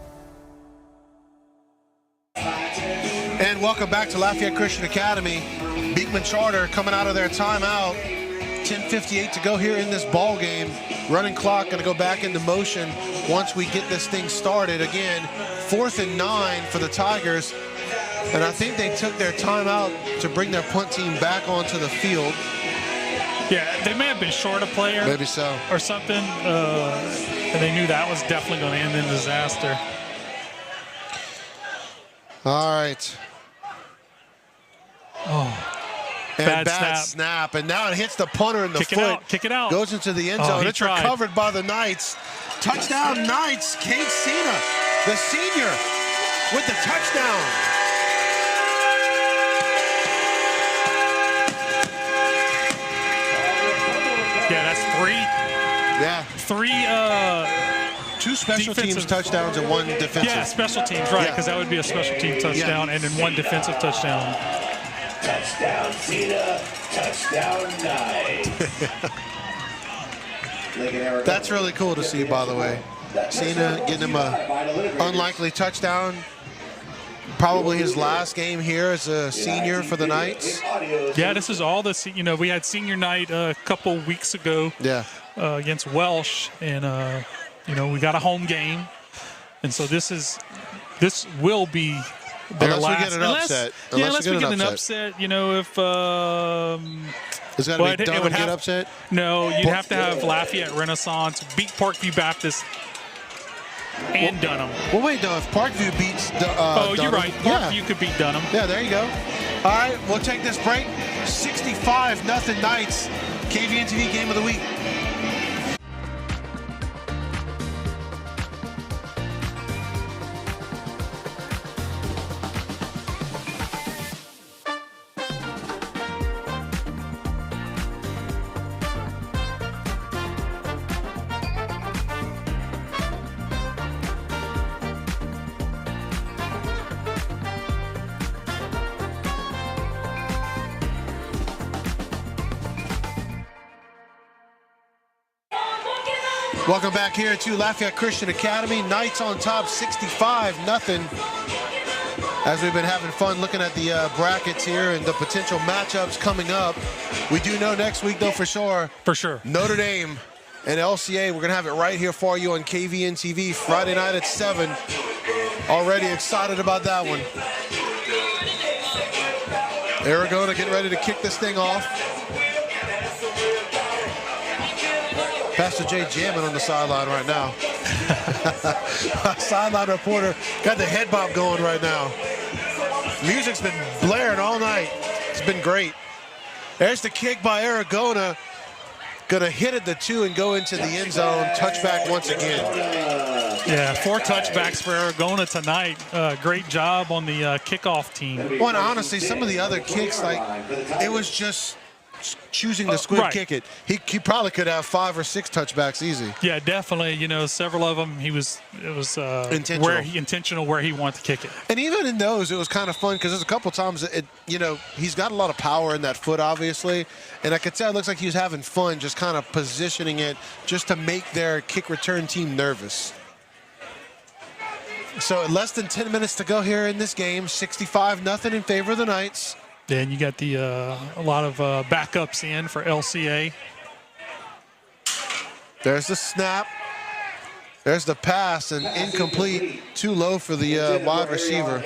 And welcome back to Lafayette Christian Academy. Beekman Charter coming out of their timeout. 10:58 to go here in this ball game. Running clock going to go back into motion once we get this thing started. Again, 4th and 9 for the Tigers. And I think they took their timeout to bring their punt team back onto the field. Yeah, they may have been short a player. Maybe so. Or something. And they knew that was definitely going to end in disaster. All right. Oh. And bad snap. And now it hits the punter in the foot. Kick it out. Goes into the end zone. It's tried. recovered by the Knights. Touchdown Knights. Cade Cena, the senior, with the touchdown. Yeah, that's 3. Yeah. 3 2 special teams touchdowns and 1 defensive. Yeah, special teams, right, because that would be a special team touchdown and then 1 defensive touchdown. Touchdown Cena, touchdown Knight. That's really cool to see, by the way. Cena getting him a unlikely touchdown. Probably his last game here as a senior for the Knights. Yeah, this is all the, you know, we had senior night a couple weeks ago against Welsh, and, you know, we got a home game. And so this will be their last. We get an upset. Unless we get an upset, you know, if... Is that going to be Dunham get upset? No, you'd have to have Lafayette Renaissance, beat Parkview Baptist, and Dunham. Well, wait, no, if Parkview beats Dunham. You're right. Parkview Yeah. could beat Dunham. Yeah, there you go. All right, we'll take this break. 65-0 Knights. KVNTV Game of the Week. Welcome back here to Lafayette Christian Academy. Knights on top, 65-0. As we've been having fun looking at the brackets here and the potential matchups coming up. We do know next week, though, for sure. For sure. Notre Dame and LCA. We're going to have it right here for you on KVNTV Friday night at 7. Already excited about that one. Aragona getting ready to kick this thing off. Pastor Jay jamming on the sideline right now. Sideline reporter got the head bop going right now. Music's been blaring all night. It's been great. There's the kick by Aragona. Gonna hit at the 2 and go into the end zone. Touchback once again. Yeah, 4 touchbacks for Aragona tonight. Great job on the kickoff team. Well, and honestly, some of the other kicks, like, it was just choosing the squib kick it. He probably could have 5 or 6 touchbacks easy. Yeah, definitely. You know, several of them, it was intentional where he wanted to kick it. And even in those, it was kind of fun because there's a couple times, you know, he's got a lot of power in that foot, obviously. And I could tell it looks like he was having fun just kind of positioning it just to make their kick return team nervous. So less than 10 minutes to go here in this game. 65-0 in favor of the Knights. Then you got the a lot of backups in for LCA. There's the snap. There's the pass, and incomplete. Too low for the wide receiver.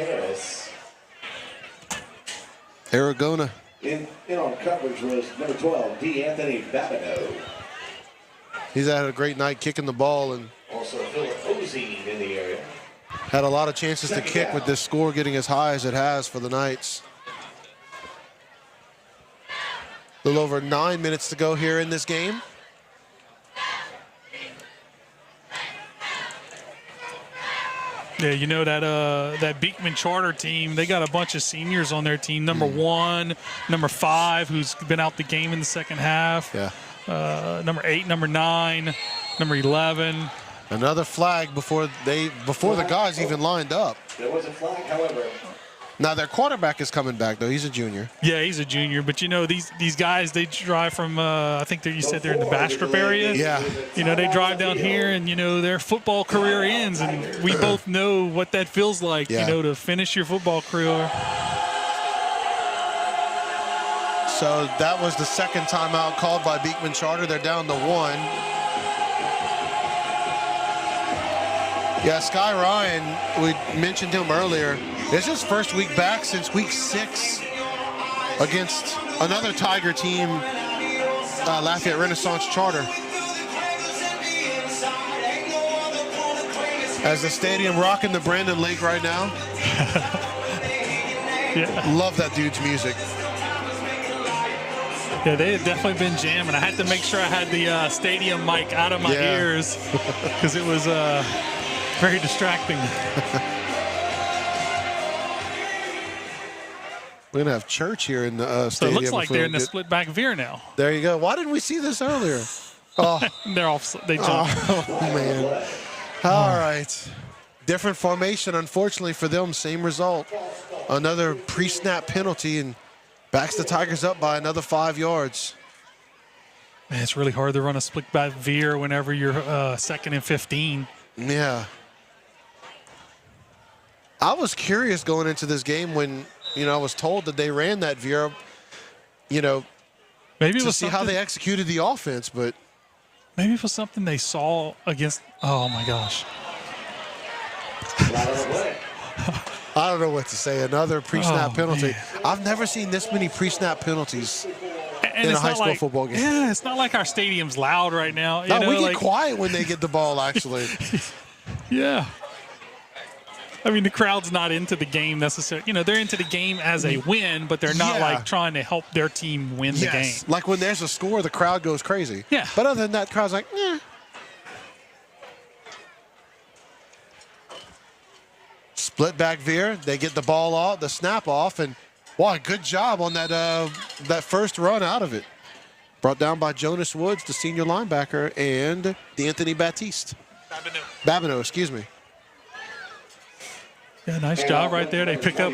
Aragona. In on coverage was number 12, Anthony Babineau. He's had a great night kicking the ball and Also Philip Ozine in the area. had a lot of chances to kick with this score getting as high as it has for the Knights. A little over 9 minutes to go here in this game. Yeah, you know that Beekman Charter team, they got a bunch of seniors on their team. Number 1, number 5, who's been out the game in the second half. Yeah. Number 8, number 9, number 11. Another flag before the guys even lined up. There was a flag, however. Now their quarterback is coming back though. He's a junior. Yeah, he's a junior. But you know these guys, they drive from I think you said they're in the Bastrop area. Yeah. You know they drive down here, and you know their football career ends, and we both know what that feels like. Yeah. You know, to finish your football career. So that was the second timeout called by Beekman Charter. They're down to 1. Yeah, Sky Ryan, we mentioned him earlier. It's his first week back since week 6 against another Tiger team, Lafayette Renaissance Charter. As the stadium rocking the Brandon Lake right now. Yeah. Love that dude's music. Yeah, they had definitely been jamming. I had to make sure I had the stadium mic out of my ears because it was very distracting. We're gonna have church here in the So it stadium. looks like they're in the split back veer now. There you go. Why didn't we see this earlier? Oh, they're off. They jumped. Oh man. All right. Different formation, unfortunately for them. Same result. Another pre-snap penalty and backs the Tigers up by another 5 yards. Man, it's really hard to run a split back veer whenever you're 2nd and 15. Yeah. I was curious going into this game when, I was told that they ran that veer, maybe it to was see how they executed the offense, but maybe it was something they saw against. Oh my gosh. I don't know what to say. Another pre-snap penalty. Man. I've never seen this many pre-snap penalties And in a it's high not school like, football game. Yeah, it's not like our stadium's loud right now. No, we get quiet when they get the ball, actually. Yeah. I mean, the crowd's not into the game necessarily. They're into the game as a win, but they're not like trying to help their team win the game. Like when there's a score, the crowd goes crazy. Yeah. But other than that, the crowd's like, eh. Split back veer. They get the ball off, the snap off, and wow, good job on that first run out of it. Brought down by Jonas Woods, the senior linebacker, and Anthony Baptiste. Babineau, excuse me. Yeah, nice job right there. They pick up,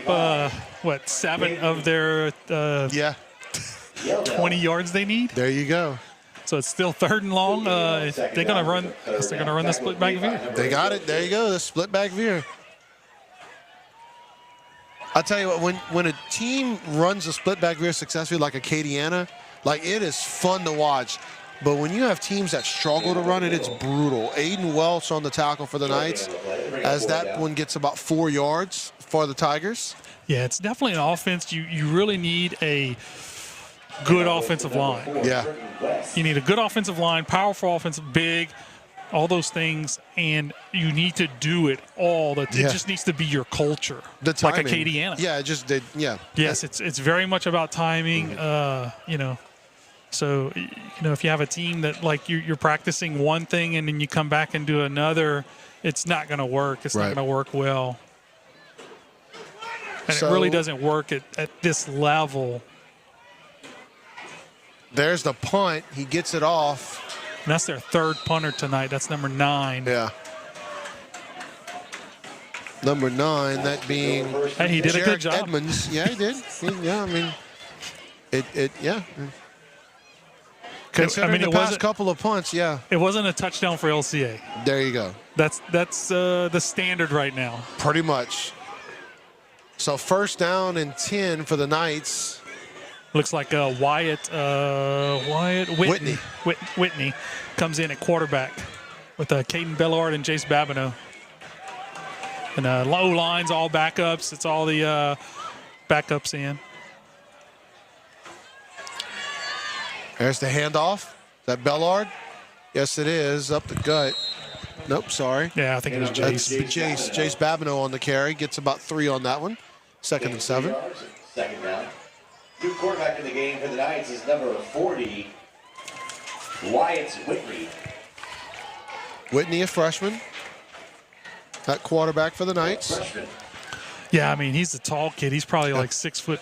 7 of their 20 yards they need? There you go. So it's still 3rd and long. They're going to run the split back veer. They got it. There you go, the split back veer. I'll tell you what, when a team runs a split back veer successfully like Acadiana, it is fun to watch. But when you have teams that struggle to run it, it's brutal. Aiden Welch on the tackle for the Knights, as that one gets about 4 yards for the Tigers. Yeah, it's definitely an offense. You really need a good offensive line. Yeah. You need a good offensive line, powerful offensive, big, all those things, and you need to do it all. It just needs to be your culture, like Acadiana. Yeah, it just did. Yeah. Yes, it's very much about timing. So if you have a team that you're practicing one thing and then you come back and do another, it's not going to work. It's not going to work well, and it really doesn't work at this level. There's the punt. He gets it off. And that's their 3rd punter tonight. That's number 9. Yeah. Number 9, that being hey, he did a good job. Edmonds. Yeah, he did. Yeah. Considering the past couple of punts, yeah. It wasn't a touchdown for LCA. There you go. That's the standard right now. Pretty much. So first down and 10 for the Knights. Looks like Whitney comes in at quarterback with Caden Bellard and Jace Babineau. And low lines, all backups. It's all the backups in. There's the handoff. Is that Bellard? Yes, it is. Up the gut. Nope, sorry. Yeah, I think it was Jace. Jace Babineau on the carry. Gets about 3 on that one. Second and 7. Second down. New quarterback in the game for the Knights is number 40, Wyatt Whitney. Whitney, a freshman. That quarterback for the Knights. Yeah, I mean, he's a tall kid. He's probably like 6'4"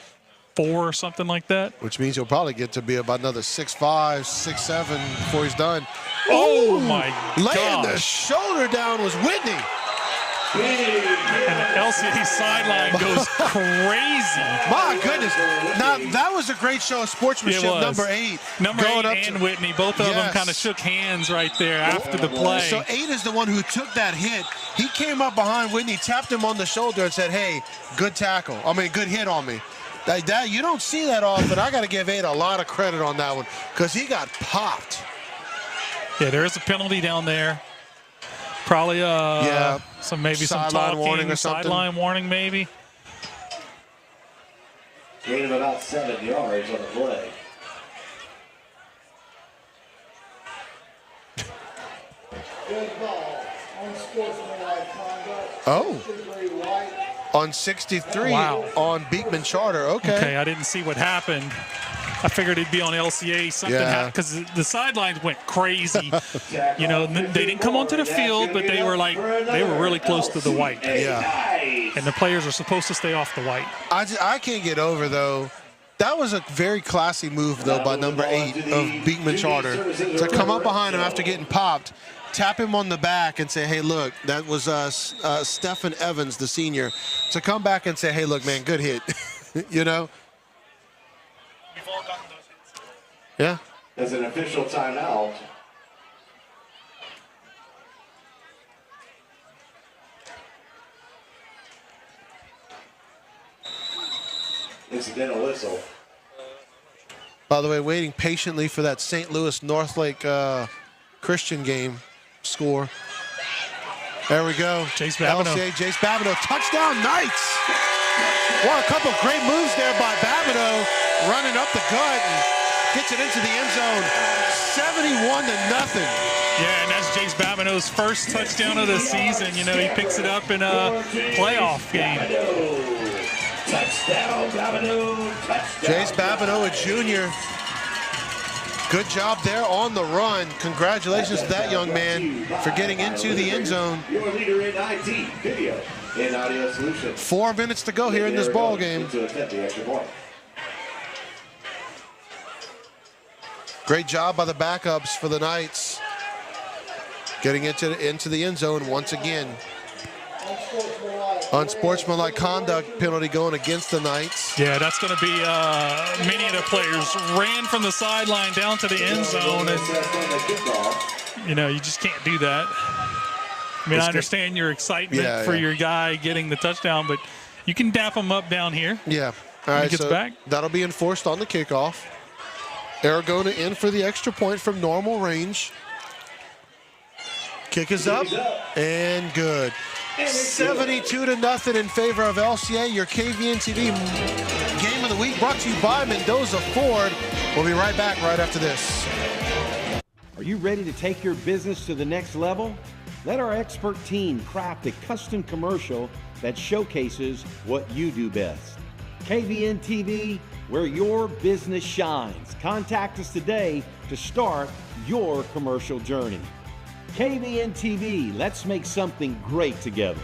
or something like that. Which means he'll probably get to be about another 6'5", 6'7" before he's done. Oh my God. Laying the shoulder down was Whitney. And the LCA sideline goes crazy. My goodness. Now, that was a great show of sportsmanship, number 8. Number 8 and Whitney, both of them kind of shook hands right there after the play. So 8 is the one who took that hit. He came up behind Whitney, tapped him on the shoulder and said, hey, good tackle. I mean, good hit on me. That you don't see that often. I got to give 8 a lot of credit on that one because he got popped. Yeah, there is a penalty down there. Probably some sideline warning or something. Sideline warning maybe. Gain of about 7 yards on the play. Good ball. Unsportsmanlike conduct. Oh. On 63 Wow. on Beekman Charter. Okay. I didn't see what happened. I figured it'd be on LCA. Something happened because the sidelines went crazy. You know, they didn't come onto the field, but they were really close to the white. Yeah. And the players are supposed to stay off the white. I can't get over, though. That was a very classy move, though, by number 8 of Beekman Charter to come up behind him after getting popped, tap him on the back and say, hey, look, that was Stephen Evans, the senior, to come back and say, hey, look, man, good hit. You know? Yeah. As an official timeout. Incidental whistle. By the way, waiting patiently for that St. Louis Northlake Christian game score. There we go. Jace Babineau. LCA, Jace Babineau. Touchdown, Knights. Well, a couple great moves there by Babineau, running up the gut and gets it into the end zone. 71-0. Yeah, and that's Jace Babineau's first touchdown of the season. You know, he picks it up in a playoff game. Touchdown, Babineau. Jace Babineau, a junior. Good job there on the run. Congratulations to that young man for getting into the end zone. Your leader in IT, video, and audio solutions. 4 minutes to go here in this ball game. To attempt the extra point. Great job by the backups for the Knights. Getting into the end zone once again. Unsportsmanlike conduct penalty going against the Knights. Yeah, that's going to be many of the players ran from the sideline down to the end zone. And, you know, you just can't do that. I mean, I understand your excitement for your guy getting the touchdown, but you can dap him up down here. Yeah. All right, gets back. That'll be enforced on the kickoff. Aragona in for the extra point from normal range. Kick is up and good. 72-0 in favor of LCA. Your KVNTV game of the week brought to you by Mendoza Ford. We'll be right back right after this. Are you ready to take your business to the next level? Let our expert team craft a custom commercial that showcases what you do best. KVNTV, where your business shines. Contact us today to start your commercial journey. KVNTV, let's make something great together.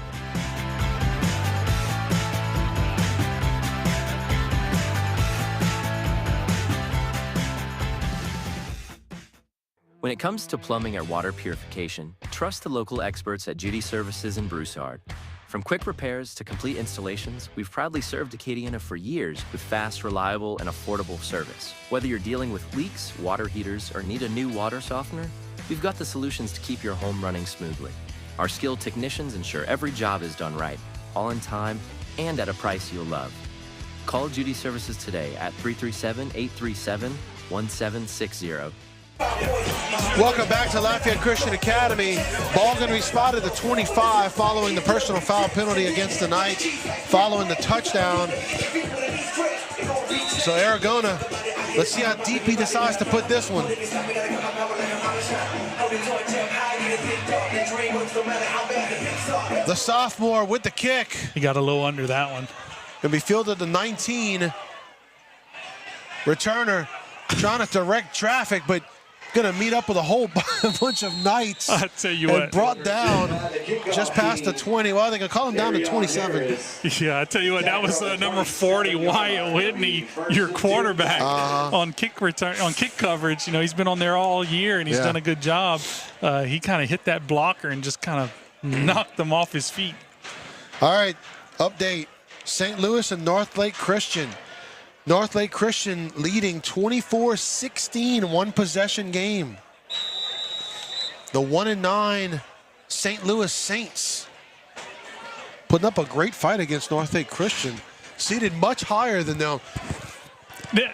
When it comes to plumbing or water purification, trust the local experts at Judy Services in Broussard. From quick repairs to complete installations, we've proudly served Acadiana for years with fast, reliable, and affordable service. Whether you're dealing with leaks, water heaters, or need a new water softener, we've got the solutions to keep your home running smoothly. Our skilled technicians ensure every job is done right, all in time, and at a price you'll love. Call Judy Services today at 337-837-1760. Welcome back to Lafayette Christian Academy. Ball going to be spotted at 25 following the personal foul penalty against the Knights, following the touchdown. So Aragona, let's see how deep he decides to put this one. The sophomore with the kick. He got a little under that one. Going to be fielded to 19. Returner trying to direct traffic, but going to meet up with a whole bunch of Knights. I tell you and what, brought down just past the 20. Well, they're going to call him down to 27. Yeah, I tell you what, that was number 40, Wyatt Whitney, your quarterback on kick coverage. You know, he's been on there all year and he's done a good job. He kind of hit that blocker and just kind of knocked him off his feet. All right, update: St. Louis and North Lake Christian. North Lake Christian leading 24-16, one possession game. The 1-9 St. Louis Saints putting up a great fight against North Lake Christian, seated much higher than them.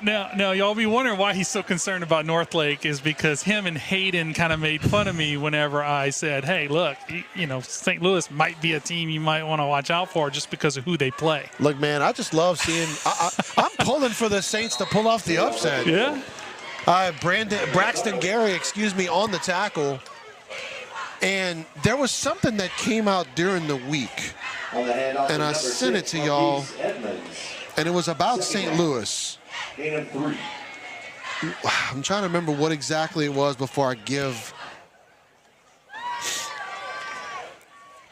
Now, y'all be wondering why he's so concerned about North Lake is because him and Hayden kind of made fun of me whenever I said, hey, look, you know, St. Louis might be a team you might want to watch out for just because of who they play. Look, man, I just love seeing I'm pulling for the Saints to pull off the upset. Yeah. Braxton Gary, on the tackle. And there was something that came out during the week, and I sent it to y'all, and it was about St. Louis. I'm trying to remember what exactly it was before I give.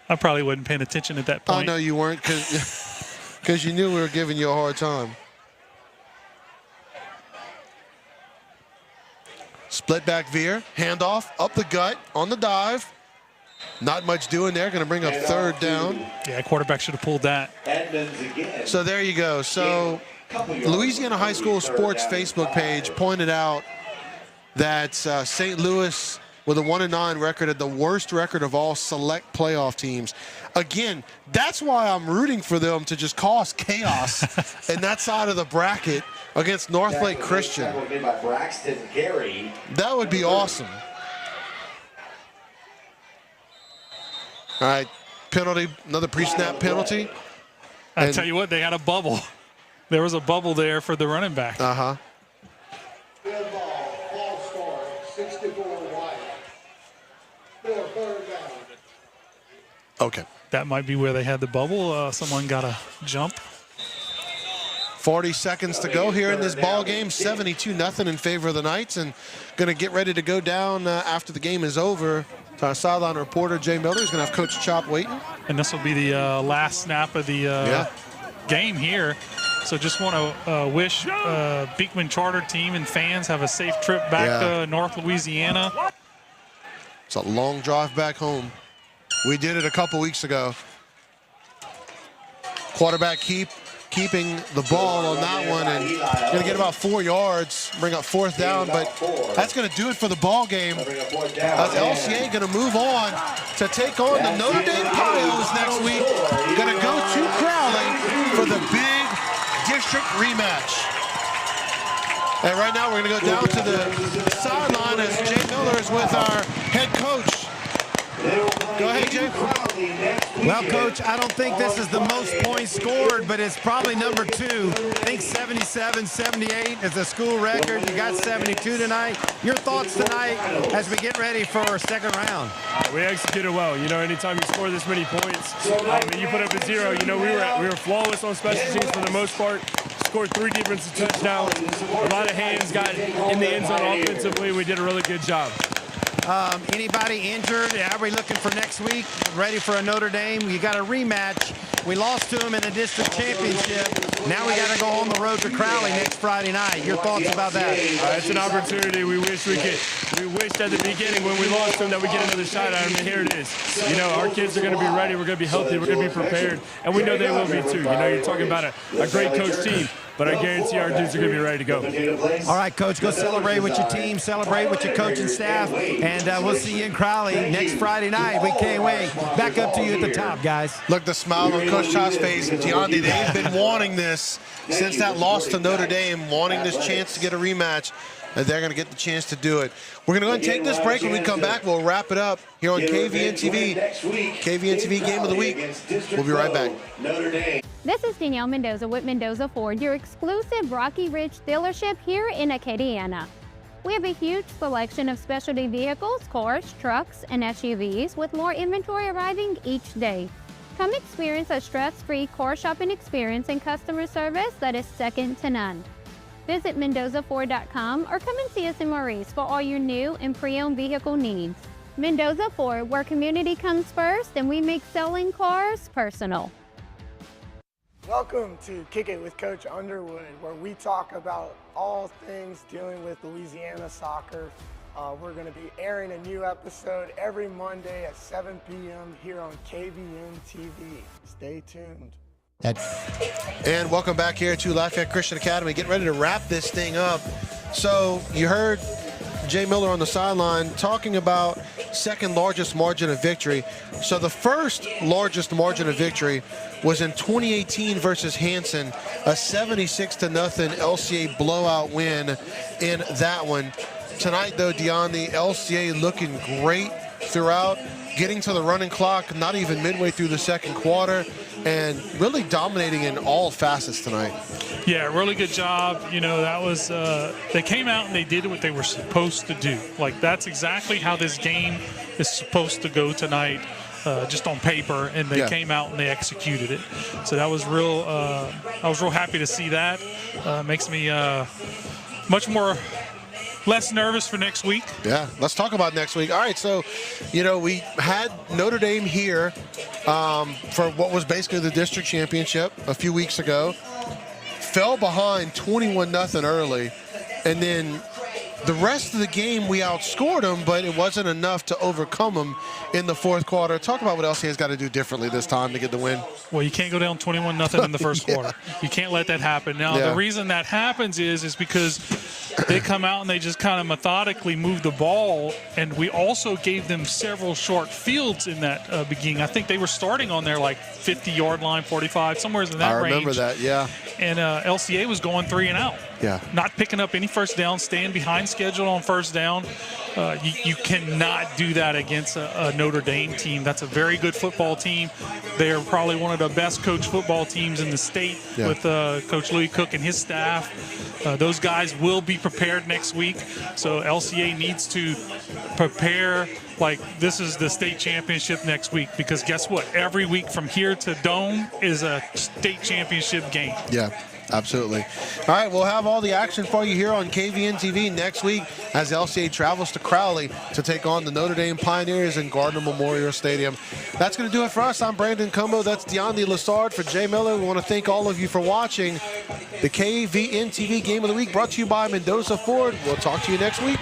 I probably wasn't paying attention at that point. I know you weren't, because you knew we were giving you a hard time. Split back veer, handoff, up the gut, on the dive. Not much doing there, going to bring up third down. Yeah, quarterback should have pulled that. So there you go. So Louisiana High School Sports Facebook page pointed out that St. Louis, with a 1-9 record, had the worst record of all select playoff teams. Again, that's why I'm rooting for them to just cause chaos in that side of the bracket against North Lake Christian. That would be awesome. All right, penalty, another pre-snap penalty. I tell you what, they had a bubble. There was a bubble there for the running back. Uh-huh. Good ball, false start, 64 wide. Third down. Okay. That might be where they had the bubble. Someone got a jump. 40 seconds to go here in this ball game. 72-0 in favor of the Knights, and going to get ready to go down after the game is over. To our sideline reporter, Jay Miller, is going to have Coach Chop waiting. And this will be the last snap of the game here. So just want to wish Beekman Charter team and fans have a safe trip back to North Louisiana. It's a long drive back home. We did it a couple weeks ago. Quarterback keeping the ball on that one, and going to get about 4 yards, bring up fourth down, but that's going to do it for the ball game. LCA going to move on to take on the Notre Dame Pios next week. Going to go to Crowley for the big district rematch. And right now we're going to go down to the sideline as Jay Miller is with our head coach. Go ahead, Jay. Well, Coach, I don't think this is the most points scored, but it's probably number 2. I think 77, 78 is a school record. You got 72 tonight. Your thoughts tonight as we get ready for our second round? We executed well. You know, anytime you score this many points, and you put up a 0, you know, we were flawless on special teams for the most part. Scored 3 defensive touchdowns. A lot of hands got in the end zone offensively. We did a really good job. Anybody injured? Are we looking for next week? Ready for a Notre Dame? You got a rematch. We lost to them in the district championship. Now we got to go on the road to Crowley next Friday night. Your thoughts about that? It's an opportunity. We wished at the beginning when we lost them that we get another shot at them, and here it is. You know, our kids are going to be ready. We're going to be healthy. We're going to be prepared, and we know they will be too. You know, you're talking about a great coach team. but I guarantee our dudes are going to be ready to go. All right, Coach, go celebrate with your team, celebrate with your coaching staff, and we'll see you in Crowley next Friday night. We can't wait. Back up to you at the top, guys. Look, the smile on Coach Chop's face. DeAndre, they've been wanting this since that loss to Notre Dame, wanting this chance to get a rematch. And they're going to get the chance to do it. We're going to go and take this break. When we come back, we'll wrap it up here on KVNTV. KVNTV Game of the Week. We'll be right back. This is Danielle Mendoza with Mendoza Ford, your exclusive Rocky Ridge dealership here in Acadiana. We have a huge selection of specialty vehicles, cars, trucks, and SUVs with more inventory arriving each day. Come experience a stress-free car shopping experience and customer service that is second to none. Visit MendozaFord.com or come and see us in Maurice for all your new and pre-owned vehicle needs. Mendoza Ford, where community comes first and we make selling cars personal. Welcome to Kick It with Coach Underwood, where we talk about all things dealing with Louisiana soccer. We're going to be airing a new episode every Monday at 7 p.m. here on KVNTV. Stay tuned. And welcome back here to Lafayette Christian Academy. Getting ready to wrap this thing up. So you heard Jay Miller on the sideline talking about second largest margin of victory. So the first largest margin of victory was in 2018 versus Hanson, a 76-0 LCA blowout win in that one. Tonight, though, Dion, the LCA looking great throughout, getting to the running clock, not even midway through the second quarter, and really dominating in all facets tonight. Yeah, really good job. You know, that was, they came out and they did what they were supposed to do. Like, that's exactly how this game is supposed to go tonight, just on paper, and they came out and they executed it. So that was real, I was real happy to see that. Makes me much more less nervous for next week. Yeah, let's talk about next week. All right, so, you know, we had Notre Dame here for what was basically the district championship a few weeks ago. Fell behind 21-0 early, and then the rest of the game we outscored them, but it wasn't enough to overcome them in the fourth quarter. Talk about what LCA's got to do differently this time to get the win. Well, you can't go down 21-0 in the first quarter. You can't let that happen. Now, the reason that happens is because they come out and they just kind of methodically move the ball, and we also gave them several short fields in that beginning. I think they were starting on their, like, 50-yard line, 45, somewhere in that range. I remember that, yeah. And LCA was going 3 and out. Yeah. Not picking up any first down, staying behind schedule on first down. You cannot do that against a Notre Dame team. That's a very good football team. They are probably one of the best coached football teams in the state with Coach Louis Cook and his staff. Those guys will be prepared next week. So LCA needs to prepare like this is the state championship next week, because guess what? Every week from here to Dome is a state championship game. Yeah. Absolutely. All right, we'll have all the action for you here on KVNTV next week as LCA travels to Crowley to take on the Notre Dame Pioneers in Gardner Memorial Stadium. That's going to do it for us. I'm Brandon Combo. That's DeAndre Lassard for Jay Miller. We want to thank all of you for watching the KVNTV Game of the Week, brought to you by Mendoza Ford. We'll talk to you next week.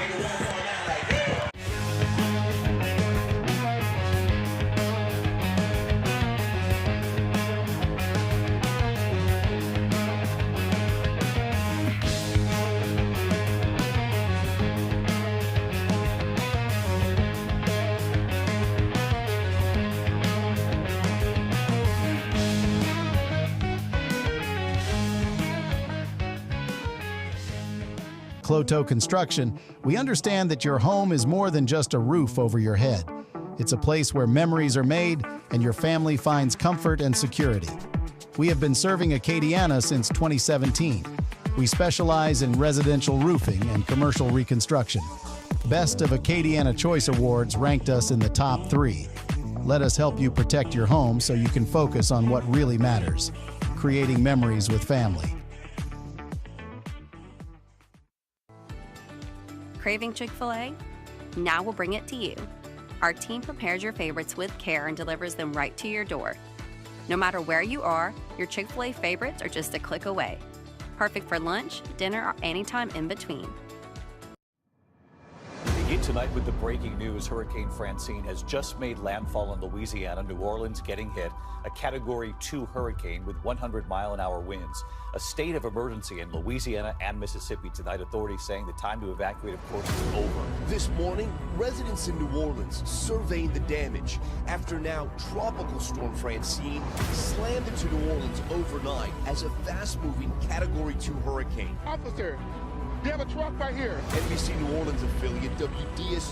Cloto Construction, we understand that your home is more than just a roof over your head. It's a place where memories are made and your family finds comfort and security. We have been serving Acadiana since 2017. We specialize in residential roofing and commercial reconstruction. Best of Acadiana Choice Awards ranked us in the top 3. Let us help you protect your home so you can focus on what really matters, creating memories with family. Craving Chick-fil-A? Now we'll bring it to you. Our team prepares your favorites with care and delivers them right to your door. No matter where you are, your Chick-fil-A favorites are just a click away. Perfect for lunch, dinner, or anytime in between. begin tonight with the breaking news. Hurricane Francine has just made landfall in Louisiana. New Orleans getting hit. A Category 2 hurricane with 100-mile-an-hour winds. A state of emergency in Louisiana and Mississippi tonight. Authorities saying the time to evacuate, of course, is over. This morning, residents in New Orleans surveying the damage after now Tropical Storm Francine slammed into New Orleans overnight as a fast-moving Category 2 hurricane. Officer, we have a truck right here. NBC New Orleans affiliate WDSU